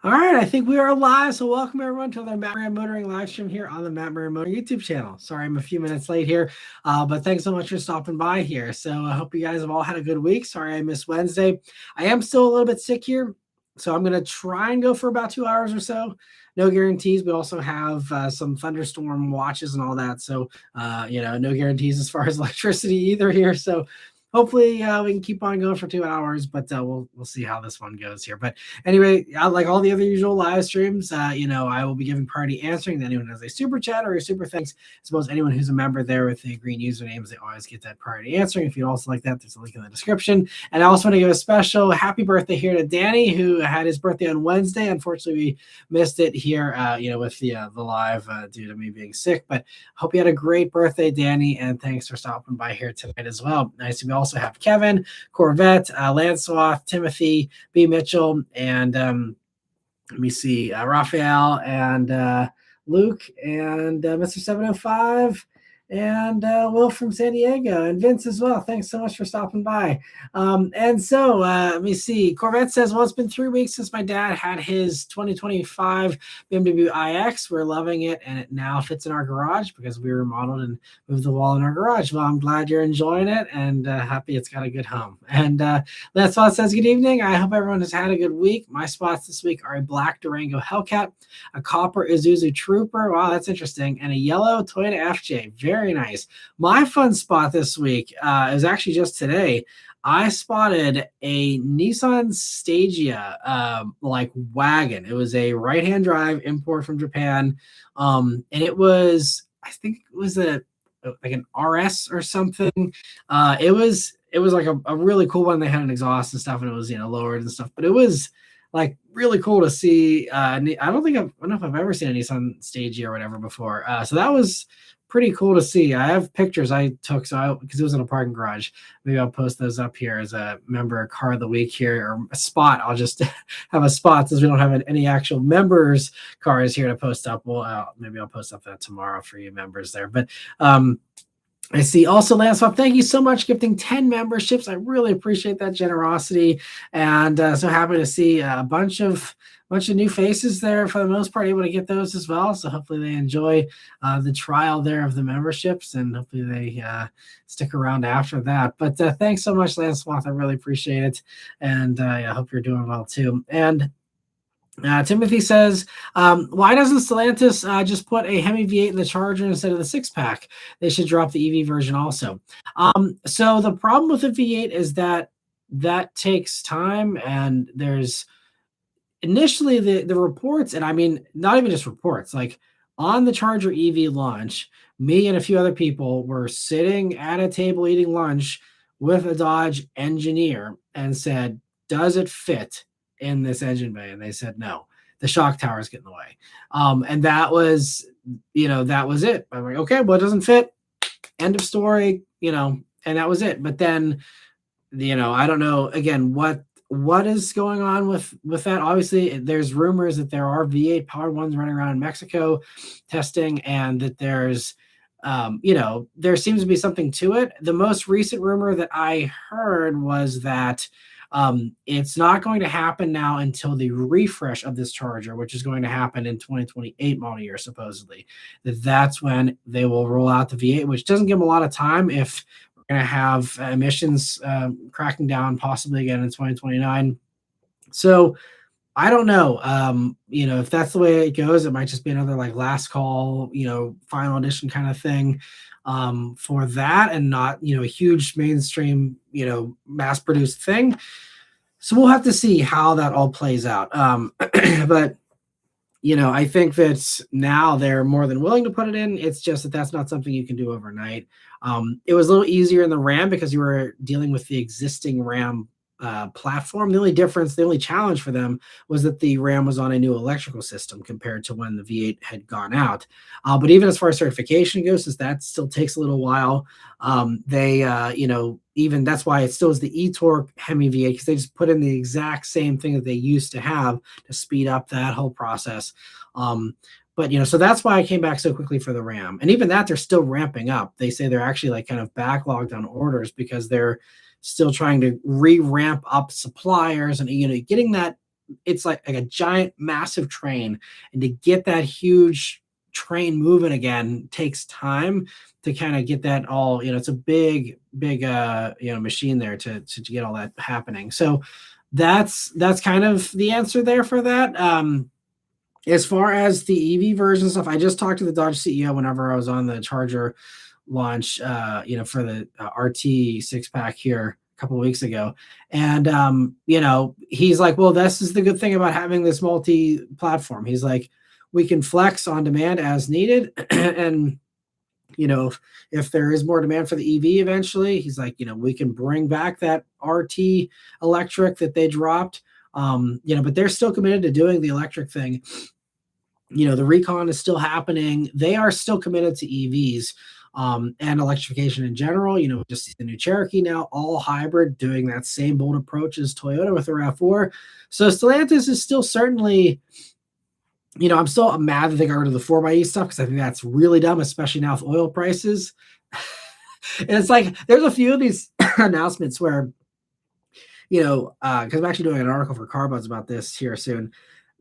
All right, I think we are live. So welcome everyone to another Matt Maran Motoring live stream here on the Matt Maran Motoring YouTube channel. Sorry, I'm a few minutes late here, but thanks so much for stopping by here. So I hope you guys have all had a good week. Sorry I missed Wednesday. I am still a little bit sick here, so I'm gonna try and go for about 2 hours or so. No guarantees. We also have some thunderstorm watches and all that. So no guarantees as far as electricity either here. So hopefully we can keep on going for 2 hours, but we'll see how this one goes here. But anyway, like all the other usual live streams, I will be giving priority answering to anyone who has a super chat or a super thanks. I suppose anyone who's a member there with the green usernames, they always get that priority answering. If you also like that, there's a link in the description. And I also want to give a special happy birthday here to Danny, who had his birthday on Wednesday. Unfortunately, we missed it here, with the live due to me being sick. But hope you had a great birthday, Danny, and thanks for stopping by here tonight as well. Nice. We also have Kevin, Corvette, Lancelot, Timothy, B. Mitchell, and let me see, Raphael and Luke and Mr. 705 and Will from San Diego and Vince as well. Thanks so much for stopping by. Let me see. Corvette says, well, it's been 3 weeks since my dad had his 2025 BMW iX. We're loving it, and it now fits in our garage because we remodeled and moved the wall in our garage. Well, I'm glad you're enjoying it and happy it's got a good home. And Lancelot says, good evening. I hope everyone has had a good week. My spots this week are a black Durango Hellcat, a copper Isuzu Trooper. Wow, that's interesting. And a yellow Toyota FJ. Very nice. My fun spot this week is actually just today. I spotted a Nissan Stagia wagon. It was a right-hand drive import from Japan. And it was, I think it was like an RS or something. It was like a really cool one. They had an exhaust and stuff, and it was lowered and stuff. But it was like really cool to see. I don't know if I've ever seen a Nissan Stagia or whatever before. So that was pretty cool to see. I have pictures I took, because it was in a parking garage. Maybe I'll post those up here as a member car of the week here, or a spot. I'll just have a spot since we don't have any actual members cars here to post up. Well, maybe I'll post up that tomorrow for you members there. But I see also Lancelot, thank you so much, gifting 10 memberships. I really appreciate that generosity, and so happy to see a bunch of new faces there for the most part, able to get those as well. So hopefully they enjoy the trial there of the memberships, and hopefully they stick around after that. But thanks so much, Lancelot. I really appreciate it, and I hope you're doing well too. And Timothy says, why doesn't Stellantis just put a Hemi V8 in the Charger instead of the 6-pack? They should drop the EV version also. So the problem with the V8 is that takes time, and there's initially the reports, and I mean, not even just reports, like on the Charger EV launch, me and a few other people were sitting at a table eating lunch with a Dodge engineer and said, does it fit in this engine bay? And they said no, the shock towers get in the way. And that was it. I'm like, okay, well, it doesn't fit, end of story, and that was it. But then I don't know again what is going on with that. Obviously there's rumors that there are V8 powered ones running around in Mexico testing, and that there's there seems to be something to it. The most recent rumor that I heard was that it's not going to happen now until the refresh of this Charger, which is going to happen in 2028 model year, supposedly. That's when they will roll out the V8, which doesn't give them a lot of time if we're going to have emissions cracking down possibly again in 2029. So I don't know. If that's the way it goes, it might just be another like last call, final edition kind of thing for that, and not, a huge mainstream, mass produced thing. So we'll have to see how that all plays out. But I think that now they're more than willing to put it in. It's just that that's not something you can do overnight. It was a little easier in the Ram because you were dealing with the existing Ram platform. The only challenge for them was that the Ram was on a new electrical system compared to when the V8 had gone out. But even as far as certification goes, since that still takes a little while, even that's why it still is the e-torque Hemi V8, because they just put in the exact same thing that they used to have to speed up that whole process. But so that's why I came back so quickly for the Ram. And even that, they're still ramping up. They say they're actually like kind of backlogged on orders because they're still trying to re-ramp up suppliers and getting that it's like a giant, massive train, and to get that huge train moving again takes time to kind of get that all, it's a big machine there to get all that happening. So that's kind of the answer there for that. As far as the EV version stuff, I just talked to the Dodge CEO whenever I was on the Charger launch, for the RT 6-pack here a couple of weeks ago. And, he's like, well, this is the good thing about having this multi-platform. He's like, we can flex on demand as needed. And, if there is more demand for the EV eventually, he's like, we can bring back that RT electric that they dropped. But they're still committed to doing the electric thing. The recon is still happening. They are still committed to EVs and electrification in general. Just the new Cherokee now, all hybrid, doing that same bold approach as Toyota with the RAV4. So Stellantis is still certainly, I'm still mad that they got rid of the 4xe stuff because I think that's really dumb, especially now with oil prices. And it's like, there's a few of these announcements where, because I'm actually doing an article for Carbuds about this here soon.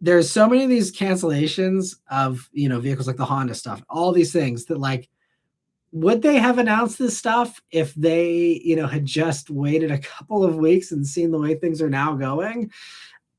There's so many of these cancellations of, vehicles like the Honda stuff, all these things that, like, would they have announced this stuff if they, had just waited a couple of weeks and seen the way things are now going?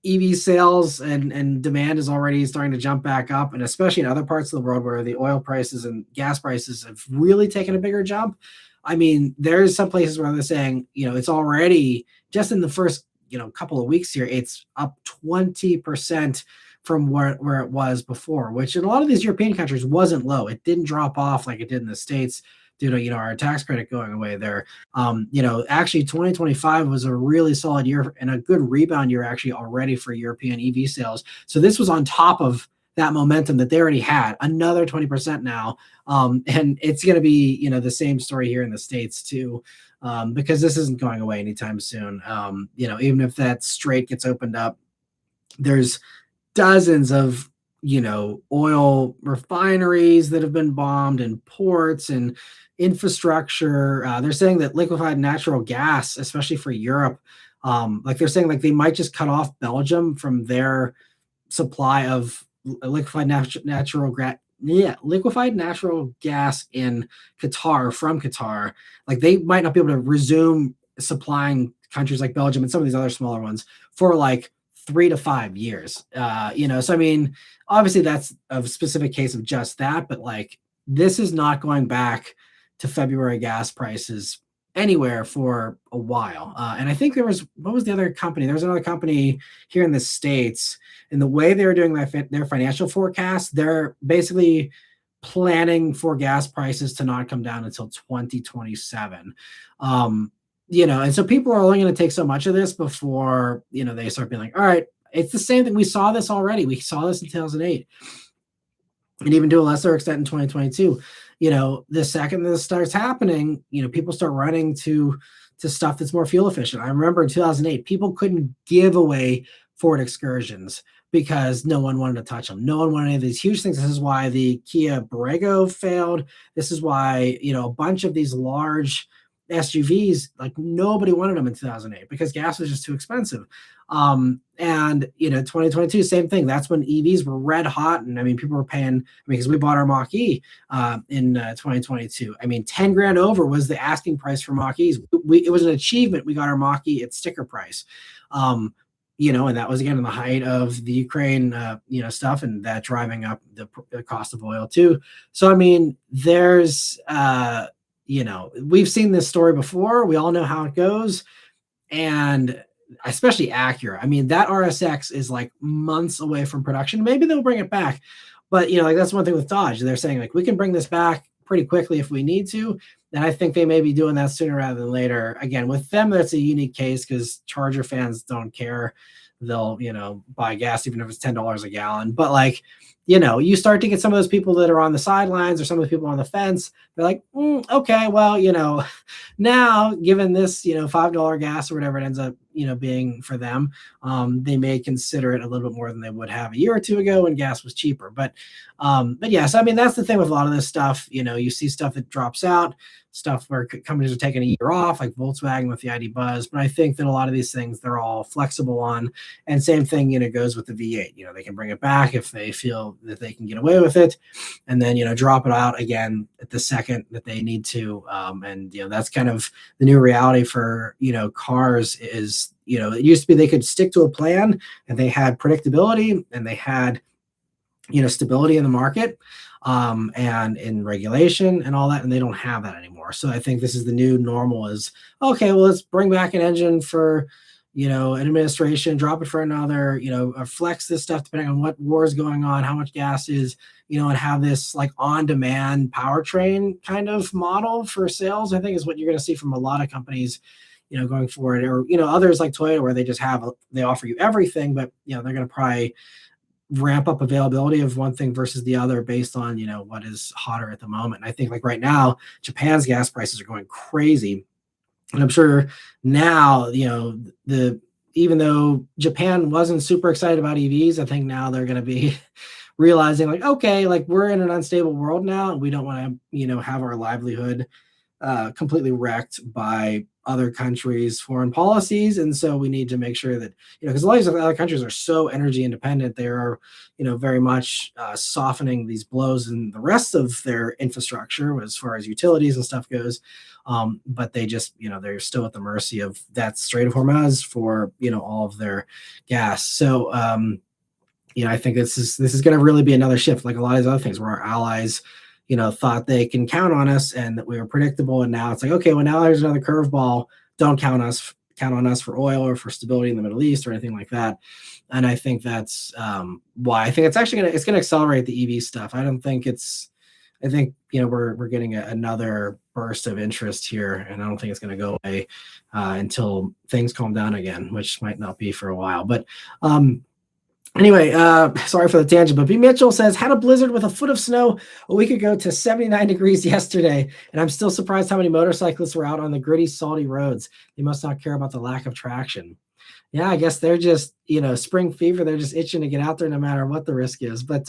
EV sales and demand is already starting to jump back up, and especially in other parts of the world where the oil prices and gas prices have really taken a bigger jump. I mean, there's some places where they're saying, it's already just in the first, couple of weeks here, it's up 20% from where it was before, which in a lot of these European countries wasn't low. It didn't drop off like it did in the States due to, our tax credit going away there. Actually 2025 was a really solid year and a good rebound year actually already for European EV sales. So this was on top of that momentum that they already had, another 20% now. And it's going to be, the same story here in the States too, because this isn't going away anytime soon. Even if that strait gets opened up, there's dozens of, oil refineries that have been bombed and ports and infrastructure. They're saying that liquefied natural gas, especially for Europe, they're saying like they might just cut off Belgium from their supply of liquefied natural gas in Qatar from Qatar. Like they might not be able to resume supplying countries like Belgium and some of these other smaller ones for like 3 to 5 years. So I mean, obviously that's a specific case of just that, but like this is not going back to February gas prices anywhere for a while. And I think what was the other company? There was another company here in the States, and the way they were doing their financial forecast, they're basically planning for gas prices to not come down until 2027. And so people are only going to take so much of this before, they start being like, all right, it's the same thing. We saw this already. We saw this in 2008 and even to a lesser extent in 2022. The second this starts happening, people start running to stuff that's more fuel efficient. I remember in 2008, people couldn't give away Ford Excursions because no one wanted to touch them. No one wanted any of these huge things. This is why the Kia Borrego failed. This is why, a bunch of these large SUVs, like nobody wanted them in 2008 because gas was just too expensive. 2022, same thing. That's when EVs were red hot. And I mean, people were paying, because we bought our Mach-E in 2022. I mean, 10 grand over was the asking price for Mach-Es. It was an achievement. We got our Mach-E at sticker price. And that was again in the height of the Ukraine, stuff, and that driving up the cost of oil too. So, I mean, there's, we've seen this story before. We all know how it goes. And especially Acura. I mean, that RSX is like months away from production. Maybe they'll bring it back. But, that's one thing with Dodge. They're saying, like, we can bring this back pretty quickly if we need to. And I think they may be doing that sooner rather than later. Again, with them, that's a unique case because Charger fans don't care. They'll, buy gas even if it's $10 a gallon. But, like, you start to get some of those people that are on the sidelines or some of the people on the fence. They're like, okay, well, now given this, $5 gas or whatever it ends up, being for them, they may consider it a little bit more than they would have a year or two ago when gas was cheaper. But yes, I mean, that's the thing with a lot of this stuff. You see stuff that drops out, stuff where companies are taking a year off, like Volkswagen with the ID Buzz. But I think that a lot of these things they're all flexible on, and same thing, goes with the V8. They can bring it back if they feel that they can get away with it, and then drop it out again at the second that they need to. And that's kind of the new reality for cars. Is it used to be they could stick to a plan and they had predictability and they had stability in the market, and in regulation and all that, and they don't have that anymore. So I think this is the new normal. Is okay, well, let's bring back an engine for an administration, drop it for another, flex this stuff depending on what war is going on, how much gas is, and have this like on-demand powertrain kind of model for sales. I think is what you're going to see from a lot of companies going forward, or others like Toyota, where they offer you everything, but they're going to probably ramp up availability of one thing versus the other based on what is hotter at the moment. And I think like right now Japan's gas prices are going crazy, and I'm sure now even though Japan wasn't super excited about EVs, I think now they're going to be realizing like, okay, like we're in an unstable world now, and we don't want to have our livelihood completely wrecked by other countries' foreign policies. And so we need to make sure that, because a lot of these other countries are so energy independent, they are, very much softening these blows in the rest of their infrastructure as far as utilities and stuff goes. But they just, they're still at the mercy of that Strait of Hormuz for, all of their gas. So, I think this is going to really be another shift, like a lot of these other things where our allies thought they can count on us and that we were predictable. And now it's like, okay, well, now there's another curveball. Don't count on us for oil or for stability in the Middle East or anything like that. And I think that's why I think it's actually going to accelerate the EV stuff. I think we're getting another burst of interest here, and I don't think it's going to go away until things calm down again, which might not be for a while. But anyway, sorry for the tangent, but B. Mitchell says, had a blizzard with a foot of snow a week ago to 79 degrees yesterday, and I'm still surprised how many motorcyclists were out on the gritty, salty roads. They must not care about the lack of traction. Yeah, I guess they're just, spring fever. They're just itching to get out there no matter what the risk is. But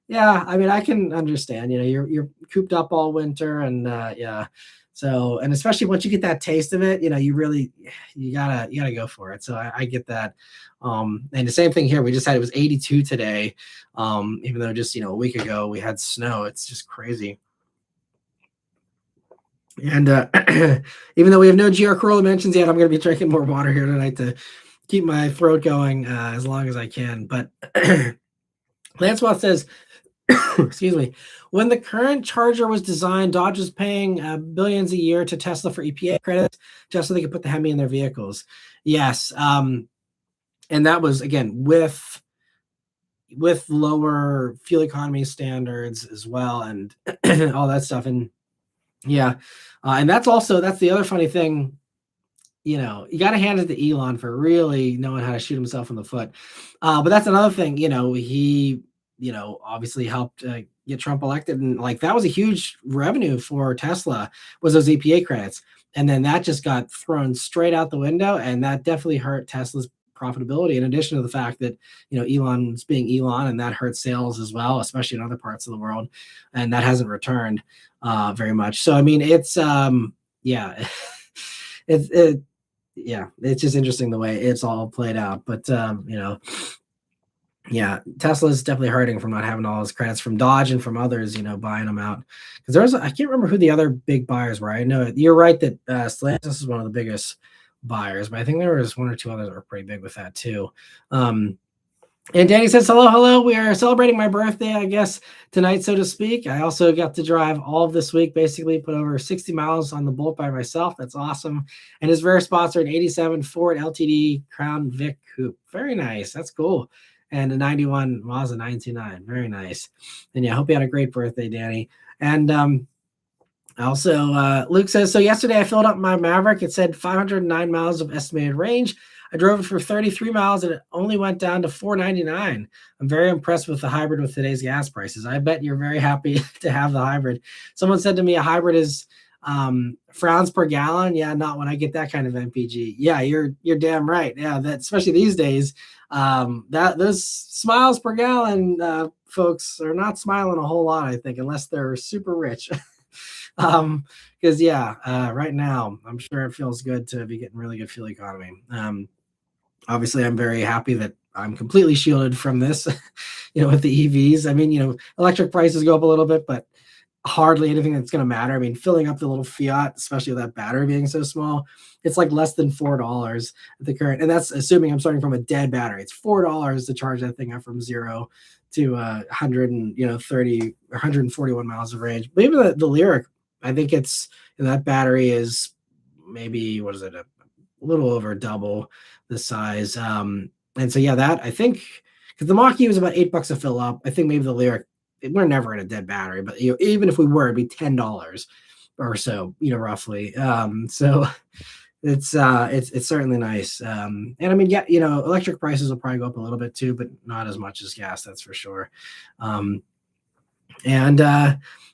yeah, I mean, I can understand, you're cooped up all winter, and yeah. So, and especially once you get that taste of it, you gotta go for it. So I get that. And the same thing here. We just had, it was 82 today. Even though just, a week ago we had snow. It's just crazy. And even though we have no GR Corolla mentions yet, I'm going to be drinking more water here tonight to keep my throat going as long as I can. But Lancelot says, excuse me, when the current Charger was designed, Dodge was paying billions a year to Tesla for EPA credits just so they could put the Hemi in their vehicles. Yes. And that was, again, with lower fuel economy standards as well, and all that stuff. And yeah, and that's the other funny thing. You got to hand it to Elon for really knowing how to shoot himself in the foot. But that's another thing. He obviously helped get Trump elected, and like that was a huge revenue for Tesla, was those EPA credits, and then that just got thrown straight out the window, and that definitely hurt Tesla's profitability. In addition to the fact that Elon's being Elon, and that hurts sales as well, especially in other parts of the world, and that hasn't returned very much. So I mean, it's yeah, it's just interesting the way it's all played out. But yeah, Tesla's definitely hurting from not having all those credits from Dodge and from others, buying them out. Because I can't remember who the other big buyers were. I know you're right that Stellantis is one of the biggest buyers, but I think there was one or two others that were pretty big with that too. And Danny says, hello. We are celebrating my birthday, I guess, tonight, so to speak. I also got to drive all of this week, basically put over 60 miles on the Bolt by myself. That's awesome. And his very sponsored 87 Ford LTD Crown Vic Coupe. Very nice. That's cool. And a 91 Mazda 929. Very nice. And yeah, I hope you had a great birthday, Danny. And also, Luke says, so yesterday I filled up my Maverick. It said 509 miles of estimated range. I drove it for 33 miles and it only went down to 499. I'm very impressed with the hybrid with today's gas prices. I bet you're very happy to have the hybrid. Someone said to me a hybrid is Frowns per gallon. Yeah, not when I get that kind of MPG. Yeah, you're damn right. Yeah, that especially these days, that those smiles per gallon, folks are not smiling a whole lot, I think, unless they're super rich. Because yeah, right now I'm sure it feels good to be getting really good fuel economy. Obviously, I'm very happy that I'm completely shielded from this, with the EVs. I mean, electric prices go up a little bit, but hardly anything that's going to matter. I mean, filling up the little Fiat, especially with that battery being so small, it's like less than $4 at the current, and that's assuming I'm starting from a dead battery. It's $4 to charge that thing up from 0 to 130 or 141 miles of range. But even the Lyric, I think it's that battery is maybe what is it, a little over double the size. And so yeah, that I think because the Mach-E was about $8 to fill up. I think maybe the Lyric, we're never in a dead battery, but even if we were, it'd be $10 or so, roughly. So it's certainly nice. And I mean, yeah, electric prices will probably go up a little bit too, but not as much as gas, that's for sure. And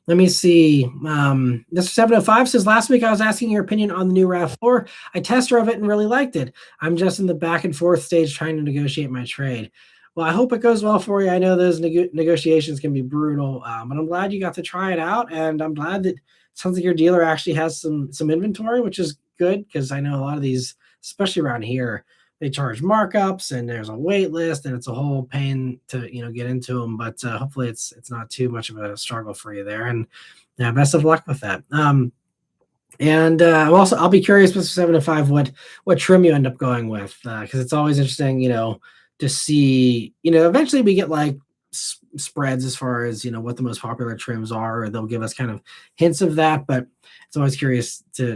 let me see. Mr. 705 says, last week I was asking your opinion on the new RAV4. I test drove it and really liked it. I'm just in the back and forth stage trying to negotiate my trade. Well, I hope it goes well for you. I know those negotiations can be brutal, but I'm glad you got to try it out. And I'm glad that it sounds like your dealer actually has some inventory, which is good because I know a lot of these, especially around here, they charge markups and there's a wait list and it's a whole pain to get into them, but hopefully it's not too much of a struggle for you there, and yeah, best of luck with that. And also I'll be curious, Mr. 705, what trim you end up going with, because it's always interesting to see, eventually we get like spreads as far as what the most popular trims are, or they'll give us kind of hints of that, but it's always curious to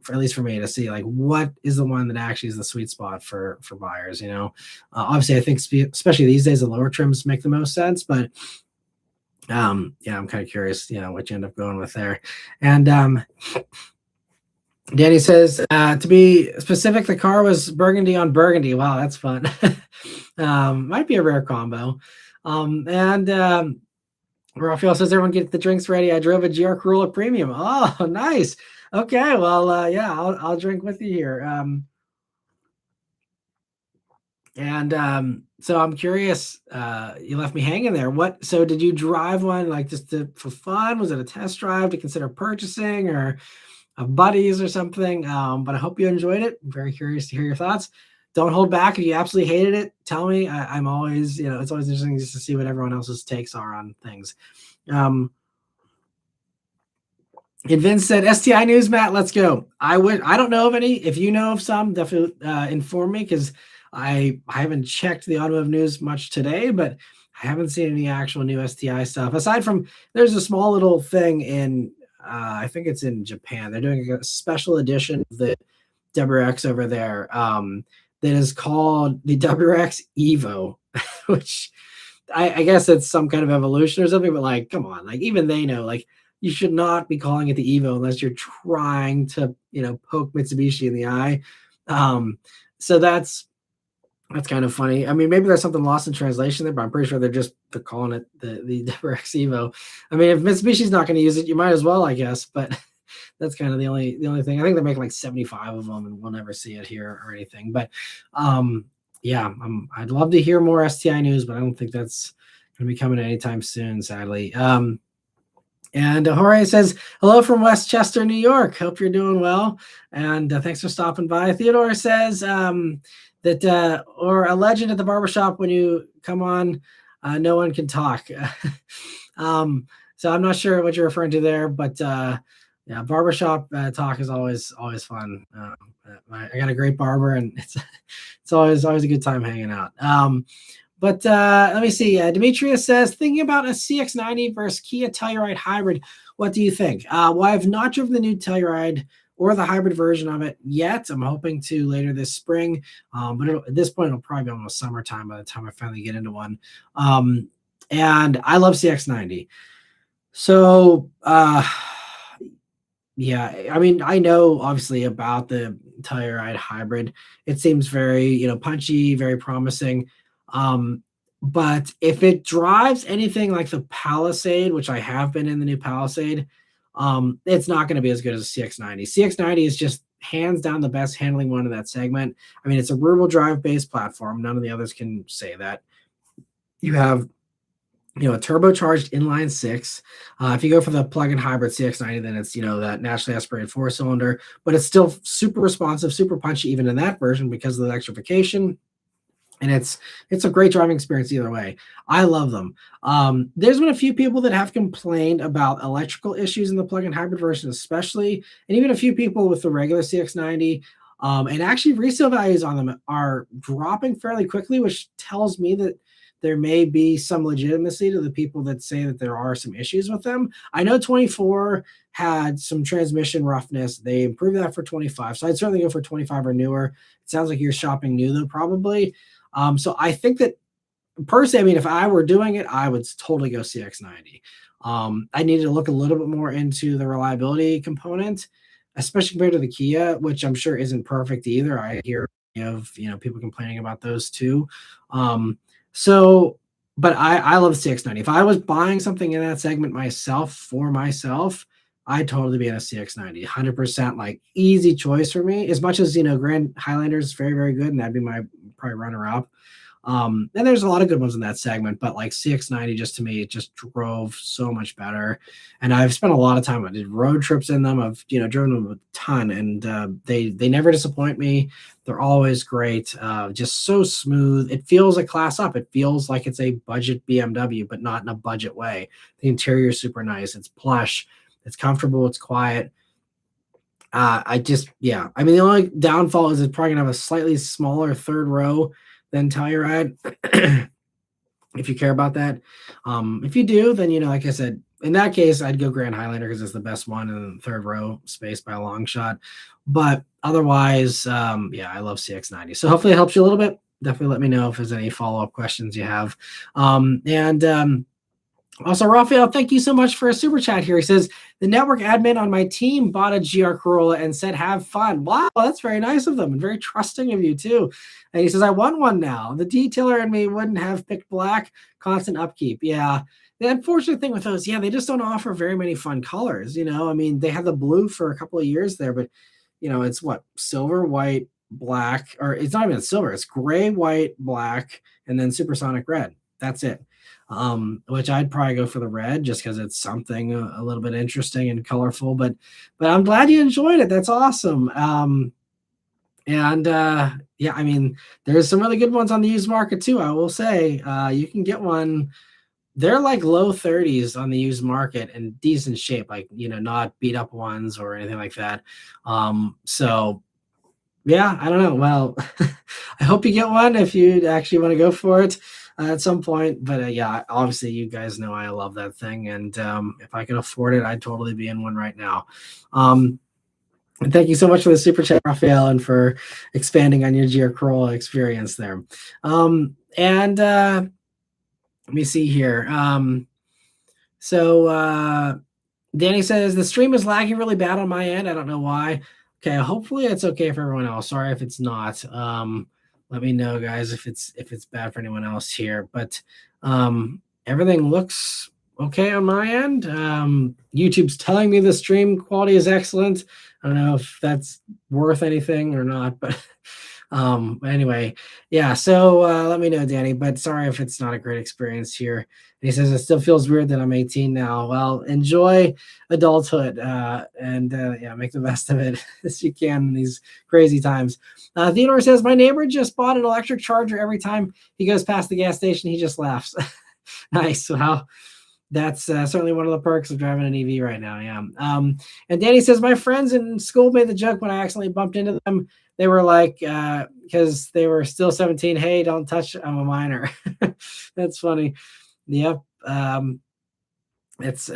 at least for me, to see like what is the one that actually is the sweet spot for buyers. Obviously I think especially these days the lower trims make the most sense, but yeah, I'm kind of curious what you end up going with there. And Danny says, to be specific, the car was burgundy on burgundy. Wow, that's fun. Might be a rare combo. And Raphael says, everyone get the drinks ready. I drove a GR Corolla Premium. Oh, nice. Okay, well, yeah, I'll drink with you here. So I'm curious, you left me hanging there. So did you drive one like just for fun? Was it a test drive to consider purchasing, or buddies or something? But I hope you enjoyed it. I'm very curious to hear your thoughts. Don't hold back. If you absolutely hated it, tell me. I'm always, it's always interesting just to see what everyone else's takes are on things. And Vince said, STI news, Matt, let's go. I don't know of any. If you know of some, definitely inform me, because I haven't checked the automotive news much today, but I haven't seen any actual new STI stuff. Aside from, there's a small little thing in, I think it's in Japan. They're doing a special edition of the WRX over there that is called the WRX Evo, which I guess it's some kind of evolution or something, but like, come on, like even they know, like you should not be calling it the Evo unless you're trying to, poke Mitsubishi in the eye. So that's kind of funny. I mean, maybe there's something lost in translation there, but I'm pretty sure they're calling it the WRX Evo. I mean, if Mitsubishi's not going to use it, you might as well, I guess. But that's kind of the only thing. I think they're making like 75 of them, and we'll never see it here or anything. But yeah, I'd love to hear more STI news, but I don't think that's going to be coming anytime soon, sadly. And Jorge says, hello from Westchester, New York. Hope you're doing well. And thanks for stopping by. Theodore says that, or a legend at the barbershop, when you come on, no one can talk. So I'm not sure what you're referring to there, but yeah, barbershop talk is always fun. I got a great barber, and it's always a good time hanging out. But let me see. Demetrius says, thinking about a CX-90 versus Kia Telluride hybrid, what do you think? Well, I've not driven the new Telluride or the hybrid version of it yet. I'm hoping to later this spring, but at this point, it'll probably be almost summertime by the time I finally get into one. And I love CX-90. So, yeah, I mean, I know obviously about the Telluride hybrid. It seems very, punchy, very promising. But if it drives anything like the Palisade, which I have been in the new Palisade, it's not going to be as good as a CX-90. CX-90 is just hands down the best handling one in that segment. I mean, it's a rear-wheel drive based platform. None of the others can say that. You have a turbocharged inline six. If you go for the plug-in hybrid CX-90, then it's that naturally aspirated four-cylinder, but it's still super responsive, super punchy even in that version because of the electrification. And it's a great driving experience either way. I love them. There's been a few people that have complained about electrical issues in the plug-in hybrid version, especially, and even a few people with the regular CX-90. And actually, resale values on them are dropping fairly quickly, which tells me that there may be some legitimacy to the people that say that there are some issues with them. I know 24 had some transmission roughness. They improved that for 25. So I'd certainly go for 25 or newer. It sounds like you're shopping new though, probably. So I think that personally, I mean, if I were doing it, I would totally go CX-90. I needed to look a little bit more into the reliability component, especially compared to the Kia, which I'm sure isn't perfect either. I hear of people complaining about those too. But I love CX-90. If I was buying something in that segment myself for myself, I'd totally be in a CX-90. 100% like easy choice for me. As much as Grand Highlander is very, very good, and that'd be my probably runner up. And there's a lot of good ones in that segment, but like CX-90 just to me, it just drove so much better. And I've spent a lot of time. I did road trips in them. I've driven them a ton, and they never disappoint me. They're always great. Just so smooth. It feels a class up. It feels like it's a budget BMW, but not in a budget way. The interior is super nice. It's plush. It's comfortable. It's quiet. I mean, the only downfall is it's probably gonna have a slightly smaller third row than Telluride, if you care about that. If you do, then like I said, in that case, I'd go Grand Highlander because it's the best one in the third row space by a long shot. But otherwise, I love CX-90. So hopefully it helps you a little bit. Definitely let me know if there's any follow-up questions you have. Also, Raphael, thank you so much for a super chat here. He says, the network admin on my team bought a GR Corolla and said, have fun. Wow, that's very nice of them and very trusting of you too. And he says, I want one now. The detailer and me wouldn't have picked black, constant upkeep. Yeah. The unfortunate thing with those, they just don't offer very many fun colors. I mean, they had the blue for a couple of years there, but it's what? Silver, white, black, or it's not even silver. It's gray, white, black, and then supersonic red. That's it. Which I'd probably go for the red just because it's something a little bit interesting and colorful. But I'm glad you enjoyed it. That's awesome. I mean, there's some really good ones on the used market too. I will say, you can get one. They're like low 30s on the used market and decent shape, like not beat up ones or anything like that. I don't know. Well, I hope you get one if you actually want to go for it at some point. But obviously you guys know I love that thing. And if I could afford it, I'd totally be in one right now. And thank you so much for the super chat, Raphael, and for expanding on your GR Corolla experience there. Let me see here. Danny says, the stream is lagging really bad on my end. I don't know why. Okay, hopefully it's okay for everyone else. Sorry if it's not. Let me know, guys, if it's bad for anyone else here. But everything looks okay on my end. YouTube's telling me the stream quality is excellent. I don't know if that's worth anything or not, but anyway, so let me know, Danny, but sorry if it's not a great experience here. And he says, it still feels weird that I'm 18 now. Well, enjoy adulthood and make the best of it as you can in these crazy times. Theodore says, my neighbor just bought an electric charger. Every time he goes past the gas station, he just laughs. Nice. Wow. That's certainly one of the perks of driving an EV right now. And Danny says, my friends in school made the joke when I accidentally bumped into them. They were like, because they were still 17, hey, don't touch, I'm a minor. That's funny. Yep. It's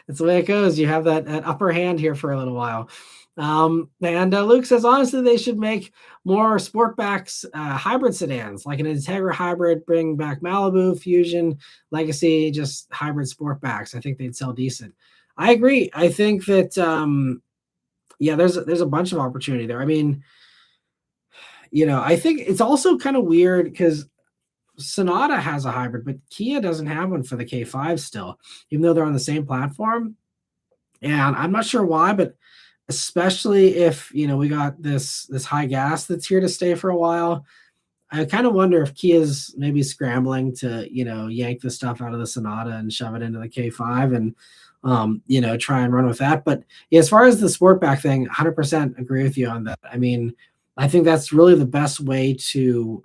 the way it goes. You have that upper hand here for a little while. Luke says, honestly, they should make more Sportbacks hybrid sedans, like an Integra hybrid, bring back Malibu, Fusion, Legacy, just hybrid Sportbacks. I think they'd sell decent. I agree. I think that, there's a bunch of opportunity there. I mean, I think it's also kind of weird because Sonata has a hybrid, but Kia doesn't have one for the K5 still, even though they're on the same platform. And I'm not sure why, but especially if, we got this high gas that's here to stay for a while, I kind of wonder if Kia's maybe scrambling to, yank the stuff out of the Sonata and shove it into the K5 and, try and run with that. But yeah, as far as the Sportback thing, 100% agree with you on that. I mean, I think that's really the best way to,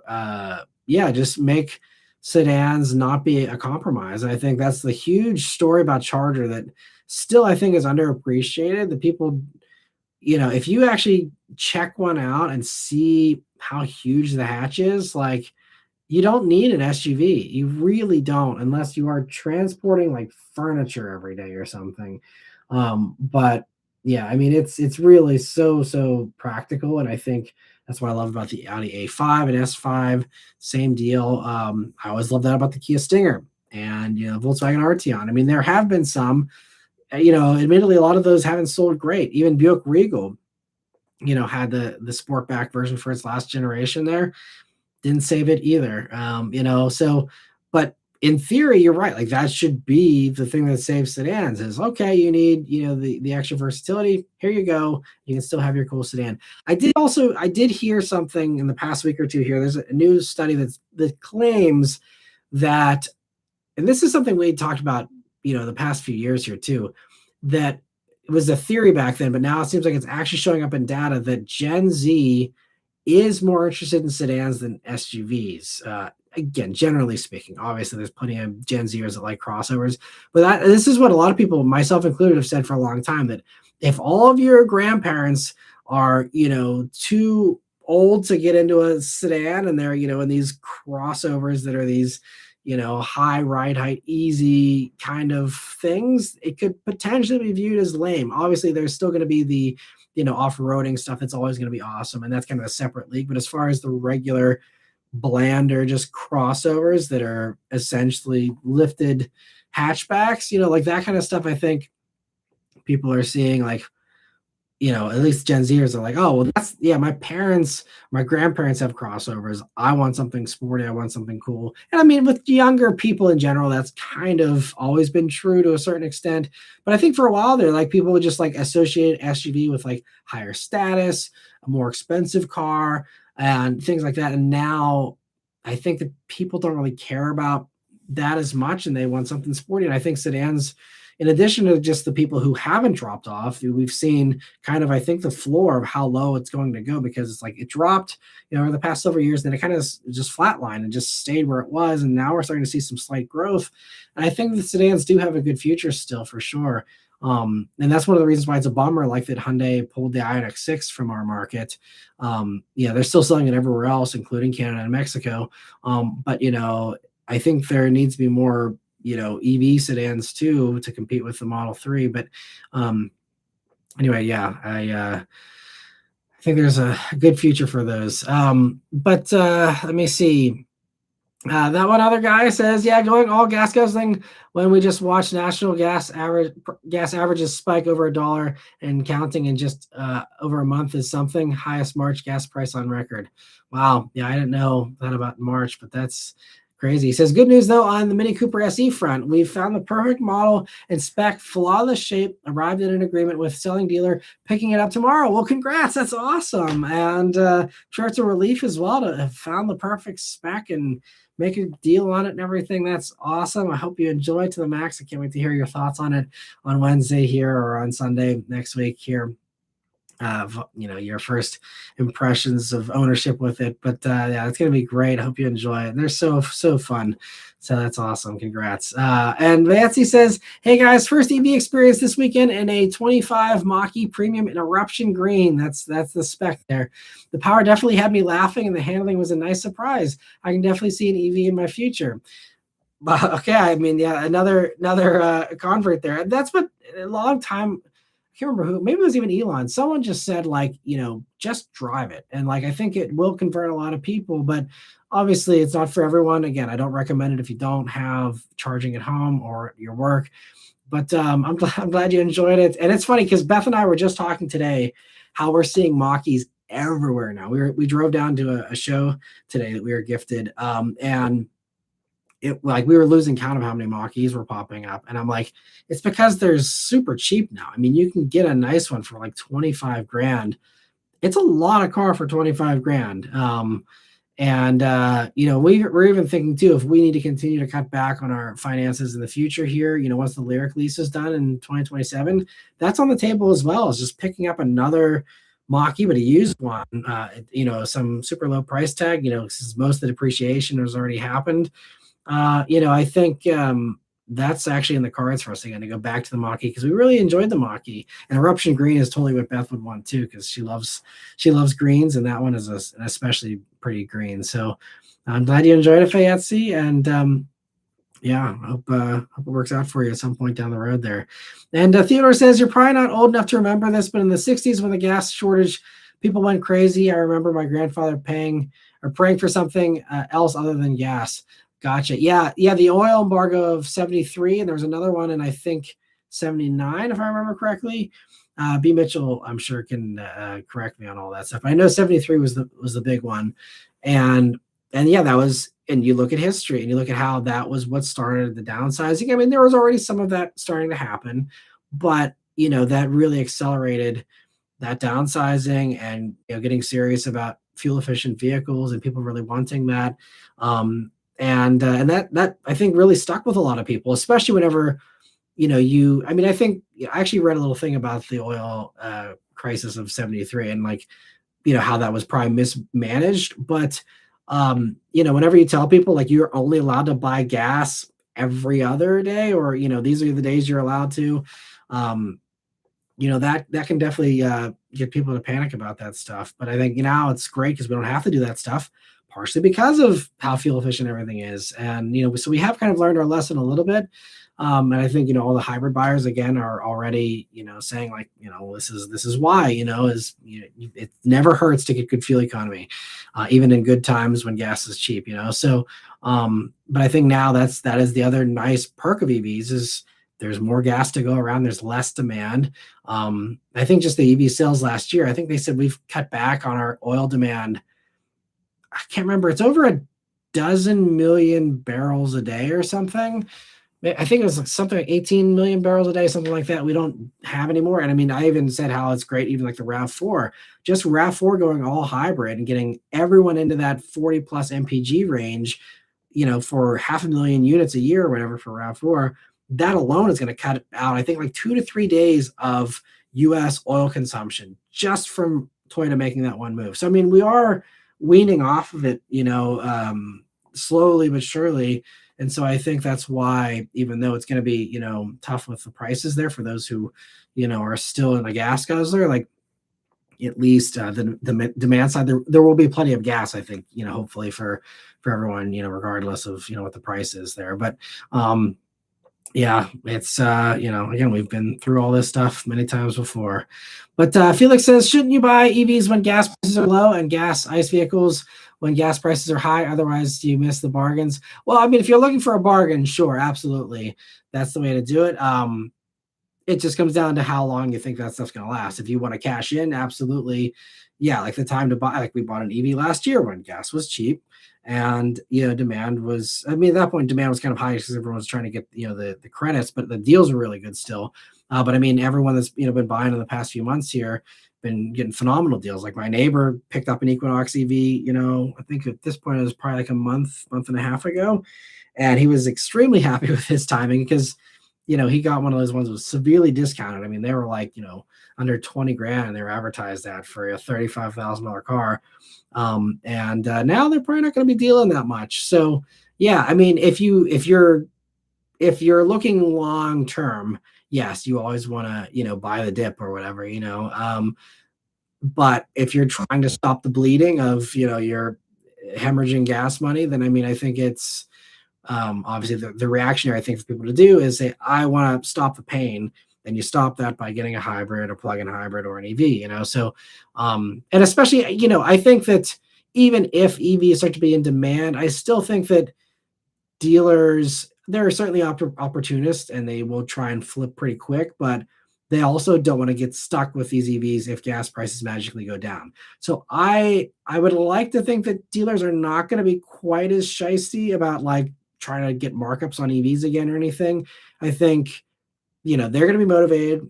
just make sedans not be a compromise. I think that's the huge story about Charger that still I think is underappreciated. The people, if you actually check one out and see how huge the hatch is, like, you don't need an SUV. You really don't, unless you are transporting like furniture every day or something. But yeah, I mean, it's really so practical, and I think that's what I love about the Audi A5 and S5. Same deal. I always love that about the Kia Stinger and Volkswagen Arteon. I mean, there have been some, admittedly, a lot of those haven't sold great. Even Buick Regal, had the Sportback version for its last generation there, didn't save it either. So, but in theory, you're right. Like, that should be the thing that saves sedans is, okay, you need, the extra versatility. Here you go. You can still have your cool sedan. I did hear something in the past week or two here. There's a new study that claims that, and this is something we talked about, the past few years here too, that it was a theory back then, but now it seems like it's actually showing up in data that Gen Z is more interested in sedans than SUVs. Again, generally speaking, obviously there's plenty of Gen Zers that like crossovers, but this is what a lot of people, myself included, have said for a long time, that if all of your grandparents are, too old to get into a sedan and they're, in these crossovers that are these, high ride height, easy kind of things, it could potentially be viewed as lame. Obviously, there's still going to be the, off-roading stuff that's always going to be awesome, and that's kind of a separate league. But as far as the regular bland or just crossovers that are essentially lifted hatchbacks, like that kind of stuff, I think people are seeing, like, at least Gen Zers are like, oh, well, my grandparents have crossovers. I want something sporty. I want something cool. And I mean, with younger people in general, that's kind of always been true to a certain extent. But I think for a while there, like, people would just like associate SUV with like higher status, a more expensive car, and things like that. And now I think that people don't really care about that as much, and they want something sporty. And I think sedans, in addition to just the people who haven't dropped off, we've seen kind of, I think, the floor of how low it's going to go, because it's like it dropped, over the past several years, then it kind of just flatlined and just stayed where it was. And now we're starting to see some slight growth. And I think the sedans do have a good future still, for sure. And that's one of the reasons why it's a bummer, like, that Hyundai pulled the Ioniq 6 from our market. They're still selling it everywhere else, including Canada and Mexico. But I think there needs to be more EV sedans too, to compete with the Model 3. But anyway, yeah, I think there's a good future for those. But let me see. That one other guy says, yeah, going all gas guzzling when we just watched national gas averages spike over $1 and counting in just over a month is something. Highest March gas price on record. Wow. Yeah, I didn't know that about March, but that's crazy. He says, good news though on the Mini Cooper SE front. We've found the perfect model and spec, flawless shape, arrived at an agreement with selling dealer, picking it up tomorrow. Well, congrats. That's awesome. And sure, it's a relief as well to have found the perfect spec and make a deal on it and everything. That's awesome. I hope you enjoy it to the max. I can't wait to hear your thoughts on it on Wednesday here or on Sunday next week here. Your first impressions of ownership with it. But yeah, it's gonna be great. I hope you enjoy it. They're so fun. So that's awesome. Congrats. And Nancy says, hey guys, first EV experience this weekend in a 25 Mach-E Premium in eruption green. That's the spec there. The power definitely had me laughing, and the handling was a nice surprise. I can definitely see an EV in my future. But okay, I mean, yeah, another convert there. That's what a long time. I can't remember who, maybe it was even Elon. Someone just said, like, just drive it. And like, I think it will convert a lot of people, but obviously it's not for everyone. Again, I don't recommend it if you don't have charging at home or at your work. But I'm glad you enjoyed it. And it's funny because Beth and I were just talking today how we're seeing Mach-E's everywhere now. We drove down to a show today that we were gifted. And it like we were losing count of how many Mach-E's were popping up. And I'm like, it's because they're super cheap now. I mean, you can get a nice one for like 25 grand. It's a lot of car for 25 grand. And we're even thinking too, if we need to continue to cut back on our finances in the future here, once the Lyric lease is done in 2027, that's on the table as well, as just picking up another Mach-E, but a used one, some super low price tag, since most of the depreciation has already happened. I think that's actually in the cards for us again to go back to the Mach-E, because we really enjoyed the Mach-E. And Eruption Green is totally what Beth would want too, because she loves greens, and that one is an especially pretty green. So I'm glad you enjoyed it, Fayetzi, and I hope it works out for you at some point down the road there. And Theodore says, you're probably not old enough to remember this, but in the 60s when the gas shortage, people went crazy. I remember my grandfather praying for something else other than gas. Gotcha. Yeah. The oil embargo of 73, and there was another one in, I think, 79, if I remember correctly. B. Mitchell, I'm sure, can correct me on all that stuff. I know 73 was the big one. And yeah, that was, and you look at history and you look at how that was what started the downsizing. I mean, there was already some of that starting to happen, but that really accelerated that downsizing and getting serious about fuel efficient vehicles and people really wanting that. And that I think really stuck with a lot of people, especially whenever, I think I actually read a little thing about the oil crisis of 73 and how that was probably mismanaged. But, whenever you tell people like you're only allowed to buy gas every other day, or, these are the days you're allowed to, that can definitely get people to panic about that stuff. But I think now it's great because we don't have to do that stuff, partially because of how fuel efficient everything is. And, so we have kind of learned our lesson a little bit. And I think, all the hybrid buyers, again, are already, saying like, this is why, it never hurts to get good fuel economy, even in good times when gas is cheap, So, but I think now that is the other nice perk of EVs is there's more gas to go around. There's less demand. I think just the EV sales last year, I think they said we've cut back on our oil demand. I can't remember. It's over a dozen million barrels a day or something. I think it was something like 18 million barrels a day, something like that. We don't have anymore. And I mean, I even said how it's great, even like the RAV4, just RAV4 going all hybrid and getting everyone into that 40 plus MPG range, for 500,000 units a year or whatever for RAV4. That alone is going to cut out, I think, like 2 to 3 days of US oil consumption just from Toyota making that one move. So, I mean, we are weaning off of it, slowly but surely. And so I think that's why, even though it's going to be, tough with the prices there for those who, are still in a gas guzzler, like at least the demand side, there will be plenty of gas, I think, hopefully for everyone, regardless of, what the price is there. But, yeah, it's, again, we've been through all this stuff many times before. But Felix says, shouldn't you buy EVs when gas prices are low and ICE vehicles when gas prices are high? Otherwise, do you miss the bargains? Well, I mean, if you're looking for a bargain, sure, absolutely. That's the way to do it. It just comes down to how long you think that stuff's going to last. If you want to cash in, absolutely. Yeah, like the time to buy, like we bought an EV last year when gas was cheap. And, demand was, I mean, at that point, demand was kind of high because everyone was trying to get, the credits, but the deals were really good still. But I mean, everyone that's, been buying in the past few months here, been getting phenomenal deals. Like my neighbor picked up an Equinox EV, I think at this point it was probably like a month and a half ago. And he was extremely happy with his timing because, he got one of those ones that was severely discounted. I mean, they were like, under 20 grand and they were advertised that for a $35,000 car. And now they're probably not going to be dealing that much. So yeah, I mean, if you're looking long term, yes, you always want to, buy the dip or whatever, but if you're trying to stop the bleeding of, your hemorrhaging gas money, then I mean, I think it's obviously the reactionary thing for people to do is say, I want to stop the pain. And you stop that by getting a hybrid or plug-in hybrid or an EV, So, and especially, I think that even if EVs start to be in demand, I still think that dealers, there are certainly opportunists and they will try and flip pretty quick, but they also don't want to get stuck with these EVs if gas prices magically go down. So I would like to think that dealers are not going to be quite as shisty about like trying to get markups on EVs again or anything. I think, they're going to be motivated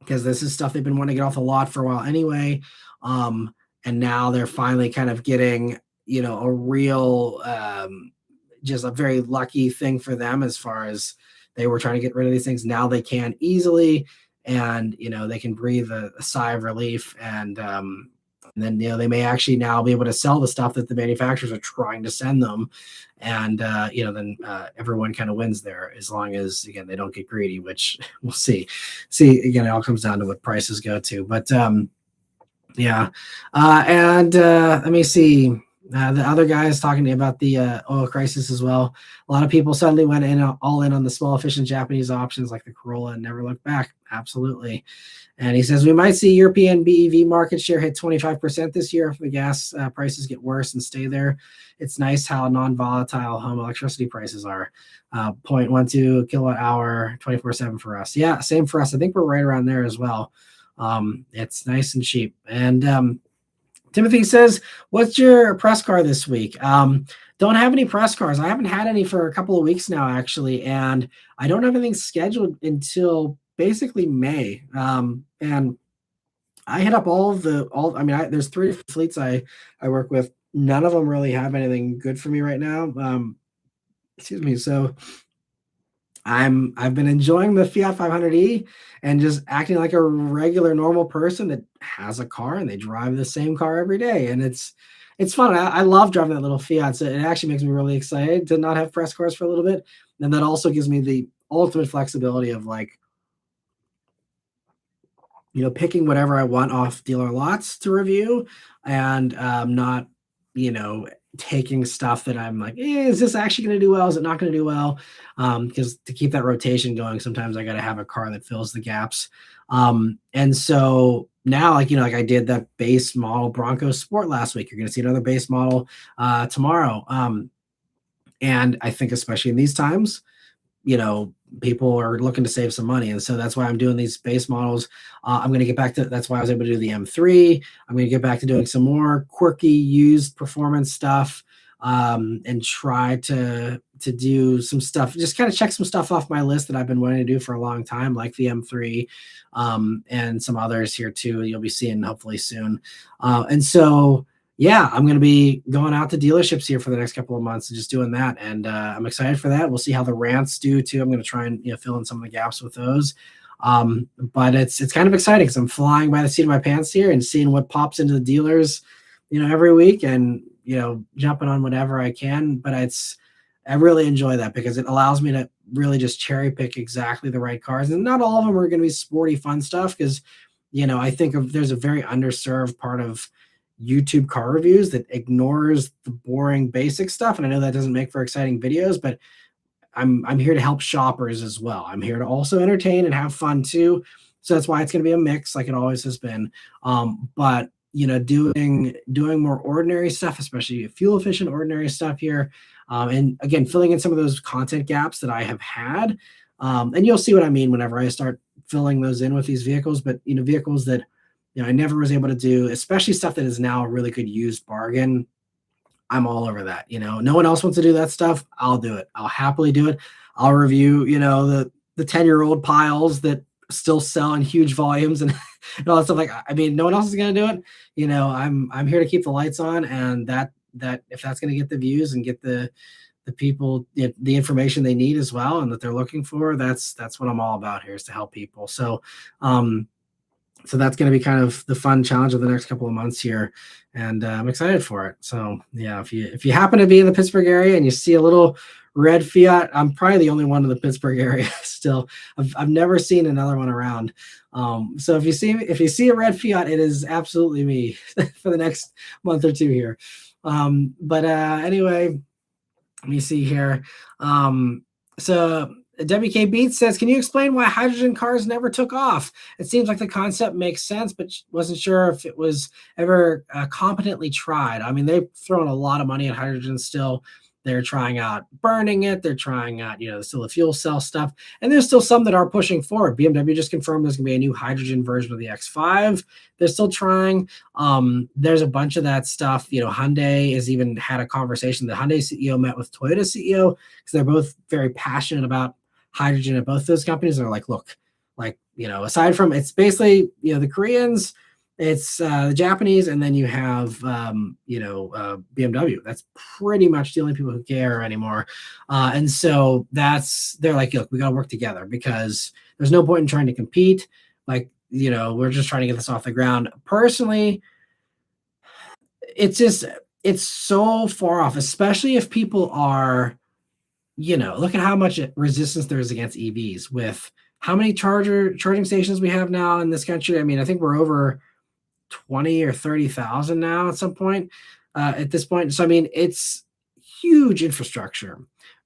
because this is stuff they've been wanting to get off the lot for a while anyway. And now they're finally kind of getting, a real, just a very lucky thing for them as far as they were trying to get rid of these things. Now they can easily, and, they can breathe a sigh of relief. And then, they may actually now be able to sell the stuff that the manufacturers are trying to send them. And, then everyone kind of wins there as long as, again, they don't get greedy, which we'll see. Again, it all comes down to what prices go to. But yeah. Let me see. The other guy is talking to me about the oil crisis as well. A lot of people suddenly went all in on the small, efficient Japanese options like the Corolla and never looked back. Absolutely. And he says we might see European BEV market share hit 25% this year if the gas prices get worse and stay there. It's nice how non-volatile home electricity prices are. 0.12 kilowatt hour, 24/7 for us. Yeah, same for us. I think we're right around there as well. It's nice and cheap. And Timothy says, what's your press car this week? Don't have any press cars. I haven't had any for a couple of weeks now, actually. And I don't have anything scheduled until basically May. And I hit up there's 3 different fleets I work with. None of them really have anything good for me right now. Excuse me. So I've been enjoying the Fiat 500e and just acting like a regular normal person that has a car and they drive the same car every day. And it's fun. I love driving that little Fiat. So it actually makes me really excited to not have press cars for a little bit. And that also gives me the ultimate flexibility of picking whatever I want off dealer lots to review and not, taking stuff that I'm like, is this actually going to do well? Is it not going to do well? Because to keep that rotation going, sometimes I got to have a car that fills the gaps. And so now, like I did that base model Bronco Sport last week. You're going to see another base model tomorrow. And I think especially in these times, people are looking to save some money. And so that's why I'm doing these base models. I'm going to get back to, that's why I was able to do the M3. I'm going to get back to doing some more quirky used performance stuff and try to do some stuff, just kind of check some stuff off my list that I've been wanting to do for a long time, like the M3 and some others here too. You'll be seeing hopefully soon. And so, yeah, I'm going to be going out to dealerships here for the next couple of months and just doing that. And I'm excited for that. We'll see how the rants do too. I'm going to try and fill in some of the gaps with those. But it's kind of exciting because I'm flying by the seat of my pants here and seeing what pops into the dealers, every week and, jumping on whatever I can. But I really enjoy that because it allows me to really just cherry pick exactly the right cars. And not all of them are going to be sporty, fun stuff because, I think there's a very underserved part of YouTube car reviews that ignores the boring basic stuff. And I know that doesn't make for exciting videos, but I'm here to help shoppers as well. I'm here to also entertain and have fun too. So that's why it's going to be a mix like it always has been. But doing more ordinary stuff, especially fuel efficient ordinary stuff here. And again, filling in some of those content gaps that I have had. And you'll see what I mean whenever I start filling those in with these vehicles, but vehicles that I never was able to do, especially stuff that is now a really good used bargain. I'm all over that. No one else wants to do that stuff. I'll do it. I'll happily do it. I'll review, the 10-year-old piles that still sell in huge volumes and, and all that stuff. No one else is going to do it. I'm here to keep the lights on, and that if that's going to get the views and get the people the information they need as well and that they're looking for, that's what I'm all about here, is to help people. So so that's going to be kind of the fun challenge of the next couple of months here, and I'm excited for it. So yeah, if you happen to be in the Pittsburgh area and you see a little red Fiat, I'm probably the only one in the Pittsburgh area still. I've never seen another one around. So if you see a red Fiat, it is absolutely me for the next month or two here. Anyway, let me see here. So WK Beats says, can you explain why hydrogen cars never took off? It seems like the concept makes sense, but wasn't sure if it was ever competently tried. They've thrown a lot of money at hydrogen still. They're trying out burning it. They're trying out, still the fuel cell stuff. And there's still some that are pushing forward. BMW just confirmed there's going to be a new hydrogen version of the X5. They're still trying. There's a bunch of that stuff. Hyundai has even had a conversation. The Hyundai CEO met with Toyota CEO because they're both very passionate about hydrogen at both those companies. They're like, look, aside from it's basically, the Koreans, it's the Japanese, and then you have BMW. That's pretty much the only people who care anymore. And so they're like, look, we got to work together because there's no point in trying to compete. We're just trying to get this off the ground. Personally, it's so far off, especially if people are, look at how much resistance there is against EVs with how many charging stations we have now in this country. I mean, I think we're over 20 or 30,000 now at some point, at this point. So, I mean, it's huge infrastructure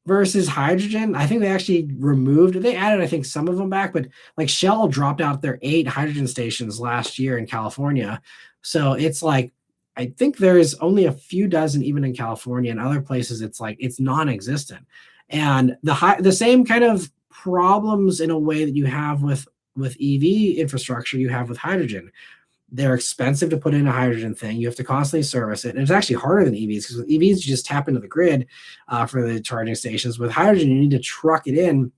versus hydrogen. I think they added, I think, some of them back, but like Shell dropped out their 8 hydrogen stations last year in California. So it's like, I think there's only a few dozen even in California, and other places it's like it's non-existent. And the same kind of problems in a way that you have with EV infrastructure you have with hydrogen. They're expensive to put in a hydrogen thing. You have to constantly service it. And it's actually harder than EVs because with EVs, you just tap into the grid for the charging stations. With hydrogen, you need to truck it in.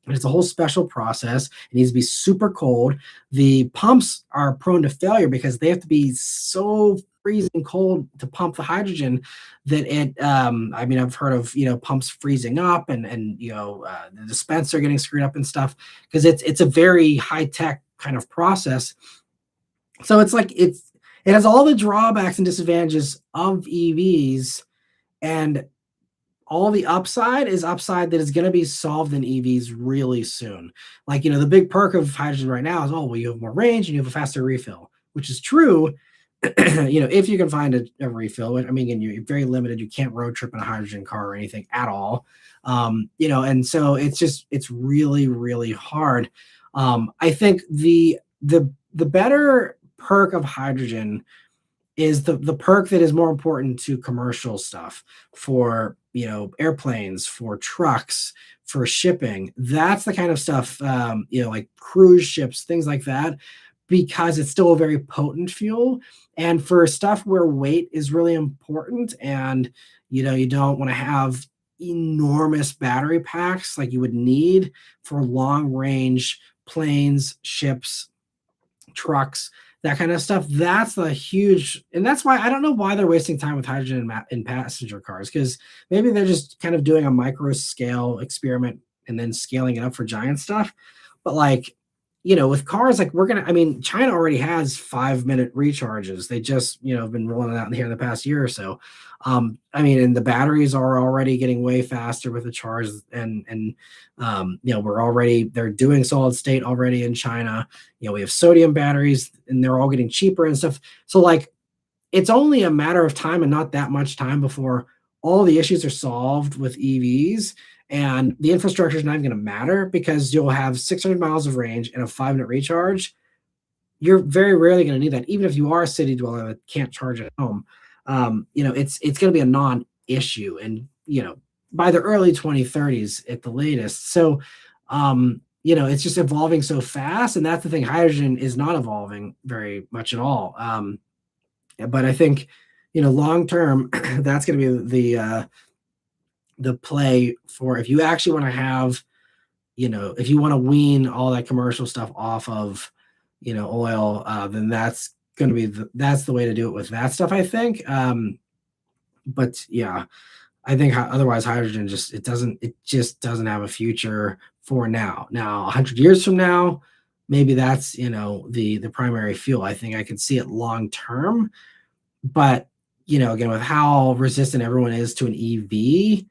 And it's a whole special process. It needs to be super cold. The pumps are prone to failure because they have to be so freezing cold to pump the hydrogen that I've heard of, pumps freezing up and the dispenser getting screwed up and stuff because it's a very high tech kind of process. So it's like it has all the drawbacks and disadvantages of EVs, and all the upside that is going to be solved in EVs really soon. Like, the big perk of hydrogen right now is, you have more range and you have a faster refill, which is true. If you can find a refill. I mean, and you're very limited. You can't road trip in a hydrogen car or anything at all. And so it's really, really hard. I think the better perk of hydrogen is the perk that is more important to commercial stuff for airplanes, for trucks, for shipping. That's the kind of stuff like cruise ships, things like that, because it's still a very potent fuel. And for stuff where weight is really important, and you don't want to have enormous battery packs like you would need for long range planes, ships, trucks, that kind of stuff. That's the huge, and that's why I don't know why they're wasting time with hydrogen in passenger cars, because maybe they're just kind of doing a micro scale experiment and then scaling it up for giant stuff. But with cars, China already has 5-minute recharges. They just, have been rolling it out here in the past year or so. And the batteries are already getting way faster with the charge, and they're doing solid state already in China. We have sodium batteries, and they're all getting cheaper and stuff. So it's only a matter of time, and not that much time, before all the issues are solved with EVs. And the infrastructure is not even going to matter, because you'll have 600 miles of range and a 5-minute recharge. You're very rarely going to need that, even if you are a city dweller that can't charge at home. It's going to be a non-issue, and by the early 2030s at the latest. So, it's just evolving so fast, and that's the thing. Hydrogen is not evolving very much at all. But I think, long term, that's going to be the play for, if you actually want to have, if you want to wean all that commercial stuff off of, oil, then that's going to be that's the way to do it with that stuff, I think. But yeah, I think otherwise hydrogen just doesn't have a future for now. Now, 100 years from now, maybe that's, the primary fuel. I think I could see it long term, but again, with how resistant everyone is to an EV,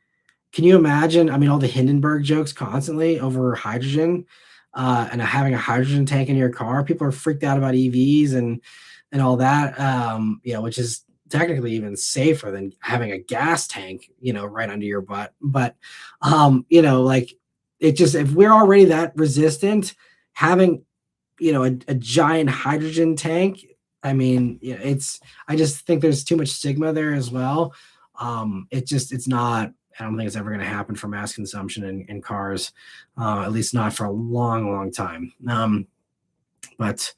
can you imagine? All the Hindenburg jokes constantly over hydrogen, and having a hydrogen tank in your car. People are freaked out about EVs and all that, which is technically even safer than having a gas tank, right under your butt. But, if we're already that resistant, having, a giant hydrogen tank, I just think there's too much stigma there as well. It's not I don't think it's ever going to happen for mass consumption in cars, at least not for a long, long time. But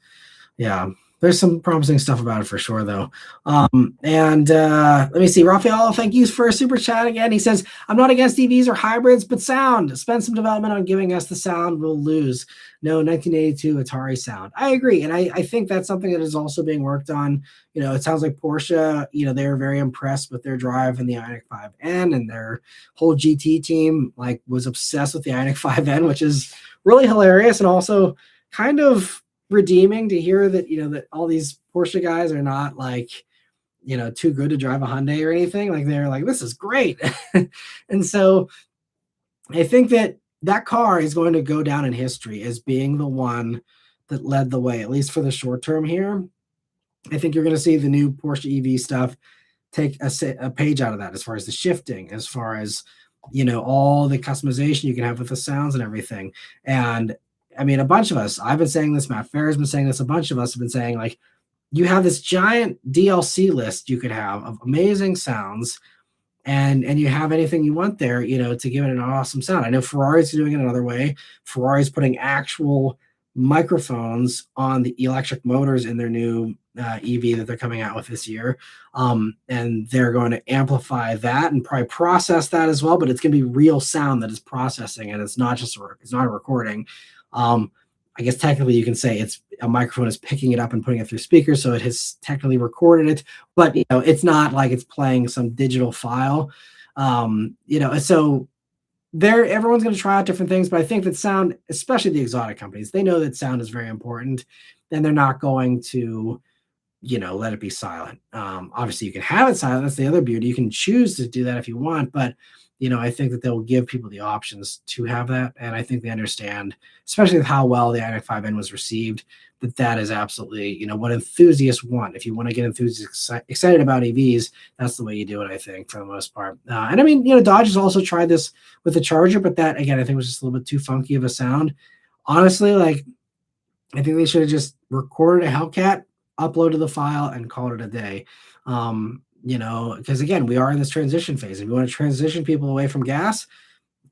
yeah, there's some promising stuff about it for sure, though. And let me see. Raphael, thank you for a super chat again. He says, I'm not against EVs or hybrids, but sound. Spend some development on giving us the sound we'll lose. No 1982 Atari sound. I agree. And I think that's something that is also being worked on. It sounds like Porsche, they're very impressed with their drive in the Ioniq 5N, and their whole GT team was obsessed with the Ioniq 5N, which is really hilarious and also kind of redeeming to hear that that all these Porsche guys are not too good to drive a Hyundai or anything. They're like, this is great. And so I think that car is going to go down in history as being the one that led the way, at least for the short term here. I think you're going to see the new Porsche EV stuff take a page out of that, as far as the shifting, as far as all the customization you can have with the sounds and everything. And I mean, a bunch of us, I've been saying this, Matt Fair's been saying this, a bunch of us have been saying, you have this giant DLC list you could have of amazing sounds, and you have anything you want there, to give it an awesome sound. I know Ferrari's doing it another way. Ferrari's putting actual microphones on the electric motors in their new EV that they're coming out with this year. And they're going to amplify that and probably process that as well, but it's going to be real sound that is processing, and it's not a recording. I guess technically you can say it's a microphone is picking it up and putting it through speakers, so it has technically recorded it, but it's not like it's playing some digital file. So everyone's going to try out different things, but I think that sound, especially the exotic companies, they know that sound is very important, and they're not going to let it be silent. Obviously you can have it silent. That's the other beauty. You can choose to do that if you want, but I think that they'll give people the options to have that. And I think they understand, especially with how well the Ioniq 5N was received, that is absolutely, what enthusiasts want. If you want to get enthusiasts excited about EVs, that's the way you do it, I think, for the most part. And I mean, Dodge has also tried this with the Charger, but that, again, I think was just a little bit too funky of a sound. Honestly, I think they should have just recorded a Hellcat, uploaded the file, and called it a day. Because again, we are in this transition phase. If you want to transition people away from gas,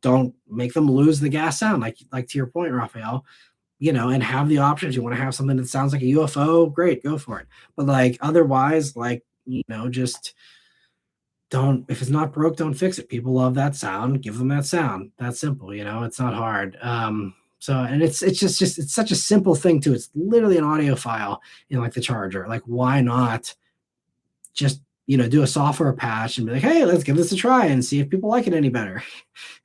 don't make them lose the gas sound, like to your point, Raphael, and have the options. You want to have something that sounds like a UFO, great, go for it. But otherwise, just don't, if it's not broke, don't fix it. People love that sound, give them that sound. That's simple, it's not hard. And it's just it's such a simple thing too. It's literally an audio file in the Charger. Why not just do a software patch and be like, hey, let's give this a try and see if people like it any better.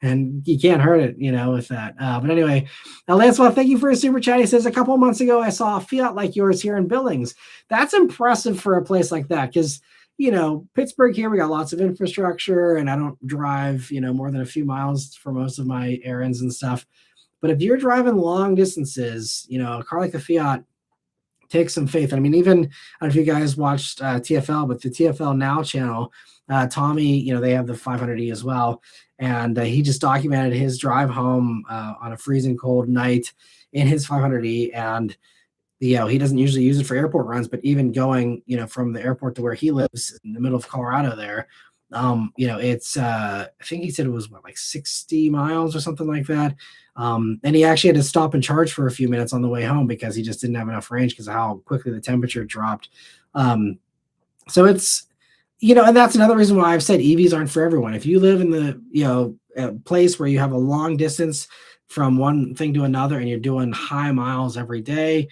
And you can't hurt it, with that. But anyway, Lancelot, thank you for a super chat. He says, a couple of months ago, I saw a Fiat like yours here in Billings. That's impressive for a place like that, because, Pittsburgh here, we got lots of infrastructure, and I don't drive, more than a few miles for most of my errands and stuff. But if you're driving long distances, a car like the Fiat take some faith. I mean, even, I don't know if you guys watched TFL, but the TFL Now channel, Tommy, they have the 500e as well. And he just documented his drive home on a freezing cold night in his 500e. And, he doesn't usually use it for airport runs, but even going, from the airport to where he lives in the middle of Colorado there, it's, I think he said it was 60 miles or something like that. And he actually had to stop and charge for a few minutes on the way home because he just didn't have enough range because of how quickly the temperature dropped. So it's, and that's another reason why I've said EVs aren't for everyone. If you live in the, a place where you have a long distance from one thing to another and you're doing high miles every day,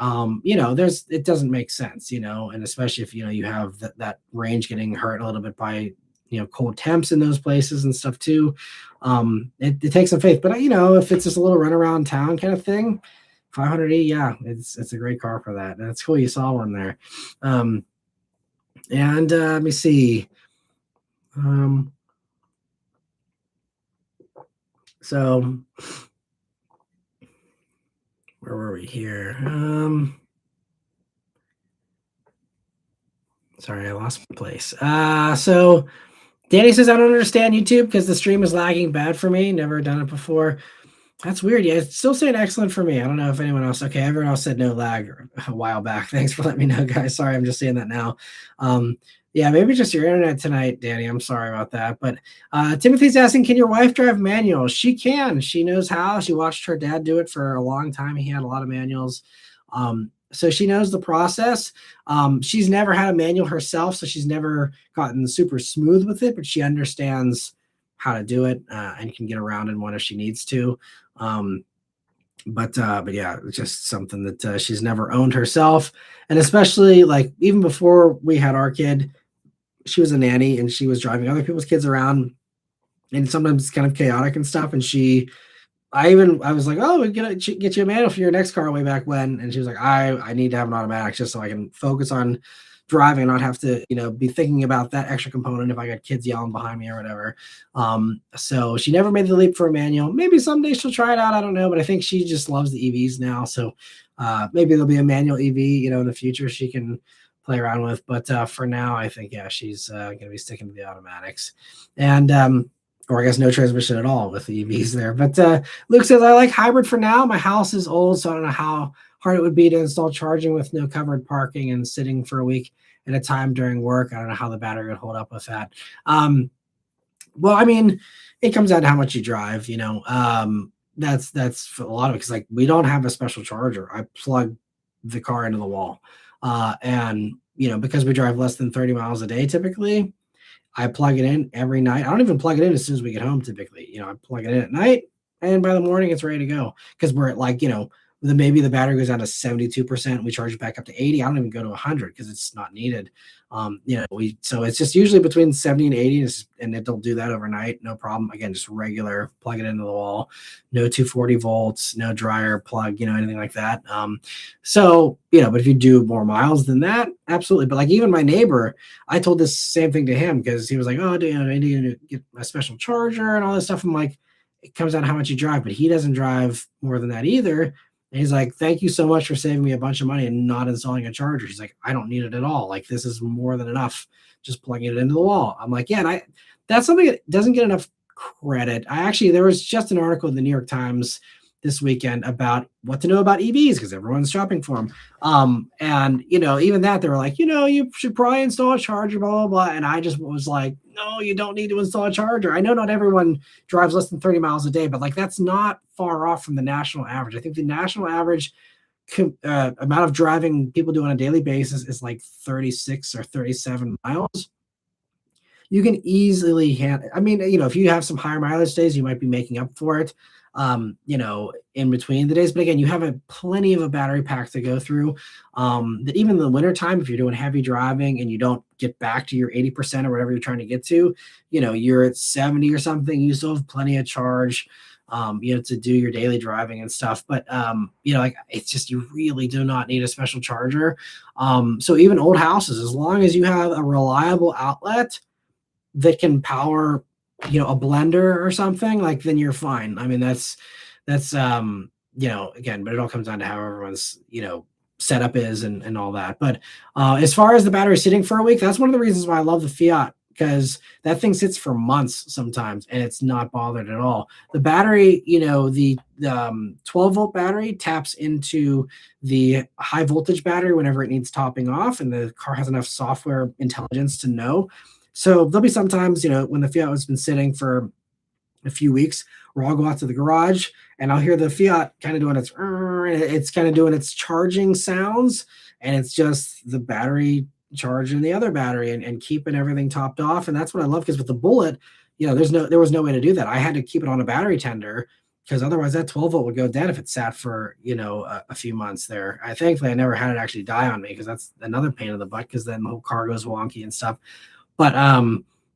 it doesn't make sense, and especially if, you have that range getting hurt a little bit by, cold temps in those places and stuff too. It takes some faith, but if it's just a little run around town kind of thing, 500e, yeah, it's a great car for that. And it's cool you saw one there. And let me see. So where were we here? Sorry, I lost my place. So Danny says, I don't understand YouTube because the stream is lagging bad for me. Never done it before. That's weird. Yeah, it's still saying excellent for me. I don't know if anyone else. Okay, everyone else said no lag a while back. Thanks for letting me know, guys. Sorry, I'm just saying that now. Um, yeah, maybe just your internet tonight, Danny. I'm sorry about that. But Timothy's asking, can your wife drive manuals? She can. She knows how. She watched her dad do it for a long time. He had a lot of manuals. So she knows the process. She's never had a manual herself, so she's never gotten super smooth with it, but she understands how to do it and can get around in one if she needs to. Um, but yeah, it's just something that she's never owned herself, and especially like even before we had our kid, she was a nanny and she was driving other people's kids around, and sometimes it's kind of chaotic and stuff. And I was like, oh, we get you a manual for your next car way back when, and she was like, I need to have an automatic just so I can focus on driving and not have to be thinking about that extra component if I got kids yelling behind me or whatever. So she never made the leap for a manual. Maybe someday she'll try it out. I don't know, but I think she just loves the EVs now. So maybe there'll be a manual EV, in the future she can play around with. But for now, I think she's gonna be sticking to the automatics, and or I guess no transmission at all with the EVs there. But Luke says, I like hybrid for now. My house is old, so I don't know how hard it would be to install charging with no covered parking and sitting for a week at a time during work. I don't know how the battery would hold up with that. Well, I mean, it comes down to how much you drive, that's for a lot of it, because like we don't have a special charger. I plug the car into the wall. And because we drive less than 30 miles a day typically, I plug it in every night. I don't even plug it in as soon as we get home typically. I plug it in at night, and by the morning it's ready to go. Because we're at like, maybe the battery goes down to 72%. We charge it back up to 80. I don't even go to 100 because it's not needed. So it's just usually between 70 and 80, and it'll do that overnight. No problem. Again, just regular, plug it into the wall, no 240 volts, no dryer plug, anything like that. But if you do more miles than that, absolutely. But like even my neighbor, I told this same thing to him because he was like, oh, I need to get a special charger and all this stuff. I'm like, it comes down to how much you drive, but he doesn't drive more than that either. And he's like, thank you so much for saving me a bunch of money and not installing a charger. He's like, I don't need it at all. Like, this is more than enough just plugging it into the wall. I'm like, yeah, and that's something that doesn't get enough credit. There was just an article in the New York Times this weekend about what to know about EVs because everyone's shopping for them. And even that, they were like, you should probably install a charger, blah, blah, blah. And I just was like, no, you don't need to install a charger. I know not everyone drives less than 30 miles a day, but like that's not far off from the national average. I think the national average amount of driving people do on a daily basis is like 36 or 37 miles. You can easily if you have some higher mileage days, you might be making up for it, in between the days. But again, you have plenty of a battery pack to go through. That even in the wintertime, if you're doing heavy driving and you don't get back to your 80% or whatever you're trying to get to, you're at 70 or something, you still have plenty of charge, to do your daily driving and stuff. But, it's just, you really do not need a special charger. So even old houses, as long as you have a reliable outlet that can power, a blender or something, like, then you're fine. I mean, that's again, but it all comes down to how everyone's, setup is and all that. But as far as the battery sitting for a week, that's one of the reasons why I love the Fiat, because that thing sits for months sometimes and it's not bothered at all. The battery, the 12-volt battery taps into the high voltage battery whenever it needs topping off, and the car has enough software intelligence to know. So there'll be sometimes, when the Fiat has been sitting for a few weeks, where I'll go out to the garage and I'll hear the Fiat kind of doing it's kind of doing its charging sounds, and it's just the battery charging the other battery and keeping everything topped off. And that's what I love, because with the Bullet, there was no way to do that. I had to keep it on a battery tender, because otherwise that 12 volt would go dead if it sat for a few months there. Thankfully I never had it actually die on me, because that's another pain in the butt, because then the whole car goes wonky and stuff. But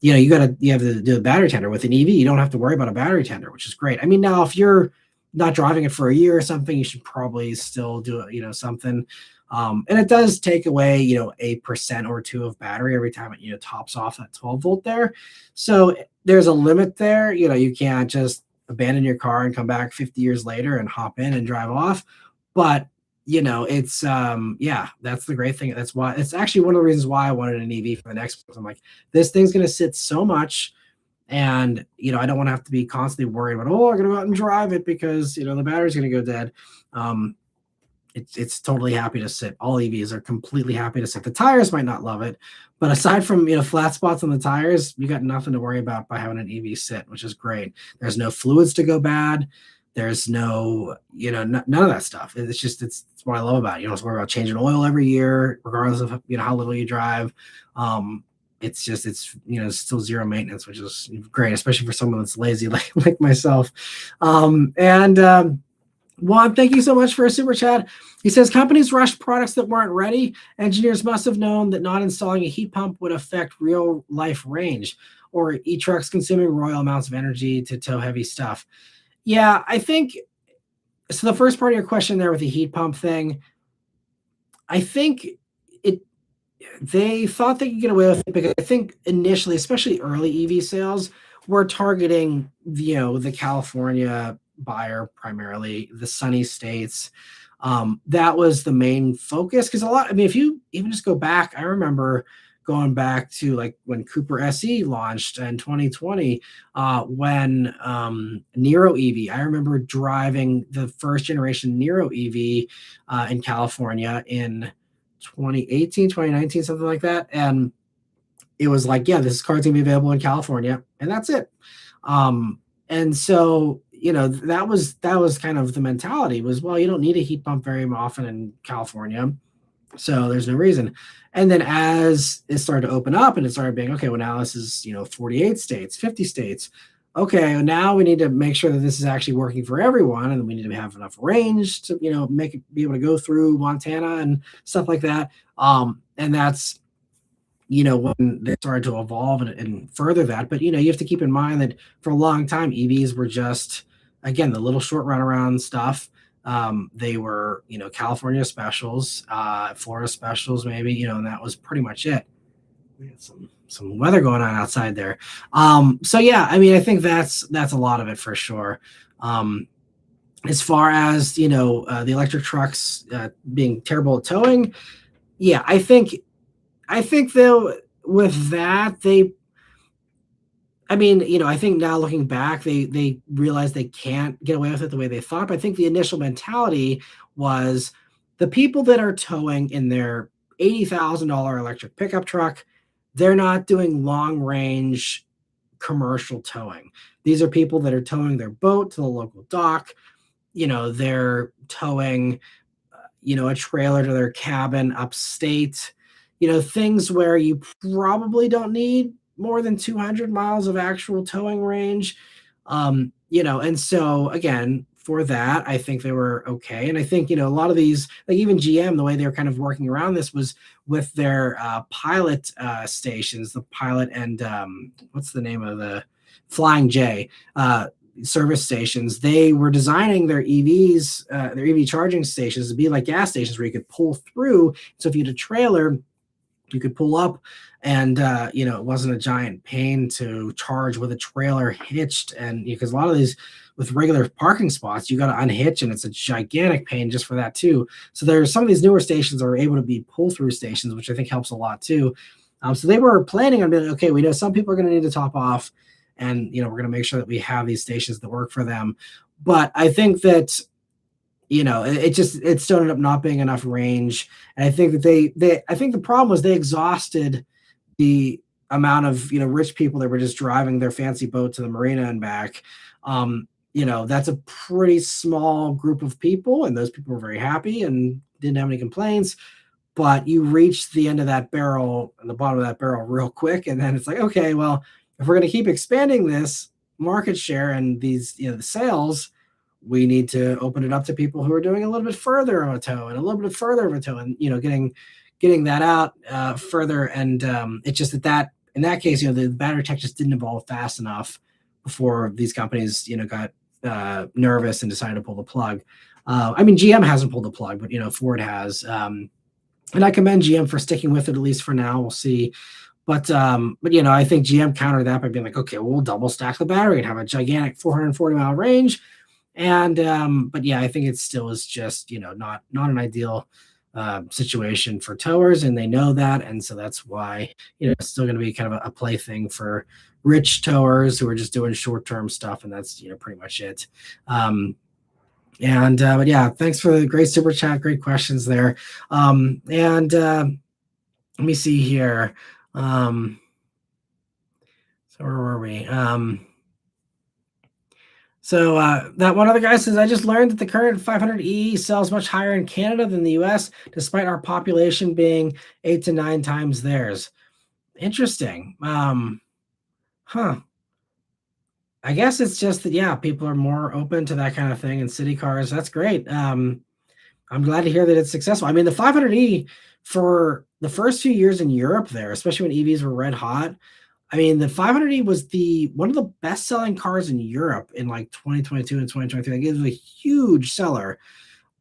you have to do a battery tender. With an EV, you don't have to worry about a battery tender, which is great. I mean, now if you're not driving it for a year or something, you should probably still do it, something. And it does take away, 1% or 2% of battery every time it, tops off that 12 volt there. So there's a limit there. You can't just abandon your car and come back 50 years later and hop in and drive off. But it's that's the great thing. That's why it's actually one of the reasons why I wanted an EV for the next one. I'm like, this thing's going to sit so much, And, I don't want to have to be constantly worried about, I'm going to go out and drive it because, the battery's going to go dead. It's totally happy to sit. All EVs are completely happy to sit. The tires might not love it, but aside from, flat spots on the tires, you got nothing to worry about by having an EV sit, which is great. There's no fluids to go bad. There's no, none of that stuff. It's what I love about it. You don't have to worry about changing oil every year, regardless of, how little you drive. It's still zero maintenance, which is great, especially for someone that's lazy like myself. Juan, thank you so much for a super chat. He says companies rushed products that weren't ready. Engineers must have known that not installing a heat pump would affect real life range, or e-trucks consuming royal amounts of energy to tow heavy stuff. Yeah, I think so. The first part of your question there with the heat pump thing, I think they thought they could get away with it because I think initially, especially early EV sales, were targeting the California buyer primarily, the sunny states. That was the main focus because if you even just go back, I remember going back to like when Cooper SE launched in 2020, when Nero EV, I remember driving the first generation Nero EV in California in 2018, 2019, something like that. And it was like, yeah, this car's gonna be available in California, and that's it. And so, that was kind of the mentality was, well, you don't need a heat pump very often in California, so there's no reason. And then as it started to open up and it started being, okay, well, now this is, 48 states, 50 states. Okay, well, now we need to make sure that this is actually working for everyone, and we need to have enough range to, make it be able to go through Montana and stuff like that. And that's, when they started to evolve and further that. But, you have to keep in mind that for a long time, EVs were just, again, the little short runaround stuff. They were, California specials, Florida specials, maybe, and that was pretty much it. We had some weather going on outside there. So yeah, I think that's a lot of it for sure. As far as, the electric trucks being terrible at towing, yeah, I think though with that, I think now looking back, they realize they can't get away with it the way they thought. But I think the initial mentality was the people that are towing in their $80,000 electric pickup truck, they're not doing long range commercial towing. These are people that are towing their boat to the local dock. They're towing, a trailer to their cabin upstate. Things where you probably don't need more than 200 miles of actual towing range. And so again, for that, I think they were okay. And I think, a lot of these, like even GM, the way they were kind of working around this was with their pilot stations, the pilot and what's the name of the Flying J service stations. They were designing their EVs, their EV charging stations to be like gas stations where you could pull through. So if you had a trailer, you could pull up and, it wasn't a giant pain to charge with a trailer hitched. And because a lot of these with regular parking spots, you got to unhitch and it's a gigantic pain just for that too. So there's some of these newer stations are able to be pull through stations, which I think helps a lot too. So they were planning on being, okay, we know some people are going to need to top off and, we're going to make sure that we have these stations that work for them. But I think that, it still ended up not being enough range. And I think that I think the problem was they exhausted the amount of, rich people that were just driving their fancy boat to the marina and back. That's a pretty small group of people, and those people were very happy and didn't have any complaints. But you reach the end of that barrel and the bottom of that barrel real quick. And then it's like, okay, well, if we're going to keep expanding this market share and these, the sales, we need to open it up to people who are doing a little bit further of a tow and a little bit further of a tow and, getting that out further. And it's just that in that case, the battery tech just didn't evolve fast enough before these companies, got nervous and decided to pull the plug. GM hasn't pulled the plug, but, Ford has. And I commend GM for sticking with it, at least for now. We'll see. But I think GM countered that by being like, okay, we'll double stack the battery and have a gigantic 440 mile range. And but yeah, I think it still is just not an ideal situation for towers, and they know that, and so that's why it's still going to be kind of a plaything for rich towers who are just doing short-term stuff, and that's pretty much it. But yeah, thanks for the great super chat, great questions there. Let me see here. So where were we? That one other guy says, I just learned that the current 500E sells much higher in Canada than the US, despite our population being 8 to 9 times theirs. Interesting. Huh. I guess it's just that, yeah, people are more open to that kind of thing in city cars. That's great. I'm glad to hear that it's successful. I mean, the 500E for the first few years in Europe there, especially when EVs were red hot, I mean, the 500E was one of the best-selling cars in Europe in like 2022 and 2023. Like, it was a huge seller.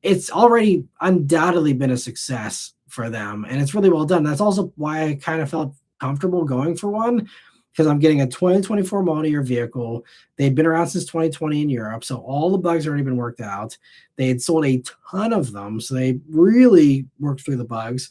It's already undoubtedly been a success for them, and it's really well done. That's also why I kind of felt comfortable going for one, because I'm getting a 2024 model year vehicle. They'd been around since 2020 in Europe, so all the bugs already been worked out. They had sold a ton of them, so they really worked through the bugs.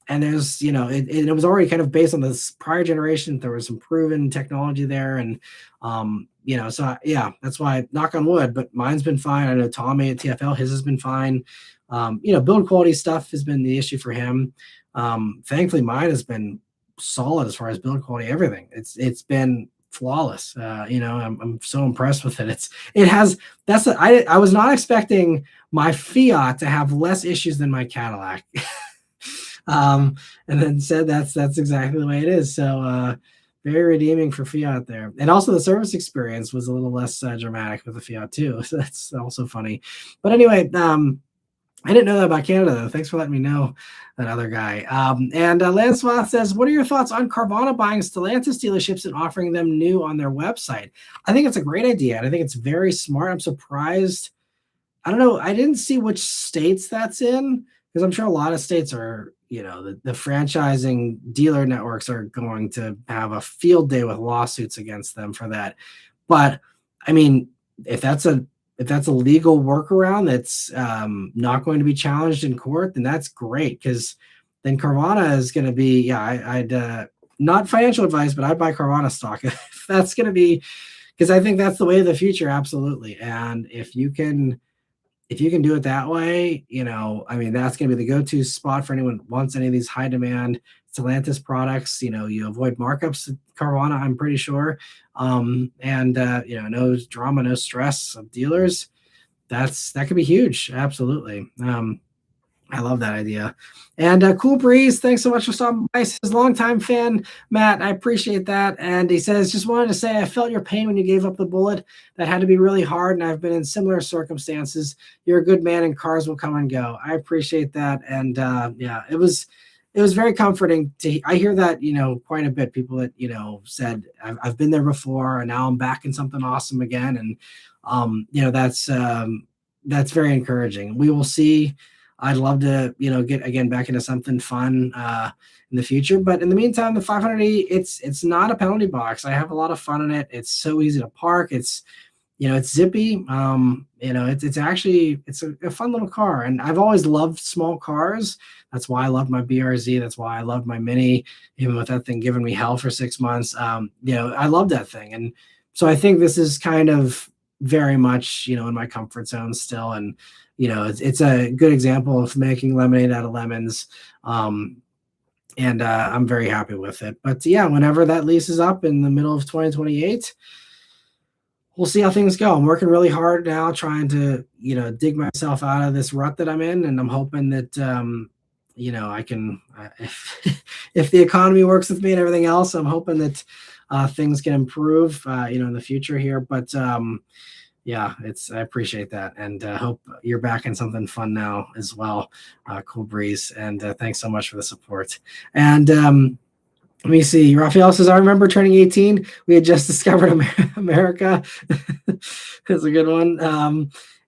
And there's, it was already kind of based on this prior generation. There was some proven technology there. And, so yeah, that's why, knock on wood, but mine's been fine. I know Tommy at TFL, his has been fine. Build quality stuff has been the issue for him. Thankfully, mine has been solid as far as build quality, everything. It's been flawless. I'm so impressed with it. I was not expecting my Fiat to have less issues than my Cadillac. And then said that's exactly the way it is. So very redeeming for Fiat there. And also the service experience was a little less dramatic with the Fiat too. So that's also funny. But anyway, I didn't know that about Canada though. Thanks for letting me know, that other guy. Lance Swath says, what are your thoughts on Carvana buying Stellantis dealerships and offering them new on their website? I think it's a great idea, and I think it's very smart. I'm surprised. I don't know. I didn't see which states that's in, because I'm sure a lot of states are, the franchising dealer networks are going to have a field day with lawsuits against them for that. But I mean, if that's a legal workaround that's not going to be challenged in court, then that's great, because then Carvana is going to be, I'd not financial advice, but I'd buy Carvana stock if that's going to be, because I think that's the way of the future. Absolutely. And if you can do it that way, I mean, that's going to be the go-to spot for anyone who wants any of these high demand Stellantis products. You avoid markups at Carvana, I'm pretty sure. No drama, no stress of dealers. That could be huge. Absolutely. I love that idea. And Cool Breeze, thanks so much for stopping by. His longtime fan, Matt, I appreciate that. And he says, just wanted to say I felt your pain when you gave up the Bullet. That had to be really hard, and I've been in similar circumstances. You're a good man, and cars will come and go. I appreciate that. And it was very comforting I hear that, quite a bit. People that, said, I've been there before, and now I'm back in something awesome again. And, that's very encouraging. We will see. I'd love to, get again back into something fun in the future. But in the meantime, the 500E, it's not a penalty box. I have a lot of fun in it. It's so easy to park. It's zippy. It's actually a fun little car. And I've always loved small cars. That's why I love my BRZ. That's why I love my Mini, even with that thing giving me hell for 6 months. I love that thing. And so I think this is kind of very much, in my comfort zone still. And, it's a good example of making lemonade out of lemons. I'm very happy with it. But yeah, whenever that lease is up in the middle of 2028, we'll see how things go. I'm working really hard now, trying to, dig myself out of this rut that I'm in. And I'm hoping that, I can, if the economy works with me and everything else, I'm hoping that things can improve, in the future here. But yeah, I appreciate that, and hope you're back in something fun now as well. Cool Breeze, and thanks so much for the support. And let me see. Raphael says, I remember turning 18. We had just discovered America. That's a good one.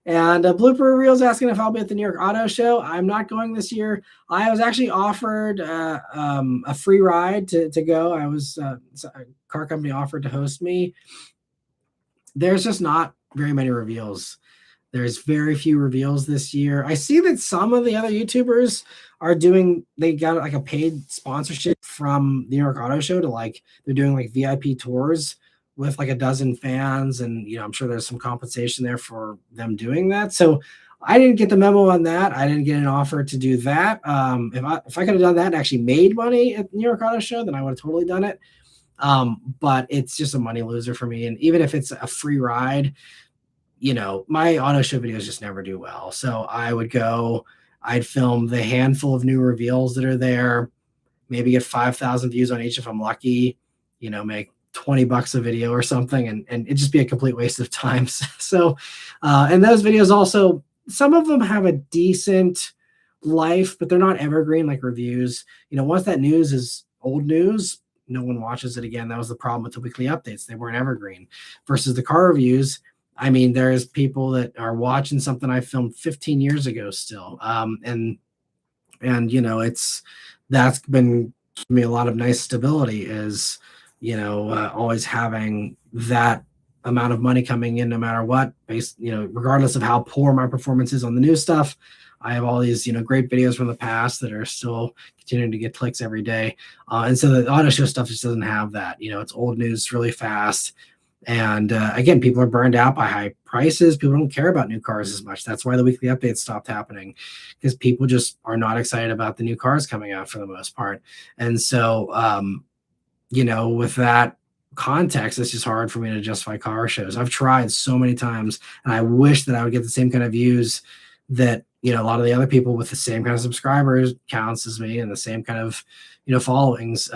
And Blooper Reel's asking if I'll be at the New York Auto Show. I'm not going this year. I was actually offered a free ride to go. A car company offered to host me. There's just not very many reveals There's very few reveals this year. I see that some of the other YouTubers are doing, they got like a paid sponsorship from New York Auto Show to like, they're doing like VIP tours with like a dozen fans. And, I'm sure there's some compensation there for them doing that. So I didn't get the memo on that. I didn't get an offer to do that. If I could have done that and actually made money at New York Auto Show, then I would have totally done it. But it's just a money loser for me. And even if it's a free ride, my auto show videos just never do well. So I would go, I'd film the handful of new reveals that are there, maybe get 5,000 views on each if I'm lucky, make $20 a video or something, and it'd just be a complete waste of time. So, and those videos also, some of them have a decent life, but they're not evergreen like reviews. Once that news is old news, no one watches it again. That was the problem with the weekly updates. They weren't evergreen versus the car reviews. I mean, there's people that are watching something I filmed 15 years ago still. And that's been giving me a lot of nice stability is, always having that amount of money coming in no matter what, regardless of how poor my performance is on the new stuff. I have all these, great videos from the past that are still continuing to get clicks every day. And so the auto show stuff just doesn't have that. It's old news really fast. And again, people are burned out by high prices. People don't care about new cars as much. That's why the weekly updates stopped happening, because people just are not excited about the new cars coming out for the most part. And so, with that context, it's just hard for me to justify car shows. I've tried so many times, and I wish that I would get the same kind of views that, a lot of the other people with the same kind of subscribers counts as me and the same kind of, followings.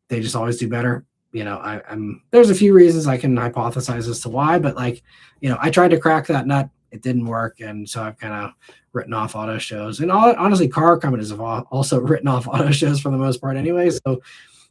They just always do better. There's a few reasons I can hypothesize as to why, but I tried to crack that nut. It didn't work. And so I've kind of written off auto shows, and honestly, car companies have also written off auto shows for the most part anyway. So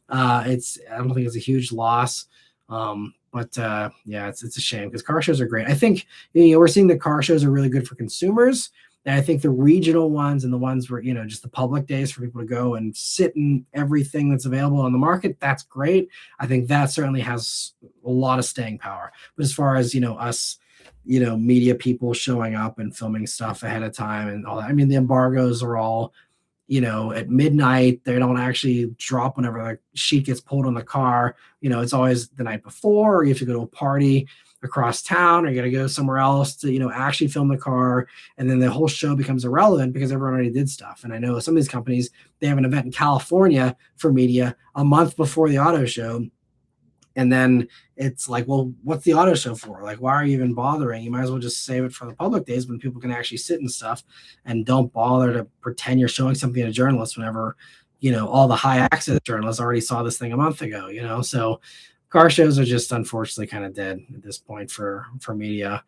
I don't think it's a huge loss. But yeah, it's a shame because car shows are great. I think, we're seeing the car shows are really good for consumers. And I think the regional ones and the ones where, just the public days for people to go and sit in everything that's available on the market, that's great. I think that certainly has a lot of staying power. But as far as, us, media people showing up and filming stuff ahead of time and all that, I mean, the embargoes are all, at midnight. They don't actually drop whenever the sheet gets pulled on the car. It's always the night before, or you have to go to a party across town, or you got to go somewhere else to, actually film the car. And then the whole show becomes irrelevant because everyone already did stuff. And I know some of these companies, they have an event in California for media a month before the auto show. And then it's like, well, what's the auto show for? Like, why are you even bothering? You might as well just save it for the public days when people can actually sit and stuff, and don't bother to pretend you're showing something to journalists whenever, all the high access journalists already saw this thing a month ago, So car shows are just unfortunately kind of dead at this point for media.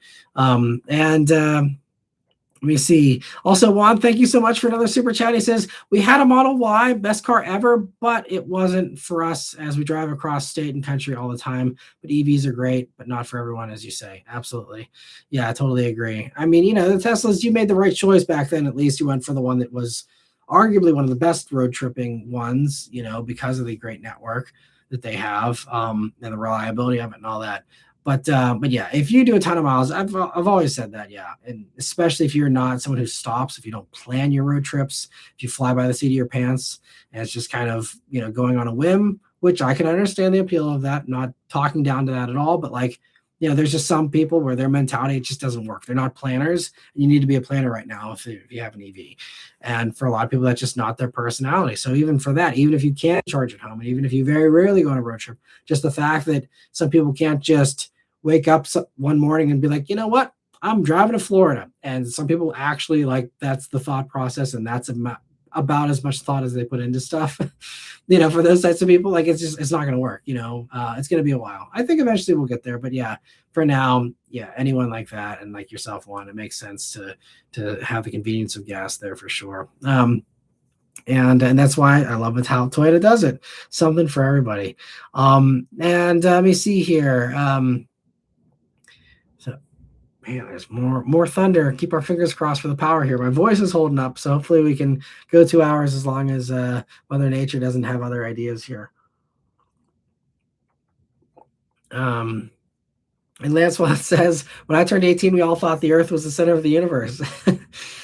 Let me see. Also, Juan, thank you so much for another super chat. He says, we had a Model Y, best car ever, but it wasn't for us as we drive across state and country all the time. But EVs are great, but not for everyone, as you say. Absolutely. Yeah, I totally agree. I mean, the Teslas, you made the right choice back then. At least you went for the one that was arguably one of the best road tripping ones, because of the great network that they have, and the reliability of it and all that. But yeah, if you do a ton of miles, I've always said that, yeah, and especially if you're not someone who stops, if you don't plan your road trips, if you fly by the seat of your pants, and it's just kind of going on a whim, which I can understand the appeal of that. Not talking down to that at all, but there's just some people where their mentality, it just doesn't work. They're not planners, and you need to be a planner right now if you have an EV. And for a lot of people, that's just not their personality. So even for that, even if you can't charge at home, and even if you very rarely go on a road trip, just the fact that some people can't just wake up one morning and be like, you know what, I'm driving to Florida. And some people actually that's the thought process, and that's about as much thought as they put into stuff. For those types of people, it's not going to work. It's going to be a while. I think eventually we'll get there, but yeah, for now, yeah, anyone like that and like yourself, Juan, it makes sense to have the convenience of gas there for sure. And that's why I love it how Toyota does it. Something for everybody. And let me see here. Man, there's more thunder. Keep our fingers crossed for the power here. My voice is holding up, so hopefully we can go 2 hours as long as Mother Nature doesn't have other ideas here. And Lancelot says, when I turned 18, we all thought the Earth was the center of the universe.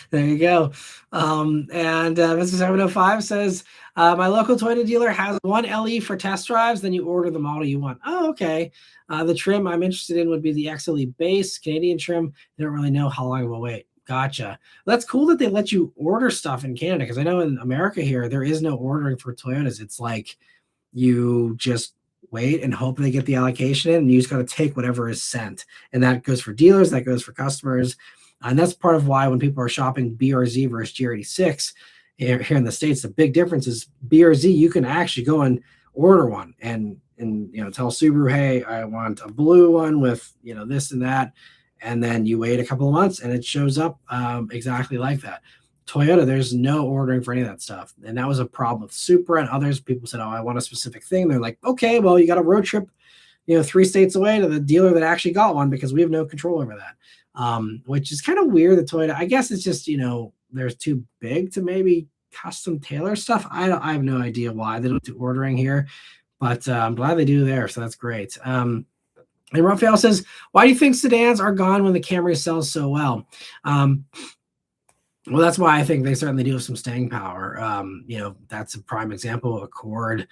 There you go. And Mr. 705 says, my local Toyota dealer has one LE for test drives. Then you order the model you want. Oh, okay. The trim I'm interested in would be the XLE base, Canadian trim. They don't really know how long we'll wait. Gotcha. That's cool that they let you order stuff in Canada, because I know in America here, there is no ordering for Toyotas. It's like you just wait and hope they get the allocation in, and you just got to take whatever is sent. And that goes for dealers, that goes for customers. And that's part of why when people are shopping BRZ versus GR86 here in the States, the big difference is BRZ, you can actually go and order one and tell Subaru, hey, I want a blue one with this and that. And then you wait a couple of months and it shows up exactly like that. Toyota, there's no ordering for any of that stuff. And that was a problem with Supra and others. People said, oh, I want a specific thing. They're like, okay, well, you got a road trip, 3 states away to the dealer that actually got one, because we have no control over that. Which is kind of weird. The Toyota, I guess it's just, they're too big to maybe custom tailor stuff. I have no idea why they don't do ordering here, but I'm glad they do there. So that's great. And Raphael says, why do you think sedans are gone when the Camry sells so well? Well, that's why I think they certainly do have some staying power. That's a prime example of Accord.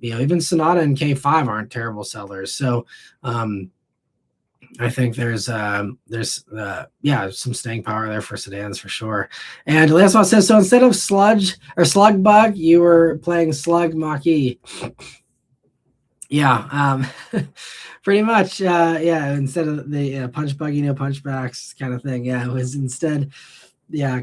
Even Sonata and K5 aren't terrible sellers. So I think there's some staying power there for sedans for sure. And last one says, so instead of sludge or slug bug, you were playing slug Mach-E. Yeah, pretty much. Instead of the punch buggy, no punchbacks kind of thing. Yeah, it was instead,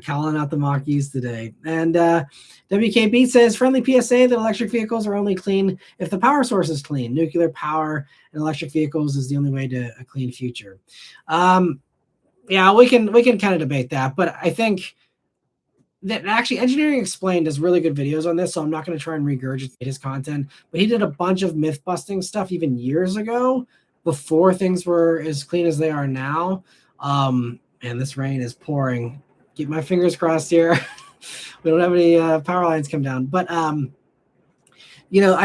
calling out the Mach-E's today. And WKB says, friendly PSA that electric vehicles are only clean if the power source is clean. Nuclear power in electric vehicles is the only way to a clean future. We can kind of debate that, but I think that actually Engineering Explained does really good videos on this, so I'm not going to try and regurgitate his content, but he did a bunch of myth busting stuff even years ago, before things were as clean as they are now. And this rain is pouring. Keep my fingers crossed here. We don't have any power lines come down, but I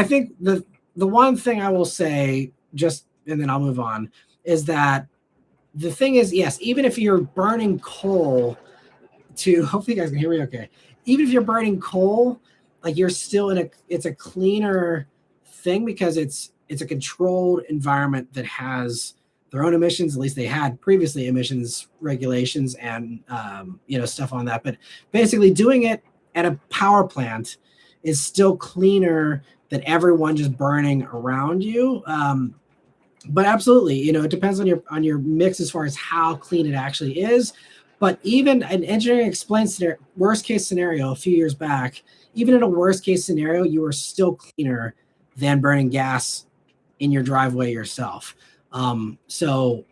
think the one thing I will say, just, and then I'll move on, is that the thing is, yes, even if you're burning coal hopefully you guys can hear me okay. Even if you're burning coal, like, you're still it's a cleaner thing, because it's a controlled environment that has their own emissions. At least they had previously emissions regulations and stuff on that. But basically doing it at a power plant is still cleaner than everyone just burning around you. But absolutely, it depends on your mix as far as how clean it actually is. But even an Engineering Explained scenario, worst case scenario a few years back, even in a worst case scenario, you are still cleaner than burning gas in your driveway yourself. So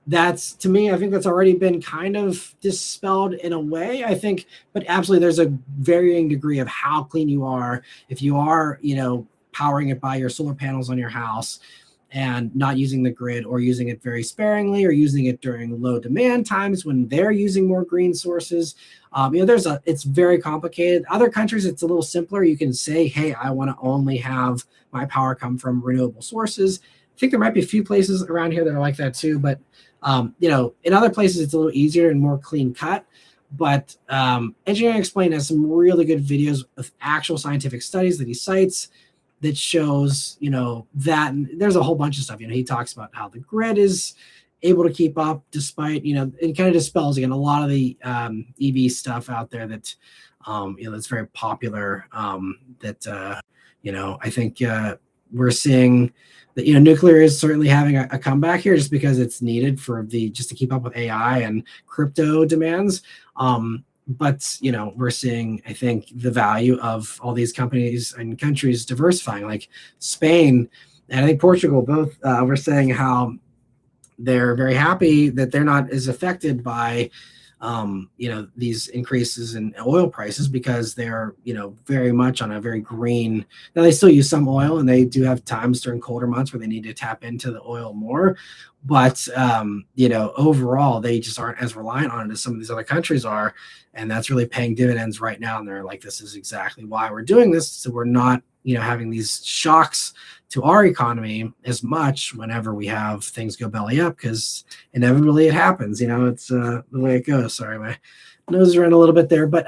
that's, to me, I think that's already been kind of dispelled in a way, I think, but absolutely there's a varying degree of how clean you are. If you are, powering it by your solar panels on your house and not using the grid, or using it very sparingly, or using it during low demand times when they're using more green sources. It's very complicated. Other countries, it's a little simpler. You can say, hey, I want to only have my power come from renewable sources. I think there might be a few places around here that are like that too, but in other places it's a little easier and more clean cut. But Engineering Explained has some really good videos of actual scientific studies that he cites that shows, that there's a whole bunch of stuff. He talks about how the grid is able to keep up despite, it kind of dispels, again, a lot of the EV stuff out there that, that's very popular. I think we're seeing that, nuclear is certainly having a comeback here, just because it's needed just to keep up with AI and crypto demands. But we're seeing, I think, the value of all these companies and countries diversifying, like Spain and I think Portugal both were saying how they're very happy that they're not as affected by these increases in oil prices, because they're very much on a very green. Now they still use some oil, and they do have times during colder months where they need to tap into the oil more, but overall they just aren't as reliant on it as some of these other countries are, and that's really paying dividends right now. And they're like, this is exactly why we're doing this, so we're not having these shocks to our economy as much whenever we have things go belly up, because inevitably it happens. It's the way it goes. Sorry, my nose is running a little bit there, but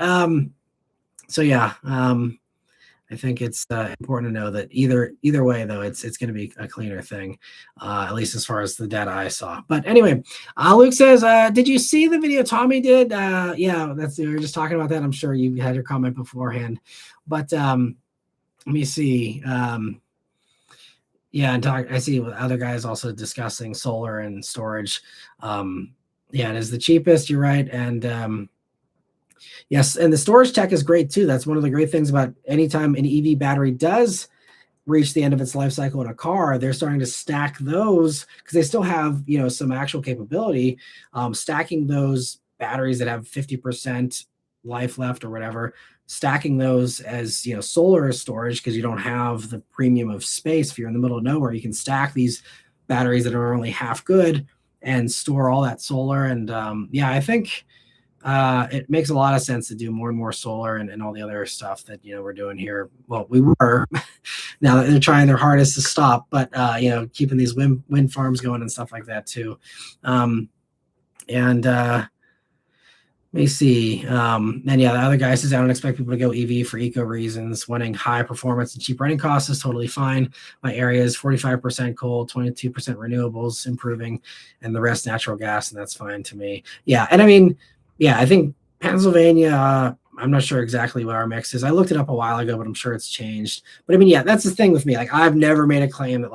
so yeah, I think it's important to know that either way, though, it's going to be a cleaner thing, at least as far as the data I saw. But anyway, Luke says, "Did you see the video Tommy did?" Yeah, we were just talking about that. I'm sure you had your comment beforehand, but let me see. Yeah, and I see other guys also discussing solar and storage. Yeah, it is the cheapest. You're right, and yes, and the storage tech is great too. That's one of the great things about anytime an EV battery does reach the end of its life cycle in a car, they're starting to stack those because they still have some actual capability. Stacking those batteries that have 50% life left or whatever, stacking those as solar storage, because you don't have the premium of space. If you're in the middle of nowhere, you can stack these batteries that are only half good and store all that solar. And yeah, I think it makes a lot of sense to do more and more solar and all the other stuff that we're doing here. Well, we were now that they're trying their hardest to stop, but keeping these wind farms going and stuff like that too. And let me see. And yeah, the other guy says, I don't expect people to go EV for eco reasons. Wanting high performance and cheap running costs is totally fine. My area is 45% coal, 22% renewables improving, and the rest natural gas, and that's fine to me. Yeah, and I mean, yeah, I think Pennsylvania, I'm not sure exactly what our mix is. I looked it up a while ago, but I'm sure it's changed. But I mean, yeah, that's the thing with me. Like, I've never made a claim that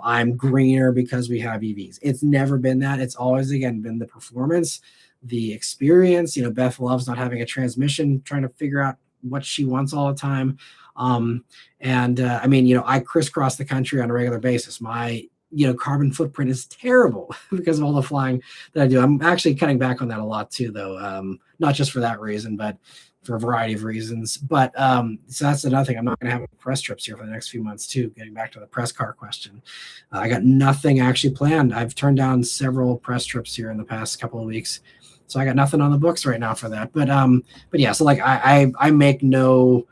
I'm greener because we have EVs. It's never been that. It's always, again, been the performance, the experience. Beth loves not having a transmission, trying to figure out what she wants all the time. I mean, I crisscross the country on a regular basis. My carbon footprint is terrible because of all the flying that I do. I'm actually cutting back on that a lot too, though. Not just for that reason, but for a variety of reasons. But so that's another thing. I'm not going to have press trips here for the next few months too. Getting back to the press car question, I got nothing actually planned. I've turned down several press trips here in the past couple of weeks, so I got nothing on the books right now for that. But yeah, so like I make no.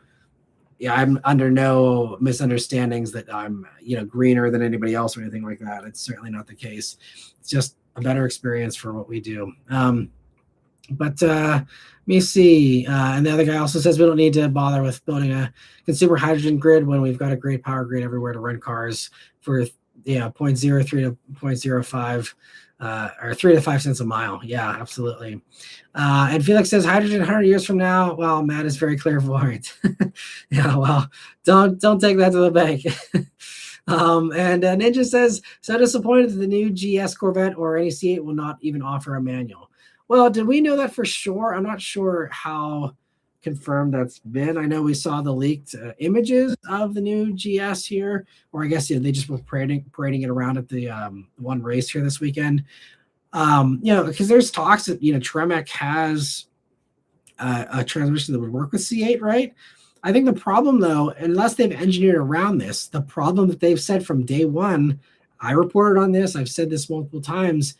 Yeah, I'm under no misunderstandings that I'm, greener than anybody else or anything like that. It's certainly not the case. It's just a better experience for what we do. But let me see. And the other guy also says we don't need to bother with building a consumer hydrogen grid when we've got a great power grid everywhere to run cars for 0.03 to 0.05. Or 3 to 5 cents a mile. Yeah, absolutely. And Felix says hydrogen 100 years from now. Well, Matt is very clairvoyant. Yeah, well, don't take that to the bank. And Ninja says, so disappointed that the new GS Corvette or any C8 will not even offer a manual. Well, did we know that for sure? I'm not sure how confirmed that's been. I know we saw the leaked images of the new GS here, or I guess they just were parading it around at the one race here this weekend. Because there's talks that Tremec has a transmission that would work with C8, right? I think the problem, though, unless they've engineered around this, the problem that they've said from day one, I reported on this, I've said this multiple times,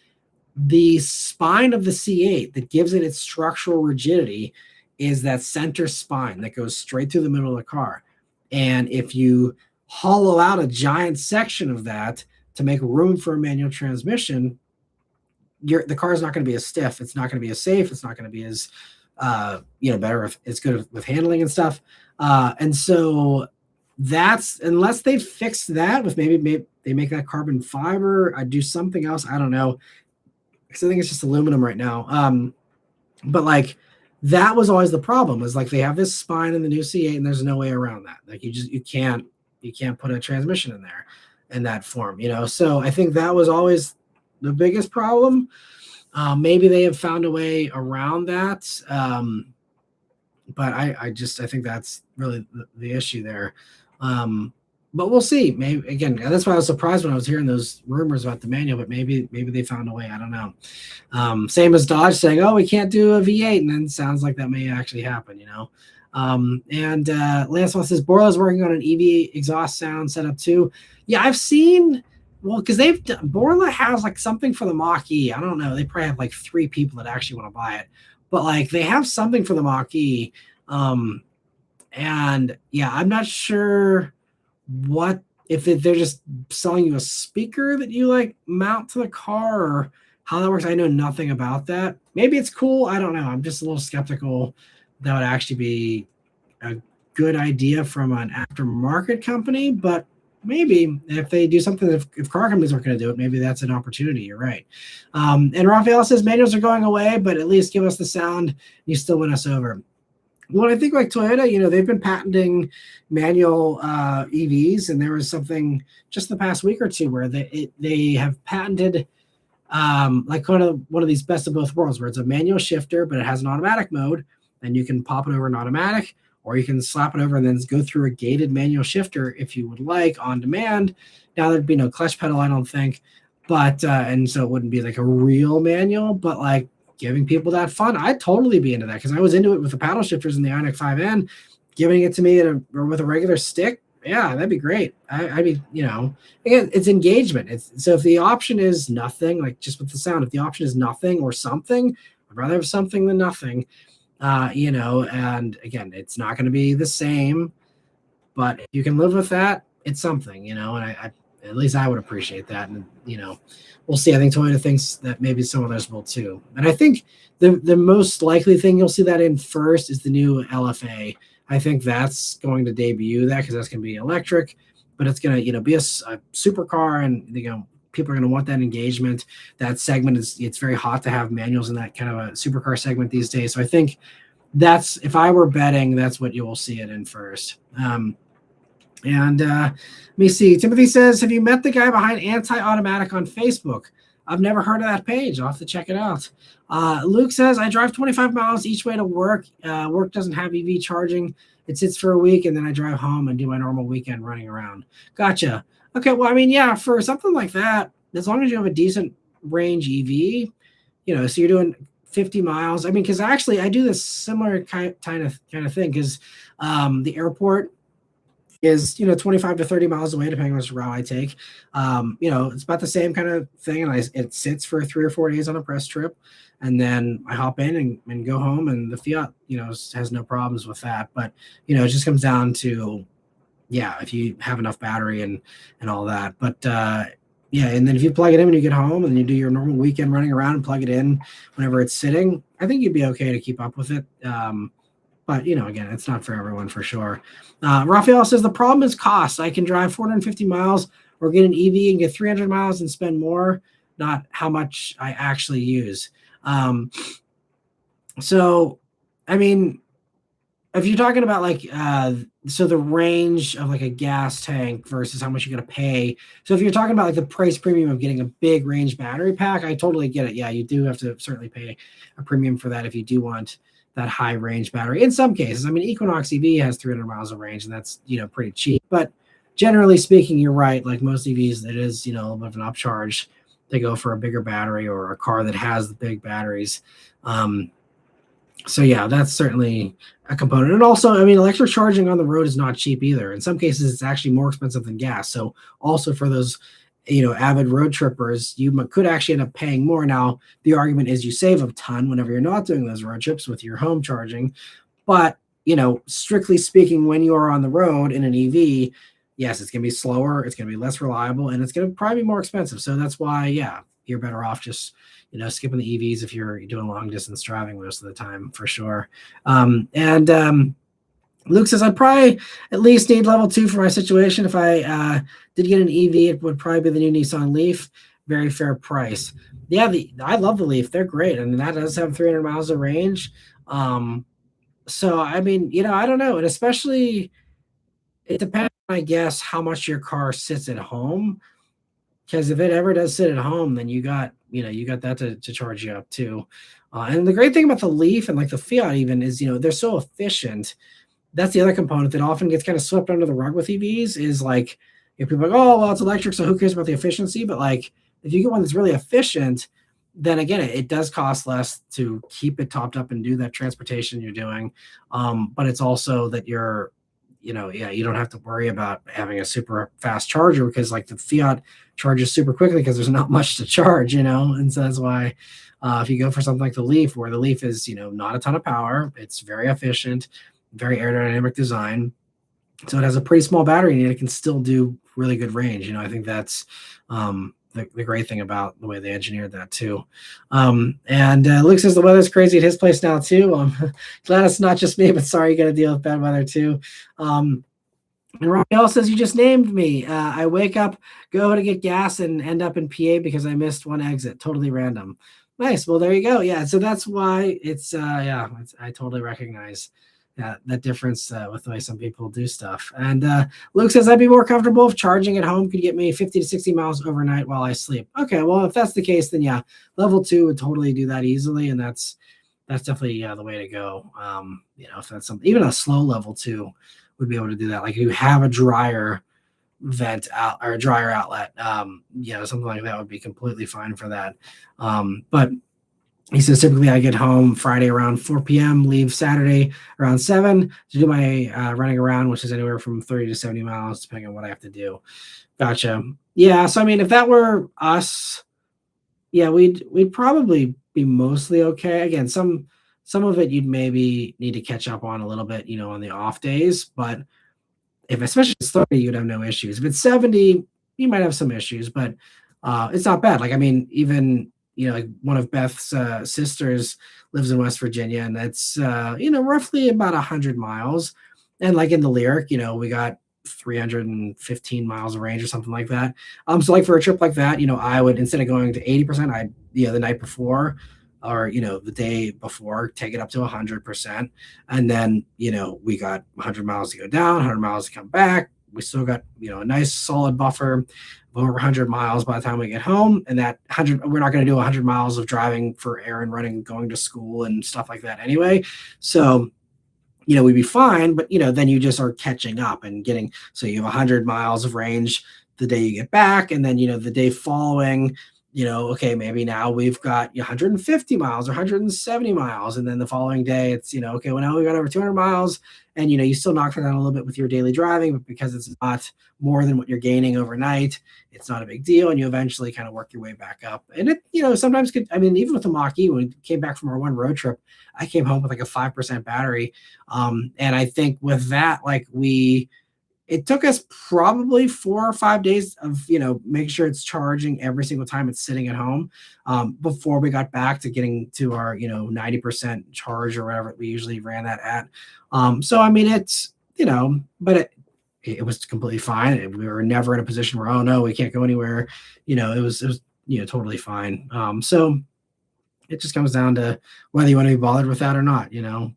the spine of the C8 that gives it its structural rigidity is that center spine that goes straight through the middle of the car. And if you hollow out a giant section of that to make room for a manual transmission, the car is not going to be as stiff. It's not going to be as safe. It's not going to be as better. It's good with handling and stuff. And so that's, unless they fix that with maybe they make that carbon fiber, I do something else. I don't know, because I think it's just aluminum right now. But like, that was always the problem, was like they have this spine in the new C8 and there's no way around that. Like you can't put a transmission in there in that form, So I think that was always the biggest problem. Maybe they have found a way around that. But I think that's really the issue there. But we'll see. Maybe, again, that's why I was surprised when I was hearing those rumors about the manual, but maybe they found a way. I don't know. Same as Dodge saying, oh, we can't do a V8, and then sounds like that may actually happen, And Lancelot says, Borla's working on an EV exhaust sound setup too. Yeah, I've seen, well, because Borla has like something for the Mach-E. I don't know. They probably have like 3 people that actually want to buy it. But like they have something for the Mach-E. And yeah, I'm not sure what if they're just selling you a speaker that you like mount to the car, or how that works. I know nothing about that. Maybe it's cool. I don't know. I'm just a little skeptical that would actually be a good idea from an aftermarket company, but maybe if they do something, if car companies aren't going to do it, maybe that's an opportunity. You're right. And Raphael says manuals are going away, but at least give us the sound. You still win us over. Well, I think like Toyota, they've been patenting manual EVs, and there was something just the past week or two where they have patented like one of these best of both worlds, where it's a manual shifter, but it has an automatic mode, and you can pop it over an automatic, or you can slap it over and then go through a gated manual shifter if you would like on demand. Now there'd be no clutch pedal, I don't think, but and so it wouldn't be like a real manual, but like giving people that fun, I'd totally be into that, because I was into it with the paddle shifters in the Ioniq 5N. Giving it to me or with a regular stick, yeah, that'd be great. I'd be, again, it's engagement. So if the option is nothing, like just with the sound, if the option is nothing or something, I'd rather have something than nothing. And again, it's not going to be the same, but if you can live with that, it's something, and I at least I would appreciate that. And, we'll see. I think Toyota thinks that maybe some others will too. And I think the most likely thing you'll see that in first is the new LFA. I think that's going to debut that, because that's going to be electric, but it's going to, be a supercar, and, people are going to want that engagement. That segment it's very hot to have manuals in that kind of a supercar segment these days. So I think if I were betting, that's what you will see it in first. Let me see. Timothy says, have you met the guy behind Anti-Automatic on Facebook? I've never heard of that page. I'll have to check it out. Luke says, I drive 25 miles each way to work. Work doesn't have EV charging. It sits for a week, and then I drive home and do my normal weekend running around. Gotcha. Okay, well, I mean, yeah, for something like that, as long as you have a decent range EV, so you're doing 50 miles. I mean, because actually I do this similar kind of thing, because the airport is 25 to 30 miles away, depending on which route I take. It's about the same kind of thing, and it sits for 3 or 4 days on a press trip, and then I hop in and go home, and the Fiat has no problems with that. But it just comes down to, yeah, if you have enough battery and all that. But yeah, and then if you plug it in when you get home and you do your normal weekend running around and plug it in whenever it's sitting, I think you'd be okay to keep up with it. But, again, it's not for everyone for sure. Raphael says, the problem is cost. I can drive 450 miles or get an EV and get 300 miles and spend more, not how much I actually use. So, I mean, if you're talking about like, so the range of like a gas tank versus how much you're going to pay. So if you're talking about like the price premium of getting a big range battery pack, I totally get it. Yeah, you do have to certainly pay a premium for that if you do want that high range battery. In some cases, I mean, Equinox EV has 300 miles of range, and that's, pretty cheap. But generally speaking, you're right. Like most EVs, it is, a little bit of an upcharge to go for a bigger battery or a car that has the big batteries. So yeah, that's certainly a component. And also, I mean, electric charging on the road is not cheap either. In some cases, it's actually more expensive than gas. So also for those, avid road trippers, you could actually end up paying more. Now, the argument is you save a ton whenever you're not doing those road trips with your home charging. But, strictly speaking, when you are on the road in an EV, yes, it's going to be slower, it's going to be less reliable, and it's going to probably be more expensive. So that's why, yeah, you're better off just, skipping the EVs if you're doing long distance driving most of the time, for sure. Luke says, I'd probably at least need level 2 for my situation. If I did get an EV, it would probably be the new Nissan Leaf. Very fair price. Yeah, I love the Leaf. They're great. And that does have 300 miles of range. So, I mean, I don't know. And especially, it depends, I guess, how much your car sits at home. Because if it ever does sit at home, then you got that to charge you up too. And the great thing about the Leaf and like the Fiat even is, they're so efficient. That's the other component that often gets kind of swept under the rug with EVs is like, people are like, oh, well, it's electric, so who cares about the efficiency? But like, if you get one that's really efficient, then again, it does cost less to keep it topped up and do that transportation you're doing. But it's also that you're, you don't have to worry about having a super fast charger, because like the Fiat charges super quickly because there's not much to charge, and so that's why if you go for something like the Leaf, where the Leaf is, not a ton of power, it's very efficient, very aerodynamic design, So it has a pretty small battery and it can still do really good range. I think that's the great thing about the way they engineered that too. And Luke says the weather's crazy at his place now too. Glad it's not just me, but sorry you got to deal with bad weather too. And Raquel says, you just named me. I wake up, go to get gas, and end up in PA because I missed one exit. Totally random. Nice. Well, there you go. Yeah. So that's why I totally recognize that difference with the way some people do stuff. And Luke says, I'd be more comfortable if charging at home could get me 50 to 60 miles overnight while I sleep. Okay. Well, if that's the case, then yeah, level 2 would totally do that easily. And that's definitely the way to go. If that's something, even a slow level 2 would be able to do that. Like if you have a dryer vent out or a dryer outlet, something like that would be completely fine for that. But he says typically I get home Friday around 4 p.m., leave Saturday around 7 to do my running around, which is anywhere from 30 to 70 miles, depending on what I have to do. Gotcha. Yeah. So, I mean, if that were us, yeah, we'd probably be mostly okay. Again, some of it you'd maybe need to catch up on a little bit, on the off days. But if especially it's 30, you'd have no issues. If it's 70, you might have some issues, but it's not bad. Like, I mean, even like one of Beth's sisters lives in West Virginia, and that's roughly about 100 miles. And like in the Lyric, we got 315 miles of range or something like that. So like for a trip like that, I would, instead of going to 80%, I'd the night before or the day before, take it up to 100%. And then we got 100 miles to go down, 100 miles to come back. We still got a nice solid buffer of over 100 miles by the time we get home. And that 100, we're not going to do 100 miles of driving for errand running, going to school and stuff like that anyway. So we'd be fine, but then you just are catching up and getting, so you have 100 miles of range the day you get back, and then the day following, okay, maybe now we've got 150 miles or 170 miles, and then the following day it's okay, well now we got over 200 miles, and you still knock it down a little bit with your daily driving, but because it's not more than what you're gaining overnight, it's not a big deal, and you eventually kind of work your way back up. And it sometimes could, I mean, even with the Mach-E, when we came back from our one road trip, I came home with like a 5% battery, and I think with that, like it took us probably 4 or 5 days of make sure it's charging every single time it's sitting at home, before we got back to getting to our 90% charge or whatever we usually ran that at. So I mean, it's but it was completely fine. We were never in a position where, oh no, we can't go anywhere. It was totally fine. So it just comes down to whether you want to be bothered with that or not,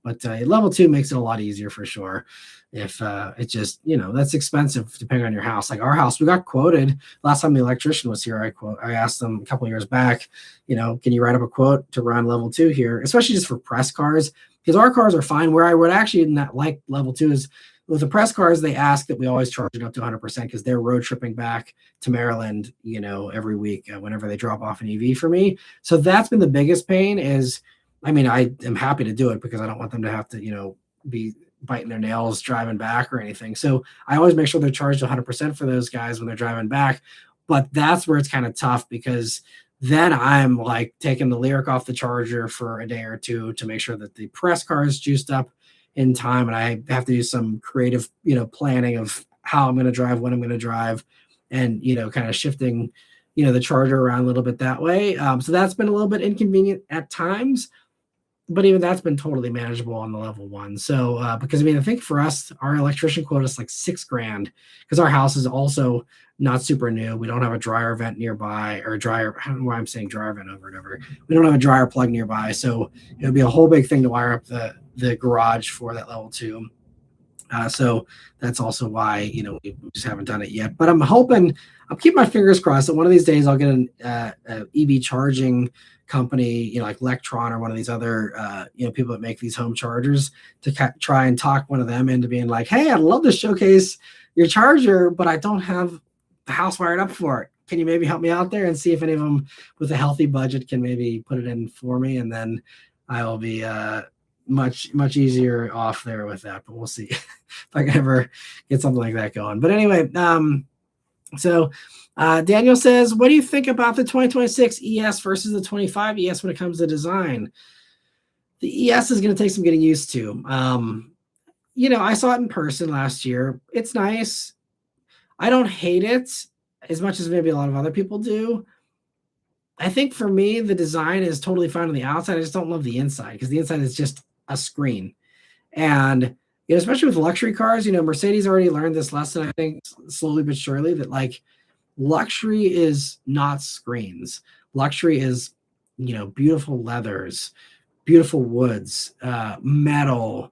but level 2 makes it a lot easier for sure. If it just, that's expensive depending on your house. Like our house, we got quoted last time the electrician was here. I asked them a couple of years back, can you write up a quote to run level 2 here, especially just for press cars, because our cars are fine. Where I would actually not like level 2 is with the press cars, they ask that we always charge it up to 100% because they're road tripping back to Maryland, every week whenever they drop off an EV for me. So that's been the biggest pain is, I mean, I am happy to do it because I don't want them to have to, be biting their nails driving back or anything. So I always make sure they're charged 100% for those guys when they're driving back. But that's where it's kind of tough because then I'm like taking the Lyric off the charger for a day or two to make sure that the press car is juiced up in time, and I have to do some creative, planning of how I'm going to drive, when I'm going to drive, and kind of shifting, the charger around a little bit that way. So that's been a little bit inconvenient at times, but even that's been totally manageable on the level 1. So because I mean, I think for us, our electrician quote is like $6,000 because our house is also not super new. We don't have a dryer vent nearby, or a dryer. I don't know why I'm saying dryer vent over and over. We don't have a dryer plug nearby, so it would be a whole big thing to wire up the garage for that level 2. So that's also why we just haven't done it yet. But I'm keeping my fingers crossed that one of these days I'll get an EV charging company, like Electron or one of these other people that make these home chargers, to try and talk one of them into being like, hey, I'd love to showcase your charger, but I don't have the house wired up for it. Can you maybe help me out there and see if any of them with a healthy budget can maybe put it in for me, and then I'll be much easier off there with that. But we'll see if I can ever get something like that going. But anyway, so Daniel says, what do you think about the 2026 ES versus the 25 ES when it comes to design? The ES is going to take some getting used to. I saw it in person last year. It's nice. I don't hate it as much as maybe a lot of other people do. I think for me, the design is totally fine on the outside. I just don't love the inside because the inside is just a screen. And especially with luxury cars, Mercedes already learned this lesson, I think, slowly but surely, that like luxury is not screens. Luxury is, beautiful leathers, beautiful woods, metal,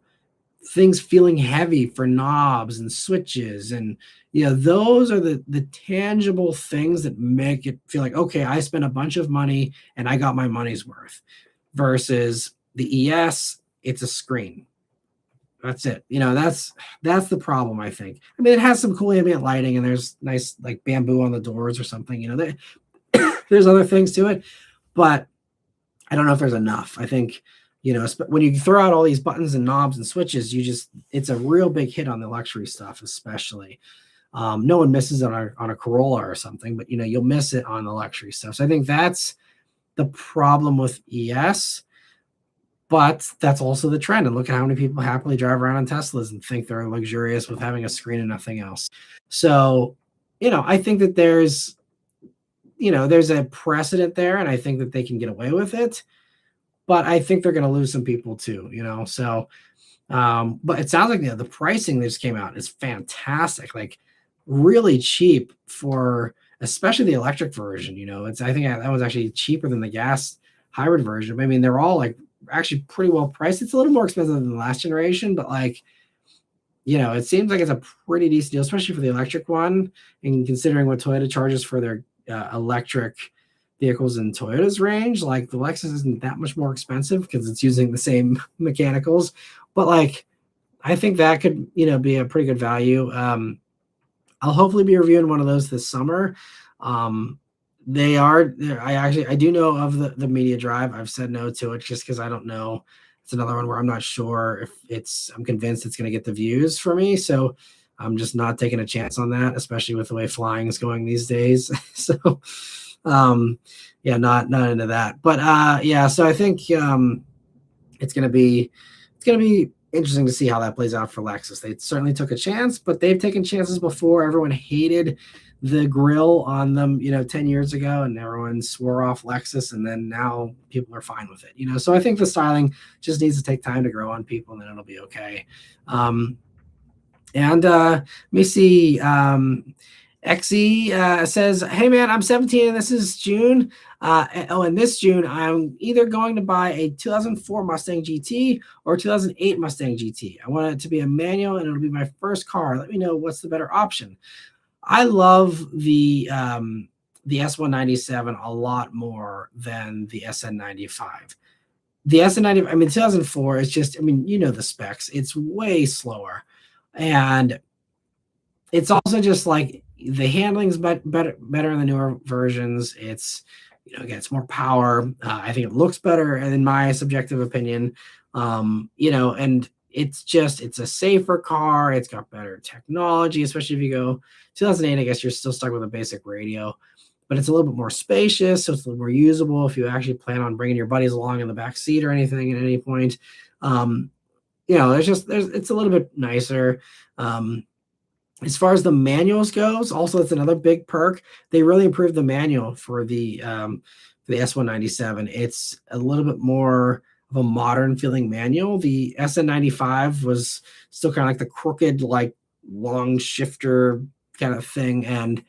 things feeling heavy for knobs and switches, and those are the tangible things that make it feel like, okay, I spent a bunch of money and I got my money's worth, versus the ES, it's a screen. That's it. That's the problem, I think. I mean, it has some cool ambient lighting and there's nice like bamboo on the doors or something. There's other things to it, but I don't know if there's enough. I think, when you throw out all these buttons and knobs and switches, it's a real big hit on the luxury stuff, especially. No one misses it on a Corolla or something, but you'll miss it on the luxury stuff. So I think that's the problem with ES, but that's also the trend. And look at how many people happily drive around on Teslas and think they're luxurious with having a screen and nothing else. So, I think that there's a precedent there, and I think that they can get away with it. But I think they're going to lose some people too, So, but it sounds like the pricing that just came out is fantastic, like really cheap for especially the electric version. I think that was actually cheaper than the gas hybrid version. I mean, they're all like actually pretty well priced. It's a little more expensive than the last generation, but like, it seems like it's a pretty decent deal, especially for the electric one, and considering what Toyota charges for their electric vehicles in Toyota's range. Like the Lexus isn't that much more expensive because it's using the same mechanicals, but like I think that could be a pretty good value. I'll hopefully be reviewing one of those this summer. I do know of the media drive. I've said no to it just because I don't know. It's another one where I'm not sure if I'm convinced it's going to get the views for me, so I'm just not taking a chance on that, especially with the way flying is going these days. So not into that, but so I think it's gonna be interesting to see how that plays out for Lexus. They certainly took a chance, but they've taken chances before. Everyone hated the grill on them 10 years ago, and everyone swore off Lexus, and then now people are fine with it. So I think the styling just needs to take time to grow on people, and then it'll be okay. Let me see. XE says, hey man, I'm 17 and this is June. And this June, I'm either going to buy a 2004 Mustang GT or 2008 Mustang GT. I want it to be a manual and it'll be my first car. Let me know what's the better option. I love the S197 a lot more than the SN95. The SN95, 2004 is just, the specs. It's way slower. And it's also just like the handling's better in the newer versions. It's, again, it's more power. I think it looks better in my subjective opinion. And it's a safer car. It's got better technology, especially if you go 2008, I guess you're still stuck with a basic radio, but it's a little bit more spacious. So it's a little more usable if you actually plan on bringing your buddies along in the back seat or anything at any point. It's a little bit nicer. As far as the manuals goes, also it's another big perk. They really improved the manual for the S197. It's a little bit more of a modern feeling manual. The SN95 was still kind of like the crooked, like long shifter kind of thing. And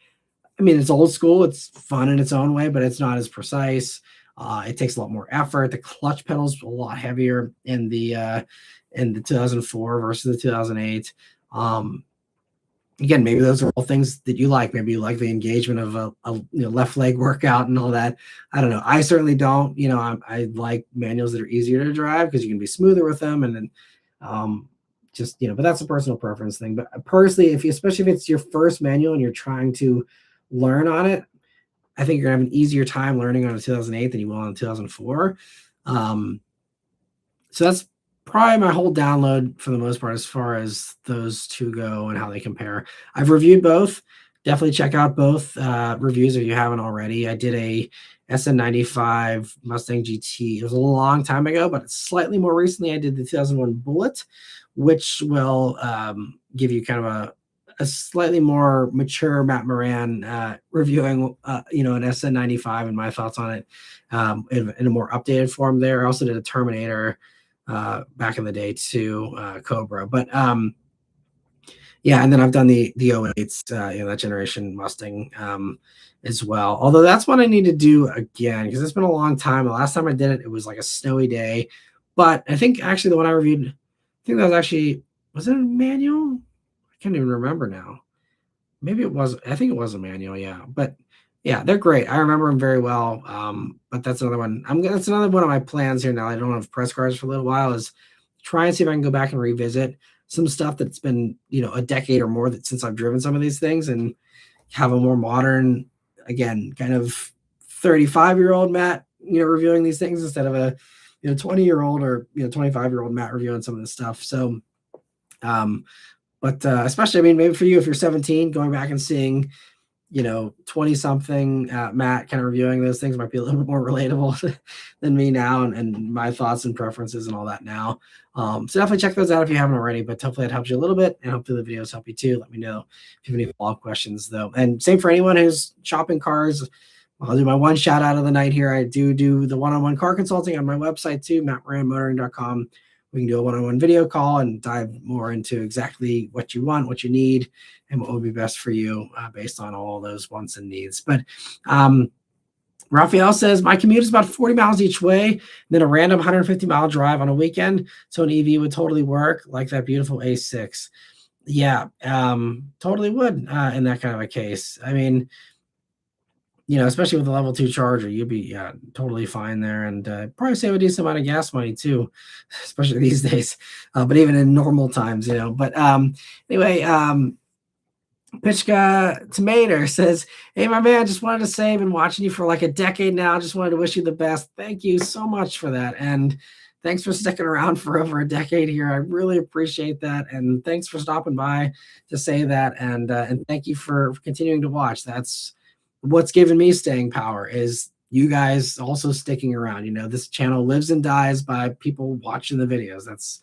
it's old school. It's fun in its own way, but it's not as precise. It takes a lot more effort. The clutch pedal's a lot heavier in the 2004 versus the 2008. Again, maybe those are all things that you like. Maybe you like the engagement of a left leg workout and all that. I don't know. I certainly don't. I like manuals that are easier to drive because you can be smoother with them, and then but that's a personal preference thing. But personally, especially if it's your first manual and you're trying to learn on it, I think you're gonna have an easier time learning on a 2008 than you will on a 2004. So that's probably my whole download for the most part as far as those two go and how they compare. I've reviewed both. Definitely check out both reviews if you haven't already. I did SN95 Mustang GT. It was a long time ago, but slightly more recently, I did the 2001 Bullet, which will give you kind of a slightly more mature Matt Moran reviewing, an SN95 and my thoughts on it in a more updated form there. I also did a Terminator back in the day too, Cobra. But yeah, and then I've done the 08s, that generation Mustang as well. Although that's what I need to do again because it's been a long time. The last time I did it, it was like a snowy day. But I think actually the one I reviewed, I think that was it a manual? I can't even remember now. Maybe it was. I think it was a manual. Yeah, but yeah, they're great. I remember them very well. But that's another one. That's another one of my plans here now. I don't have press cards for a little while. Is try and see if I can go back and revisit some stuff that's been a decade or more since I've driven some of these things and have a more modern, again, kind of 35-year-old Matt, reviewing these things instead of a 20-year-old or 25-year-old Matt reviewing some of this stuff. So, but especially, I mean, maybe for you, if you're 17, going back and seeing, 20-something Matt kind of reviewing those things might be a little bit more relatable than me now and my thoughts and preferences and all that now. So definitely check those out if you haven't already, but hopefully it helps you a little bit and hopefully the videos help you too. Let me know if you have any follow-up questions though. And same for anyone who's shopping cars. I'll do my one shout out of the night here. I do the one-on-one car consulting on my website too, mattmoranmotoring.com. We can do a one-on-one video call and dive more into exactly what you want, what you need, and what would be best for you based on all those wants and needs. But Raphael says, my commute is about 40 miles each way, then a random 150-mile drive on a weekend. So an EV would totally work, like that beautiful A6. Yeah, totally would in that kind of a case. I mean, especially with the level 2 charger, you'd be totally fine there and probably save a decent amount of gas money too, especially these days, but even in normal times, But anyway, Pitchka Tomato says, hey, my man, just wanted to say I've been watching you for like a decade now. Just wanted to wish you the best. Thank you so much for that. And thanks for sticking around for over a decade here. I really appreciate that. And thanks for stopping by to say that. And thank you for continuing to watch. That's what's given me staying power is you guys also sticking around. This channel lives and dies by people watching the videos. That's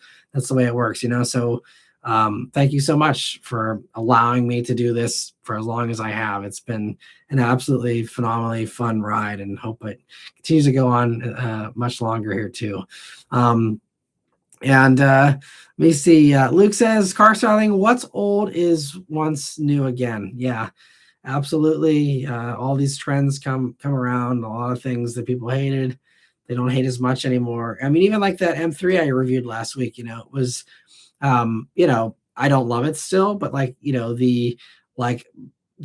the way it works, So thank you so much for allowing me to do this for as long as I have. It's been an absolutely phenomenally fun ride and hope it continues to go on much longer here too. Let me see. Luke says, car styling, what's old is once new again. Yeah. Absolutely. All these trends come around. A lot of things that people hated, they don't hate as much anymore. I mean, even like that M3 I reviewed last week, it was, I don't love it still, but the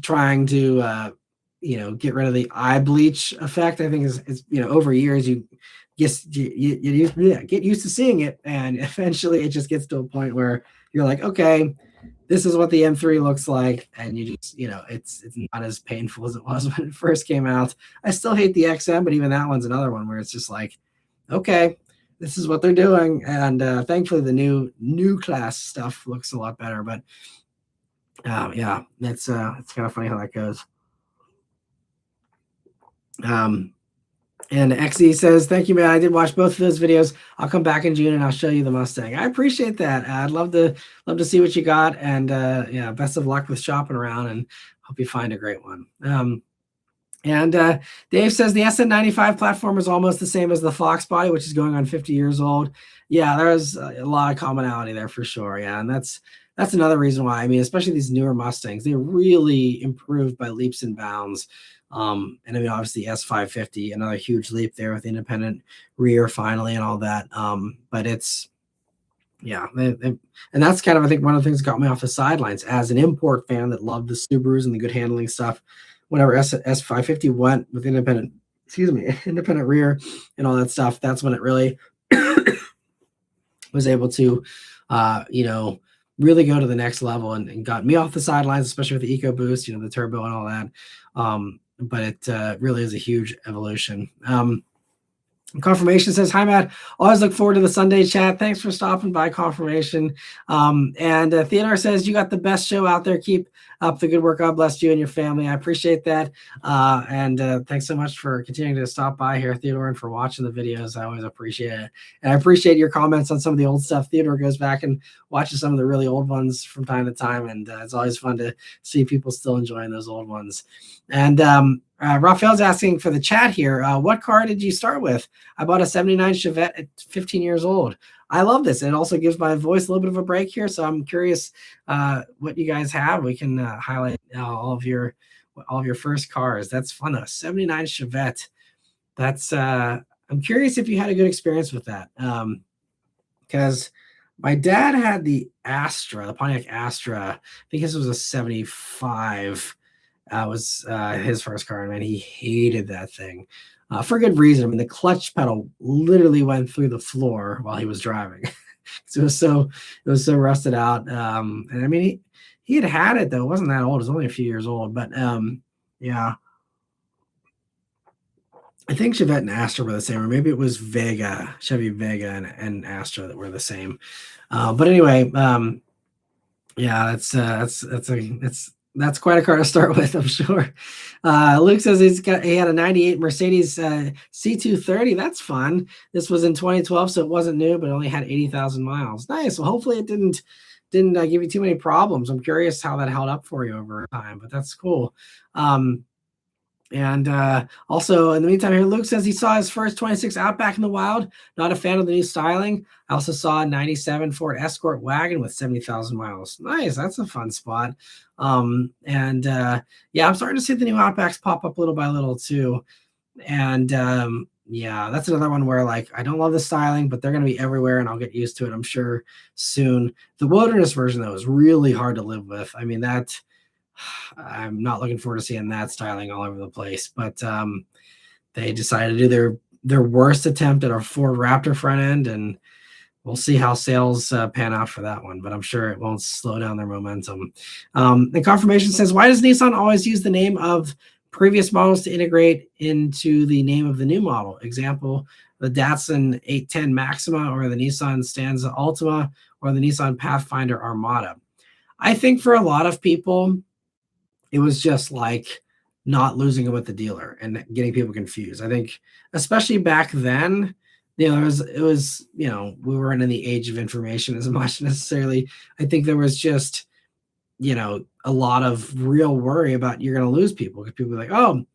trying to, get rid of the eye bleach effect, I think is over years, you get used to seeing it. And eventually it just gets to a point where you're like, okay, this is what the M3 looks like, and you just, it's not as painful as it was when it first came out. I still hate the XM, but even that one's another one where it's just like, okay, this is what they're doing, and thankfully the new class stuff looks a lot better. But yeah, it's kind of funny how that goes. And XE says, thank you, man. I did watch both of those videos. I'll come back in June and I'll show you the Mustang. I appreciate that. I'd love to see what you got. And yeah, best of luck with shopping around and hope you find a great one. And Dave says the SN95 platform is almost the same as the Fox body, which is going on 50 years old. Yeah, there's a lot of commonality there for sure. Yeah, and that's another reason why. I mean, especially these newer Mustangs, they really improved by leaps and bounds. And I mean, obviously S550, another huge leap there with independent rear finally and all that. But it's, yeah, and that's kind of, I think, one of the things that got me off the sidelines as an import fan that loved the Subarus and the good handling stuff. Whenever S550 went with independent rear and all that stuff, that's when it really was able to, really go to the next level and got me off the sidelines, especially with the EcoBoost, the turbo and all that. But it really is a huge evolution. Confirmation says, hi, Matt. Always look forward to the Sunday chat. Thanks for stopping by, Confirmation. And Theodore says, you got the best show out there. Keep up the good work. God bless you and your family. I appreciate that. And thanks so much for continuing to stop by here, Theodore, and for watching the videos. I always appreciate it. And I appreciate your comments on some of the old stuff. Theodore goes back and watches some of the really old ones from time to time. And it's always fun to see people still enjoying those old ones. And Raphael's asking for the chat here. What car did you start with? I bought a 79 Chevette at 15 years old. I love this. It also gives my voice a little bit of a break here. So I'm curious what you guys have. We can highlight all of your first cars. That's fun though. 79 Chevette. That's I'm curious if you had a good experience with that. Because my dad had the Astra, the Pontiac Astra. I think this was a 75. Was his first car, and man, he hated that thing for good reason. I mean, the clutch pedal literally went through the floor while he was driving. So it was so rusted out. And I mean, he had it though. It wasn't that old. It was only a few years old. But yeah, I think Chevette and Astra were the same, or maybe it was Vega, Chevy Vega and Astra that were the same. But anyway, yeah, that's quite a car to start with, I'm sure. Luke says he had a 98 Mercedes C230. That's fun. This was in 2012, so it wasn't new, but it only had 80,000 miles. Nice. Well, hopefully it didn't give you too many problems. I'm curious how that held up for you over time, but that's cool. And also, in the meantime, here Luke says he saw his first 26 Outback in the wild. Not a fan of the new styling. I also saw a 97 Ford Escort wagon with 70,000 miles. Nice. That's a fun spot. Yeah, I'm starting to see the new Outbacks pop up little by little too. And yeah, that's another one where like I don't love the styling, but they're going to be everywhere and I'll get used to it, I'm sure, soon. The Wilderness version, though, is really hard to live with. I mean, I'm not looking forward to seeing that styling all over the place, but they decided to do their worst attempt at a Ford Raptor front end, and we'll see how sales pan out for that one, but I'm sure it won't slow down their momentum. The Confirmation says, why does Nissan always use the name of previous models to integrate into the name of the new model? Example, the Datsun 810 Maxima, or the Nissan Stanza Ultima, or the Nissan Pathfinder Armada. I think for a lot of people, it was just like not losing it with the dealer and getting people confused. I think, especially back then, it was, we weren't in the age of information as much necessarily. I think there was just, a lot of real worry about you're going to lose people, because people are like, oh,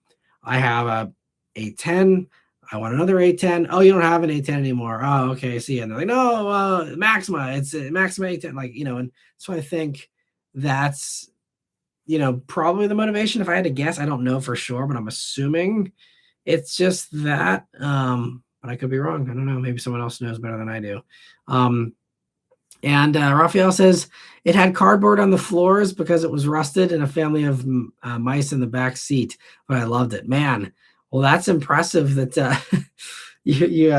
I have a 810. I want another 810. Oh, you don't have an 810 anymore. Oh, okay. See, and they're like, no, Maxima. It's a Maxima 810. And so I think that's, probably the motivation. If I had to guess, I don't know for sure, but I'm assuming it's just that. But I could be wrong. I don't know. Maybe someone else knows better than I do. And Raphael says it had cardboard on the floors because it was rusted and a family of mice in the back seat, but I loved it. Man, well, that's impressive that you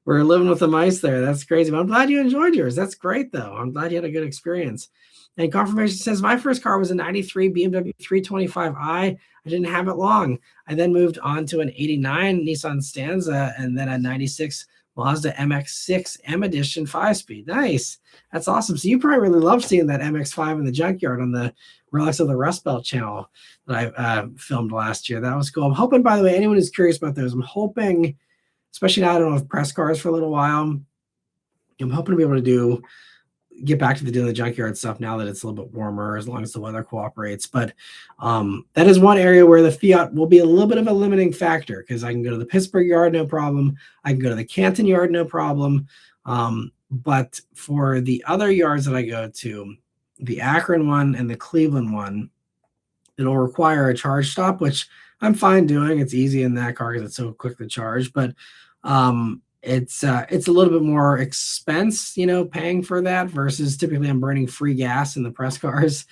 were living with the mice there. That's crazy. But I'm glad you enjoyed yours. That's great, though. I'm glad you had a good experience. And Confirmation says, my first car was a 93 BMW 325i. I didn't have it long. I then moved on to an 89 Nissan Stanza and then a 96 Mazda MX-6 M Edition 5-speed. Nice. That's awesome. So you probably really love seeing that MX-5 in the junkyard on the Relics of the Rust Belt channel that I filmed last year. That was cool. I'm hoping, by the way, anyone who's curious about those, I'm hoping, especially now I don't have press cars for a little while, I'm hoping to be able to get back to the junkyard stuff now that it's a little bit warmer, as long as the weather cooperates. But that is one area where the Fiat will be a little bit of a limiting factor, because I can go to the Pittsburgh yard, no problem. I can go to the Canton yard, no problem. But for the other yards that I go to, the Akron one and the Cleveland one, it'll require a charge stop, which I'm fine doing. It's easy in that car because it's so quick to charge. But it's a little bit more expense, paying for that, versus typically I'm burning free gas in the press cars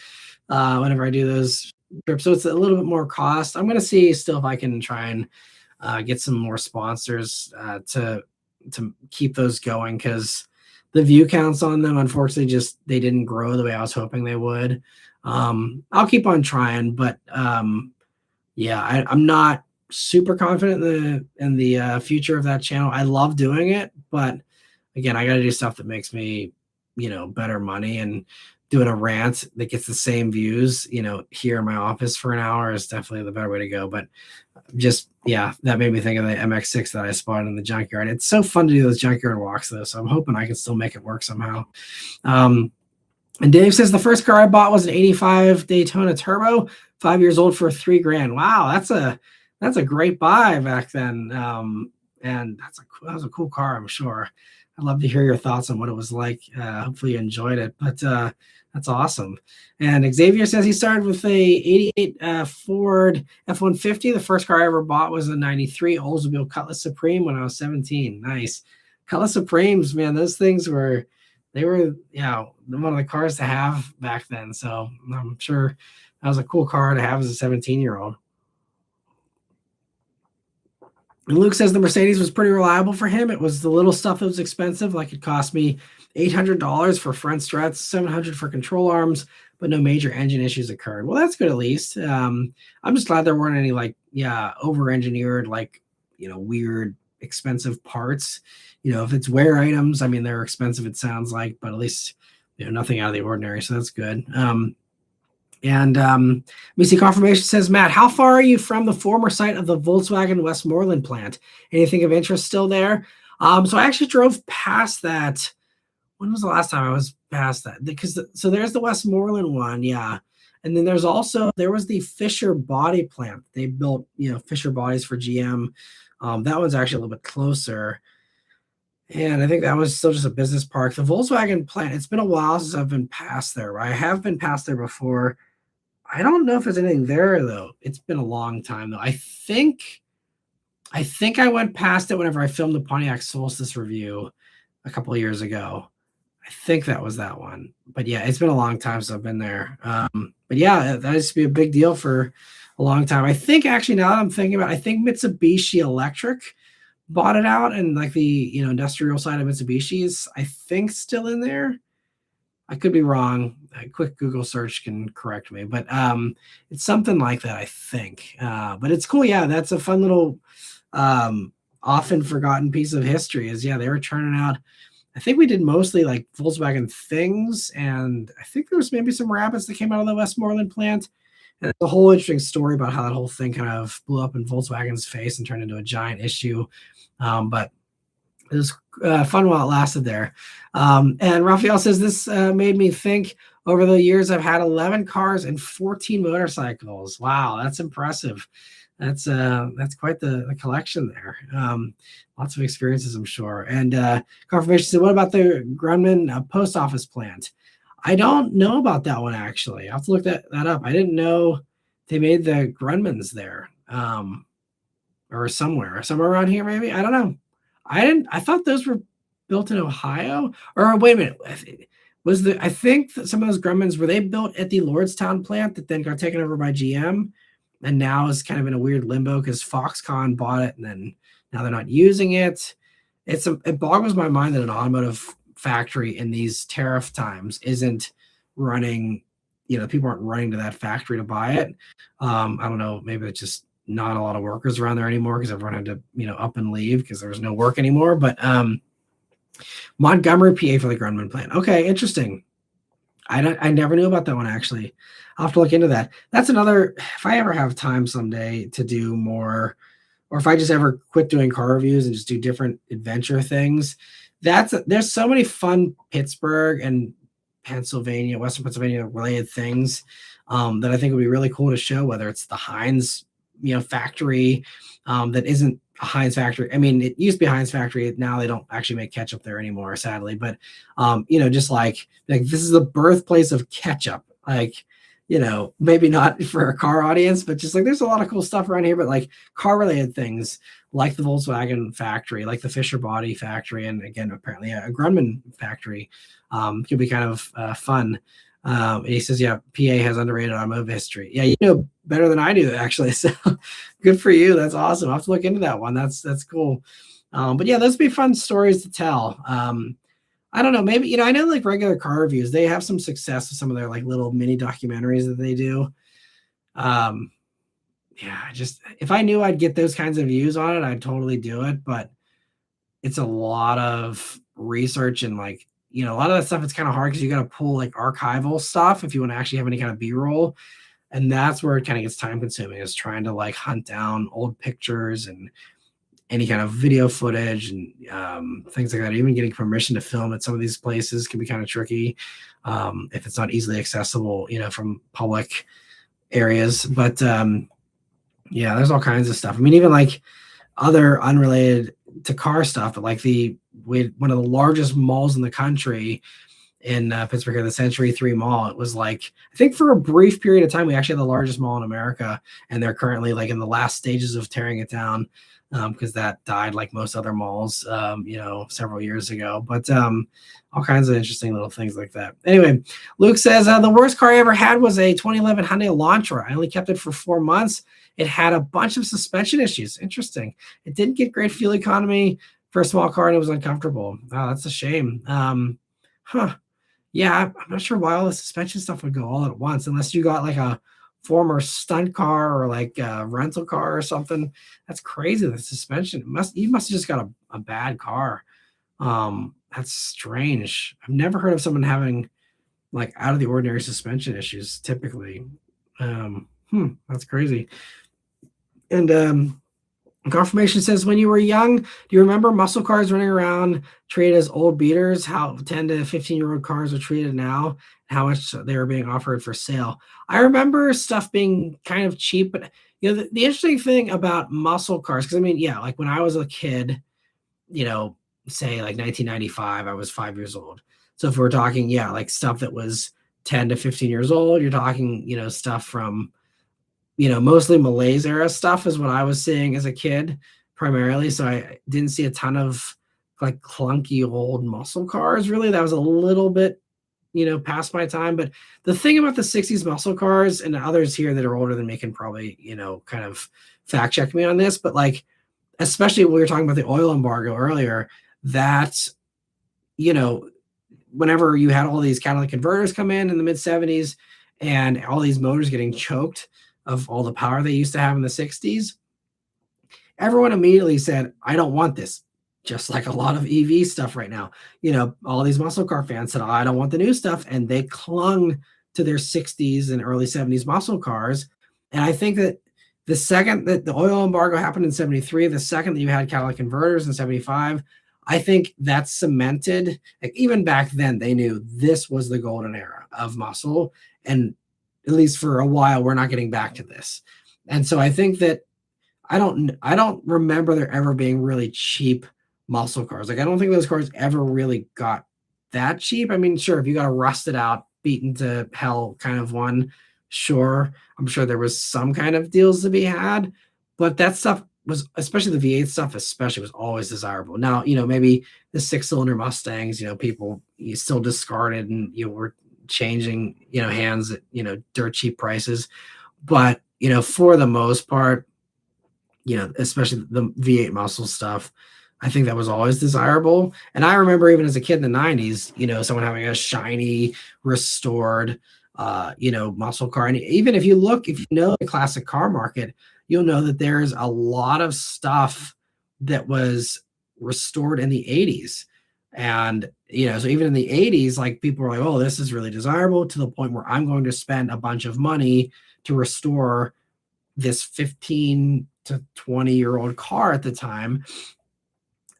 whenever I do those trips. So it's a little bit more cost. I'm going to see still if I can try and get some more sponsors to keep those going, because the view counts on them, unfortunately, they didn't grow the way I was hoping they would. I'll keep on trying, but yeah, I'm not super confident in the future of that channel. I love doing it, but again, I got to do stuff that makes me, better money. And doing a rant that gets the same views, here in my office for an hour is definitely the better way to go. But just, yeah, that made me think of the MX6 that I spotted in the junkyard. It's so fun to do those junkyard walks though, so I'm hoping I can still make it work somehow. And Dave says the first car I bought was an 85 Daytona Turbo, 5 years old, for $3,000. Wow, that's a great buy back then. And that was a cool car, I'm sure. I'd love to hear your thoughts on what it was like. Hopefully you enjoyed it, but that's awesome. And Xavier says he started with a 88 Ford F-150. The first car I ever bought was a 93 Oldsmobile Cutlass Supreme when I was 17. Nice. Cutlass Supremes, man, those things were one of the cars to have back then. So I'm sure that was a cool car to have as a 17-year-old. And Luke says the Mercedes was pretty reliable for him. It was the little stuff that was expensive. Like it cost me $800 for front struts, $700 for control arms, but no major engine issues occurred. Well, that's good at least. I'm just glad there weren't any over-engineered, weird, expensive parts. If it's wear items, I mean, they're expensive, it sounds like, but at least, nothing out of the ordinary. So that's good. And we see confirmation says, Matt, how far are you from the former site of the Volkswagen Westmoreland plant? Anything of interest still there? So I actually drove past that. When was the last time I was past that? So there's the Westmoreland one, yeah. And then there was the Fisher body plant. They built, Fisher bodies for GM. That one's actually a little bit closer. And I think that was still just a business park. The Volkswagen plant, it's been a while since I've been past there. I have been past there before. I don't know if there's anything there though. It's been a long time though. I think I went past it whenever I filmed the Pontiac Solstice review a couple of years ago. I think that was that one. But yeah, it's been a long time since I've been there. But yeah, that used to be a big deal for a long time. I think actually, now that I'm thinking about it, I think Mitsubishi Electric bought it out, and the industrial side of Mitsubishi is, I think, still in there. I could be wrong. A quick Google search can correct me, but it's something like that, I think. But it's cool. Yeah, that's a fun little often forgotten piece of history. They were turning out, I think we did mostly like Volkswagen things, and I think there was maybe some rabbits that came out of the Westmoreland plant. And it's a whole interesting story about how that whole thing kind of blew up in Volkswagen's face and turned into a giant issue. But it was fun while it lasted there. And Raphael says, this made me think, over the years, I've had 11 cars and 14 motorcycles. Wow, that's impressive. That's quite the collection there. Lots of experiences, I'm sure. And confirmation said, what about the Grumman post office plant? I don't know about that one, actually. I'll have to look that up. I didn't know they made the Grummans there, or somewhere around here, maybe. I don't know. I thought those were built in Ohio. Or wait a minute. I think that some of those Grummans, were they built at the Lordstown plant that then got taken over by GM, and now is kind of in a weird limbo because Foxconn bought it and then now they're not using it. It boggles my mind that an automotive factory in these tariff times isn't running, people aren't running to that factory to buy it. I don't know, maybe it's just not a lot of workers around there anymore because everyone had to, up and leave because there was no work anymore. But Montgomery, PA for the Grumman plant. Okay, interesting. I never knew about that one, actually. I'll have to look into that. That's another, if I ever have time someday to do more, or if I just ever quit doing car reviews and just do different adventure things, there's so many fun Pittsburgh and Pennsylvania, Western Pennsylvania related things that I think would be really cool to show, whether it's the Heinz, factory that isn't a Heinz factory. I mean, it used to be a Heinz factory. Now they don't actually make ketchup there anymore, sadly. But, just like this is the birthplace of ketchup. Maybe not for a car audience, but just there's a lot of cool stuff around here, but car related things like the Volkswagen factory, like the Fisher body factory. And again, apparently a Grumman factory could be kind of fun. He says, yeah, PA has underrated automotive history. Yeah, you know better than I do, actually. So good for you. That's awesome. I'll have to look into that one. That's cool. But yeah, those would be fun stories to tell. I don't know, maybe, I know regular car reviews, they have some success with some of their little mini documentaries that they do. yeah, just if I knew I'd get those kinds of views on it, I'd totally do it. But it's a lot of research and like, a lot of that stuff, it's kind of hard because you got to pull like archival stuff if you want to actually have any kind of B-roll. And that's where it kind of gets time consuming, is trying to like hunt down old pictures and any kind of video footage and things like that. Even getting permission to film at some of these places can be kind of tricky if it's not easily accessible, from public areas. But yeah, there's all kinds of stuff. I mean, even like other unrelated to car stuff, but like one of the largest malls in the country in Pittsburgh, the Century 3 Mall. It was like, I think for a brief period of time, we actually had the largest mall in America, and they're currently like in the last stages of tearing it down because that died like most other malls, several years ago. But all kinds of interesting little things like that. Anyway, Luke says, the worst car I ever had was a 2011 Hyundai Elantra. I only kept it for 4 months. It had a bunch of suspension issues. Interesting. It didn't get great fuel economy for a small car, and it was uncomfortable. Oh, that's a shame. Yeah, I'm not sure why all the suspension stuff would go all at once, unless you got like a former stunt car or like a rental car or something. That's crazy. The suspension you must have just got a bad car. That's strange. I've never heard of someone having like out of the ordinary suspension issues typically. That's crazy. And Confirmation says, when you were young, do you remember muscle cars running around treated as old beaters? How 10 to 15-year-old cars are treated now, how much they were being offered for sale. I remember stuff being kind of cheap, but the interesting thing about muscle cars, because I mean, yeah, like when I was a kid, say like 1995, I was 5 years old. So if we're talking, yeah, like stuff that was 10 to 15 years old, you're talking, stuff from mostly Malaise era stuff is what I was seeing as a kid primarily. So I didn't see a ton of like clunky old muscle cars. Really, that was a little bit, past my time. But the thing about the 60s muscle cars, and others here that are older than me can probably, kind of fact check me on this, but like, especially when we were talking about the oil embargo earlier, that, whenever you had all these catalytic converters come in the mid 70s and all these motors getting choked of all the power they used to have in the 60s, everyone immediately said, I don't want this. Just like a lot of EV stuff right now. All these muscle car fans said, I don't want the new stuff. And they clung to their 60s and early 70s muscle cars. And I think that the second that the oil embargo happened in 73, the second that you had catalytic converters in 75, I think that cemented, like even back then, they knew this was the golden era of muscle. And at least for a while, we're not getting back to this. And so I think that I don't remember there ever being really cheap muscle cars. Like I don't think those cars ever really got that cheap. I mean, sure, if you got a rusted out, beaten to hell kind of one, sure. I'm sure there was some kind of deals to be had, but that stuff was, especially the V8 stuff, especially, was always desirable. Now, maybe the 6-cylinder Mustangs, people you still discarded and were changing, hands at, dirt cheap prices. But, for the most part, especially the V8 muscle stuff, I think that was always desirable. And I remember even as a kid in the 90s, someone having a shiny, restored, muscle car. And even if you know the classic car market, you'll know that there's a lot of stuff that was restored in the 80s. And, so even in the 80s, like people were like, oh, this is really desirable, to the point where I'm going to spend a bunch of money to restore this 15 to 20-year-old car at the time,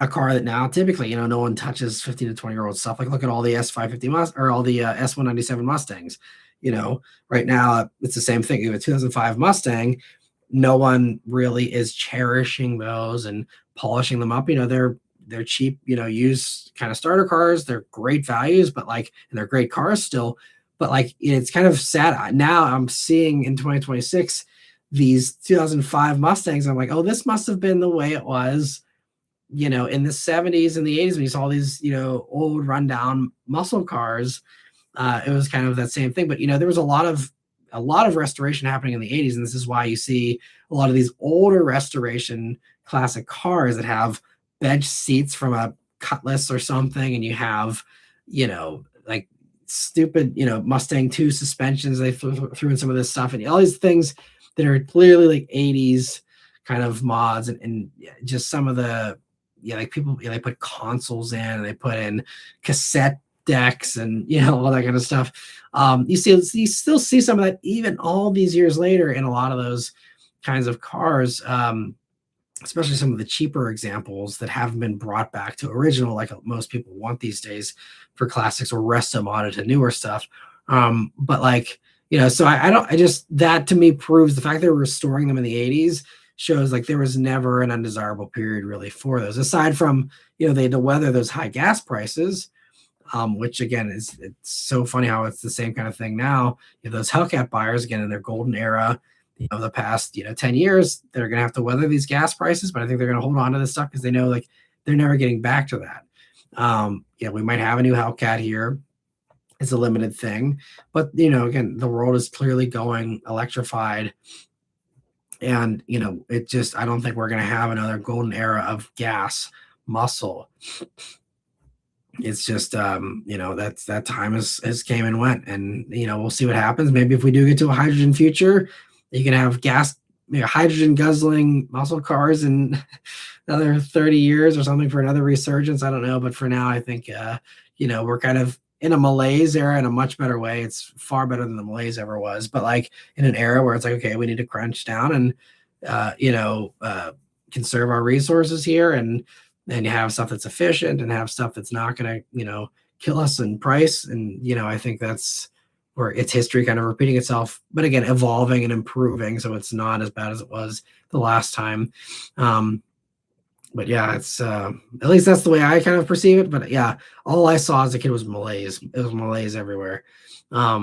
a car that now typically, no one touches 15 to 20-year-old stuff. Like look at all the S550 or all the S197 Mustangs. Right now it's the same thing. You have a 2005 Mustang, no one really is cherishing those and polishing them up. They're cheap, used kind of starter cars. They're great values, but and they're great cars still. But it's kind of sad. Now I'm seeing in 2026 these 2005 Mustangs. I'm like, oh, this must have been the way it was, in the 70s and the 80s when you saw these, old rundown muscle cars. It was kind of that same thing. But there was a lot of restoration happening in the 80s, and this is why you see a lot of these older restoration classic cars that have bench seats from a Cutlass or something, and you have, stupid, Mustang 2 suspensions they threw in some of this stuff, and all these things that are clearly like 80s kind of mods, and just some of the, like people, they put consoles in, and they put in cassette decks, and all that kind of stuff. You still see some of that even all these years later in a lot of those kinds of cars. Especially some of the cheaper examples that haven't been brought back to original, like most people want these days for classics, or resto modded to newer stuff. But like, so I just, that to me proves the fact that we're restoring them in the 80s shows like there was never an undesirable period really for those, aside from, they had to weather those high gas prices, which again it's so funny how it's the same kind of thing now. Those Hellcat buyers, again, in their golden era, the past 10 years, they're going to have to weather these gas prices, but I think they're going to hold on to this stuff because they know like they're never getting back to that. We might have a new Hellcat here. It's a limited thing, but again, the world is clearly going electrified, and it just, I don't think we're going to have another golden era of gas muscle. It's just that's, that time has came and went, and we'll see what happens. Maybe if we do get to a hydrogen future, you can have hydrogen guzzling muscle cars in another 30 years or something for another resurgence. I don't know. But for now, I think, we're kind of in a malaise era in a much better way. It's far better than the malaise ever was. But like in an era where it's like, okay, we need to crunch down and, conserve our resources here, and have stuff that's efficient, and have stuff that's not going to, kill us in price. And, I think that's where it's history kind of repeating itself, but again, evolving and improving, so it's not as bad as it was the last time. But yeah, it's at least that's the way I kind of perceive it. But yeah, all I saw as a kid was malaise. It was malaise everywhere. Let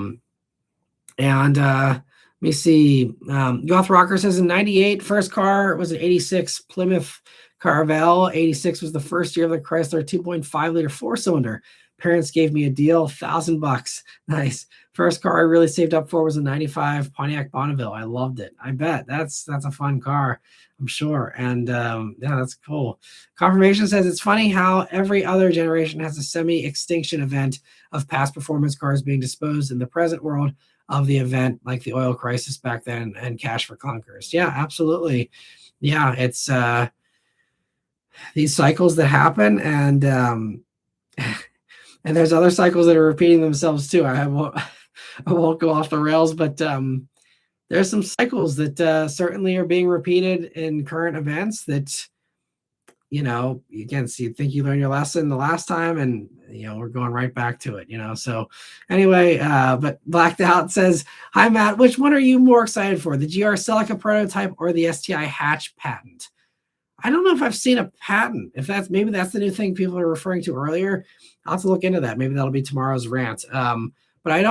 me see. Goth Rocker says in 98, first car was an 86 Plymouth Caravelle. 86 was the first year of the Chrysler 2.5 liter 4-cylinder. Parents gave me a deal, $1,000. Nice. First car I really saved up for was a 95 Pontiac Bonneville. I loved it. I bet that's a fun car, I'm sure. And yeah, that's cool. Confirmation says it's funny how every other generation has a semi-extinction event of past performance cars being disposed in the present world of the event, like the oil crisis back then and cash for clunkers. Yeah, absolutely. Yeah, it's these cycles that happen, and and there's other cycles that are repeating themselves too. I won't go off the rails, but there's some cycles that certainly are being repeated in current events that, again, so you think you learned your lesson the last time, and, we're going right back to it, So anyway, but Blacked Out says, hi, Matt, which one are you more excited for, the GR Celica prototype or the STI hatch patent? I don't know if I've seen a patent. Maybe that's the new thing people are referring to earlier. I'll have to look into that. Maybe that'll be tomorrow's rant. But I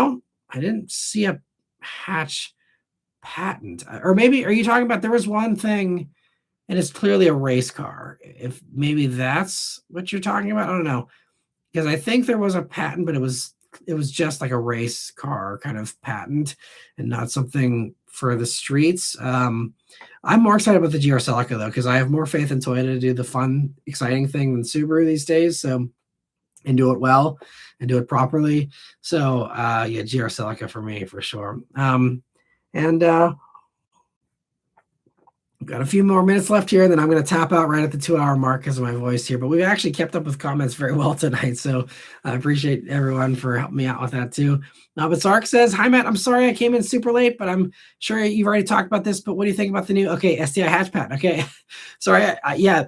didn't see a hatch patent. Or maybe, are you talking about, there was one thing and it's clearly a race car. If maybe that's what you're talking about, I don't know. Because I think there was a patent, but it was just like a race car kind of patent and not something for the streets. I'm more excited about the GR Celica though, because I have more faith in Toyota to do the fun, exciting thing than Subaru these days. So, and do it well and do it properly. So yeah, GR Celica for me for sure. Got a few more minutes left here, and then I'm going to tap out right at the 2-hour mark because of my voice here. But we've actually kept up with comments very well tonight, so I appreciate everyone for helping me out with that too. But Sark says, hi, Matt. I'm sorry I came in super late, but I'm sure you've already talked about this. But what do you think about the new, STI hatch patent? Okay, sorry. Yeah,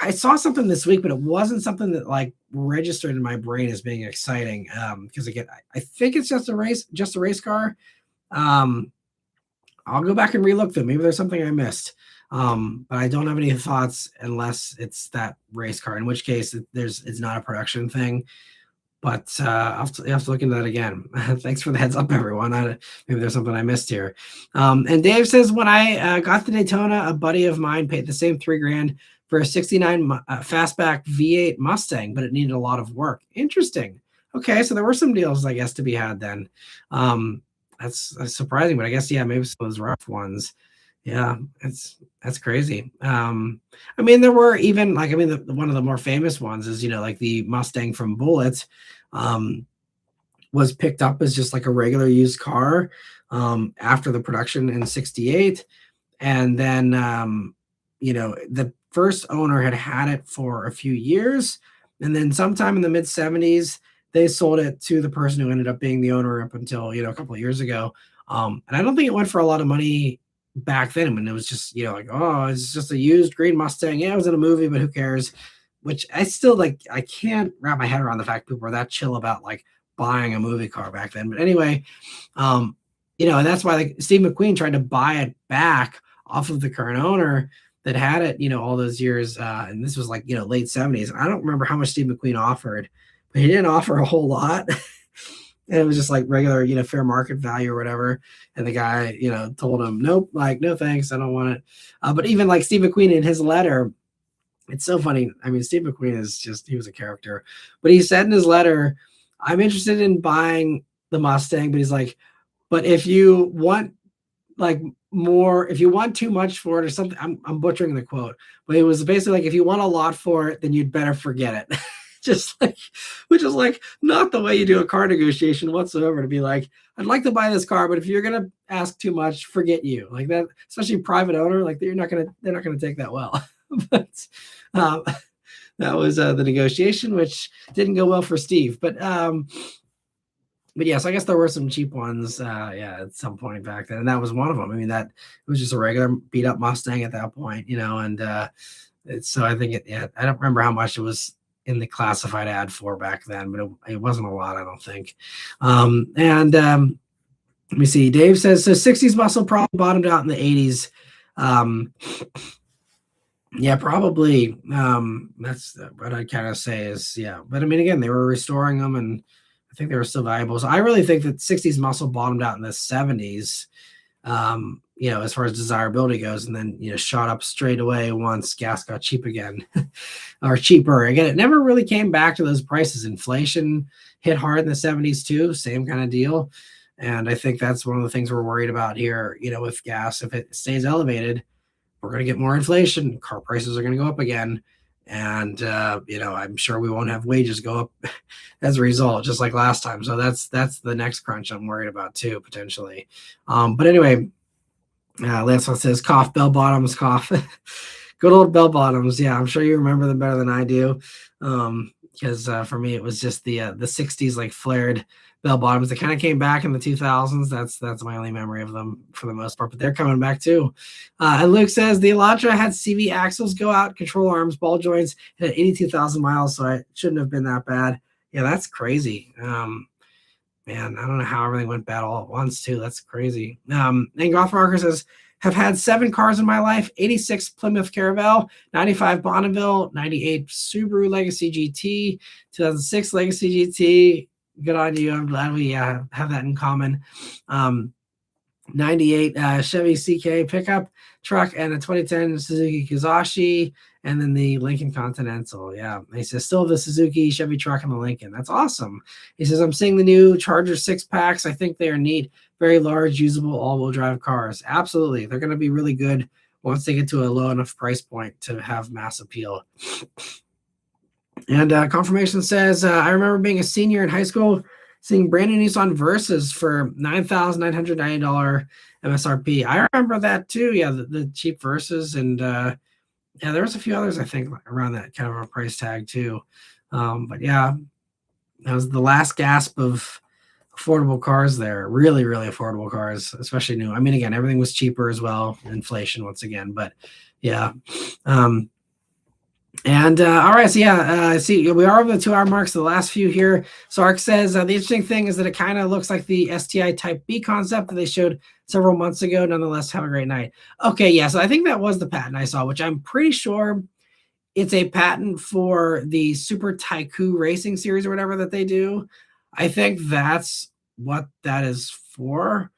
I saw something this week, but it wasn't something that like registered in my brain as being exciting. Because again, I think it's just a race car. I'll go back and relook them. Maybe there's something I missed. But I don't have any thoughts unless it's that race car, in which case it's not a production thing. But I'll have to look into that again. Thanks for the heads up, everyone. Maybe there's something I missed here. And Dave says, when I got the Daytona, a buddy of mine paid the same $3,000 for a 69 fastback V8 Mustang, but it needed a lot of work. Interesting. Okay, so there were some deals, I guess, to be had then. That's surprising, but I guess, yeah, maybe some of those rough ones. Yeah, that's crazy. I mean, there were even one of the more famous ones is, like the Mustang from Bullitt was picked up as just like a regular used car. after the production in 68. And then, the first owner had it for a few years. And then sometime in the mid 70s, they sold it to the person who ended up being the owner up until, a couple of years ago. And I don't think it went for a lot of money back then when it was just, like, oh, it's just a used green Mustang. Yeah, it was in a movie, but who cares? Which I still I can't wrap my head around the fact people were that chill about like buying a movie car back then. But anyway, and that's why like Steve McQueen tried to buy it back off of the current owner that had it, all those years. And this was like, late 70s. I don't remember how much Steve McQueen offered, but he didn't offer a whole lot. And it was just like regular, fair market value or whatever. And the guy, told him, nope, like, no, thanks. I don't want it. But even like Steve McQueen in his letter, it's so funny. I mean, Steve McQueen he was a character, but he said in his letter, I'm interested in buying the Mustang, but he's like, but if you want like more, if you want too much for it or something, I'm butchering the quote, but it was basically like, if you want a lot for it, then you'd better forget it. Just like, which is like not the way you do a car negotiation whatsoever, to be like, I'd like to buy this car, but if you're going to ask too much, forget you, like that, especially private owner, like they're not going to take that well. But that was the negotiation, which didn't go well for Steve, but yes, I guess there were some cheap ones, at some point back then, and that was one of them. I mean, that it was just a regular beat up Mustang at that point, and so I think I don't remember how much it was in the classified ad for back then, but it wasn't a lot, I don't think. Let me see. Dave says, so 60s muscle probably bottomed out in the 80s. Yeah, probably. That's what I'd kind of say is, yeah. But I mean, again, they were restoring them, and I think they were still valuable. So I really think that 60s muscle bottomed out in the 70s, as far as desirability goes, and then, shot up straight away once gas got cheap again or cheaper. Again, it never really came back to those prices. Inflation hit hard in the 70s too, same kind of deal. And I think that's one of the things we're worried about here, with gas. If it stays elevated, we're going to get more inflation. Car prices are going to go up again. And, I'm sure we won't have wages go up as a result, just like last time. So that's the next crunch I'm worried about too, potentially. But anyway, Lancelot says, cough, bell bottoms, cough. Good old bell bottoms. Yeah, I'm sure you remember them better than I do. Because for me, it was just the 60s, like flared bell bottoms that kind of came back in the 2000s. That's my only memory of them for the most part, but they're coming back too. And Luke says the Elantra had CV axles go out, control arms, ball joints, and 82,000 miles, so it shouldn't have been that bad. Yeah, that's crazy. Man, I don't know how everything went bad all at once too. That's crazy. And Goth Rocker says, have had 7 cars in my life: 86 Plymouth Caravelle, 95 Bonneville, 98 Subaru Legacy GT, 2006 Legacy GT. Good on you. I'm glad we have that in common. 98 Chevy CK pickup truck, and a 2010 Suzuki Kizashi, and then the Lincoln Continental. Yeah, he says still the Suzuki, Chevy truck, and the Lincoln. That's awesome. He says, I'm seeing the new Charger 6-packs. I think they are neat. Very large, usable, all-wheel drive cars. Absolutely. They're going to be really good once they get to a low enough price point to have mass appeal. And confirmation says, I remember being a senior in high school, seeing brand new Nissan Versas for $9,990 MSRP. I remember that too. Yeah, the cheap Versas, and there was a few others I think around that kind of a price tag too. But yeah, that was the last gasp of affordable cars there. Really, really affordable cars, especially new. I mean, again, everything was cheaper as well. Inflation once again, but yeah. All right, so yeah, see, we are over the 2-hour mark, so the last few here. Sark says, the interesting thing is that it kind of looks like the STI Type B concept that they showed several months ago. Nonetheless, have a great night. Okay, yeah, so I think that was the patent I saw, which I'm pretty sure it's a patent for the Super Taiku Racing series or whatever that they do. I think that's what that is for.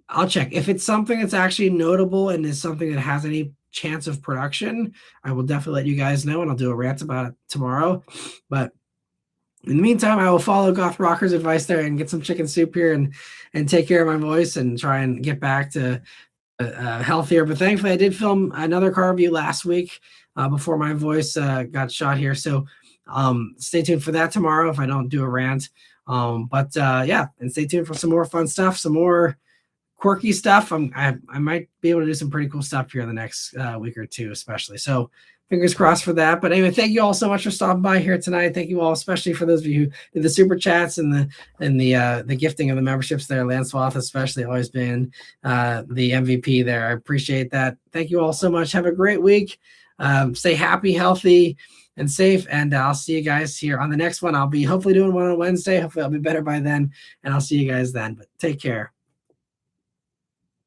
I'll check. If it's something that's actually notable and is something that has any chance of production, I will definitely let you guys know, and I'll do a rant about it tomorrow. But in the meantime, I will follow Goth Rocker's advice there and get some chicken soup here and take care of my voice and try and get back to healthier. But thankfully, I did film another car review last week before my voice got shot here. So stay tuned for that tomorrow if I don't do a rant. And stay tuned for some more fun stuff, some more quirky stuff. I might be able to do some pretty cool stuff here in the next week or two, especially. So fingers crossed for that. But anyway, thank you all so much for stopping by here tonight. Thank you all, especially for those of you who did the super chats and the gifting of the memberships there. Lance Swath especially always been the MVP there. I appreciate that. Thank you all so much. Have a great week. Stay happy, healthy, and safe. And I'll see you guys here on the next one. I'll be hopefully doing one on Wednesday. Hopefully I'll be better by then. And I'll see you guys then. But take care.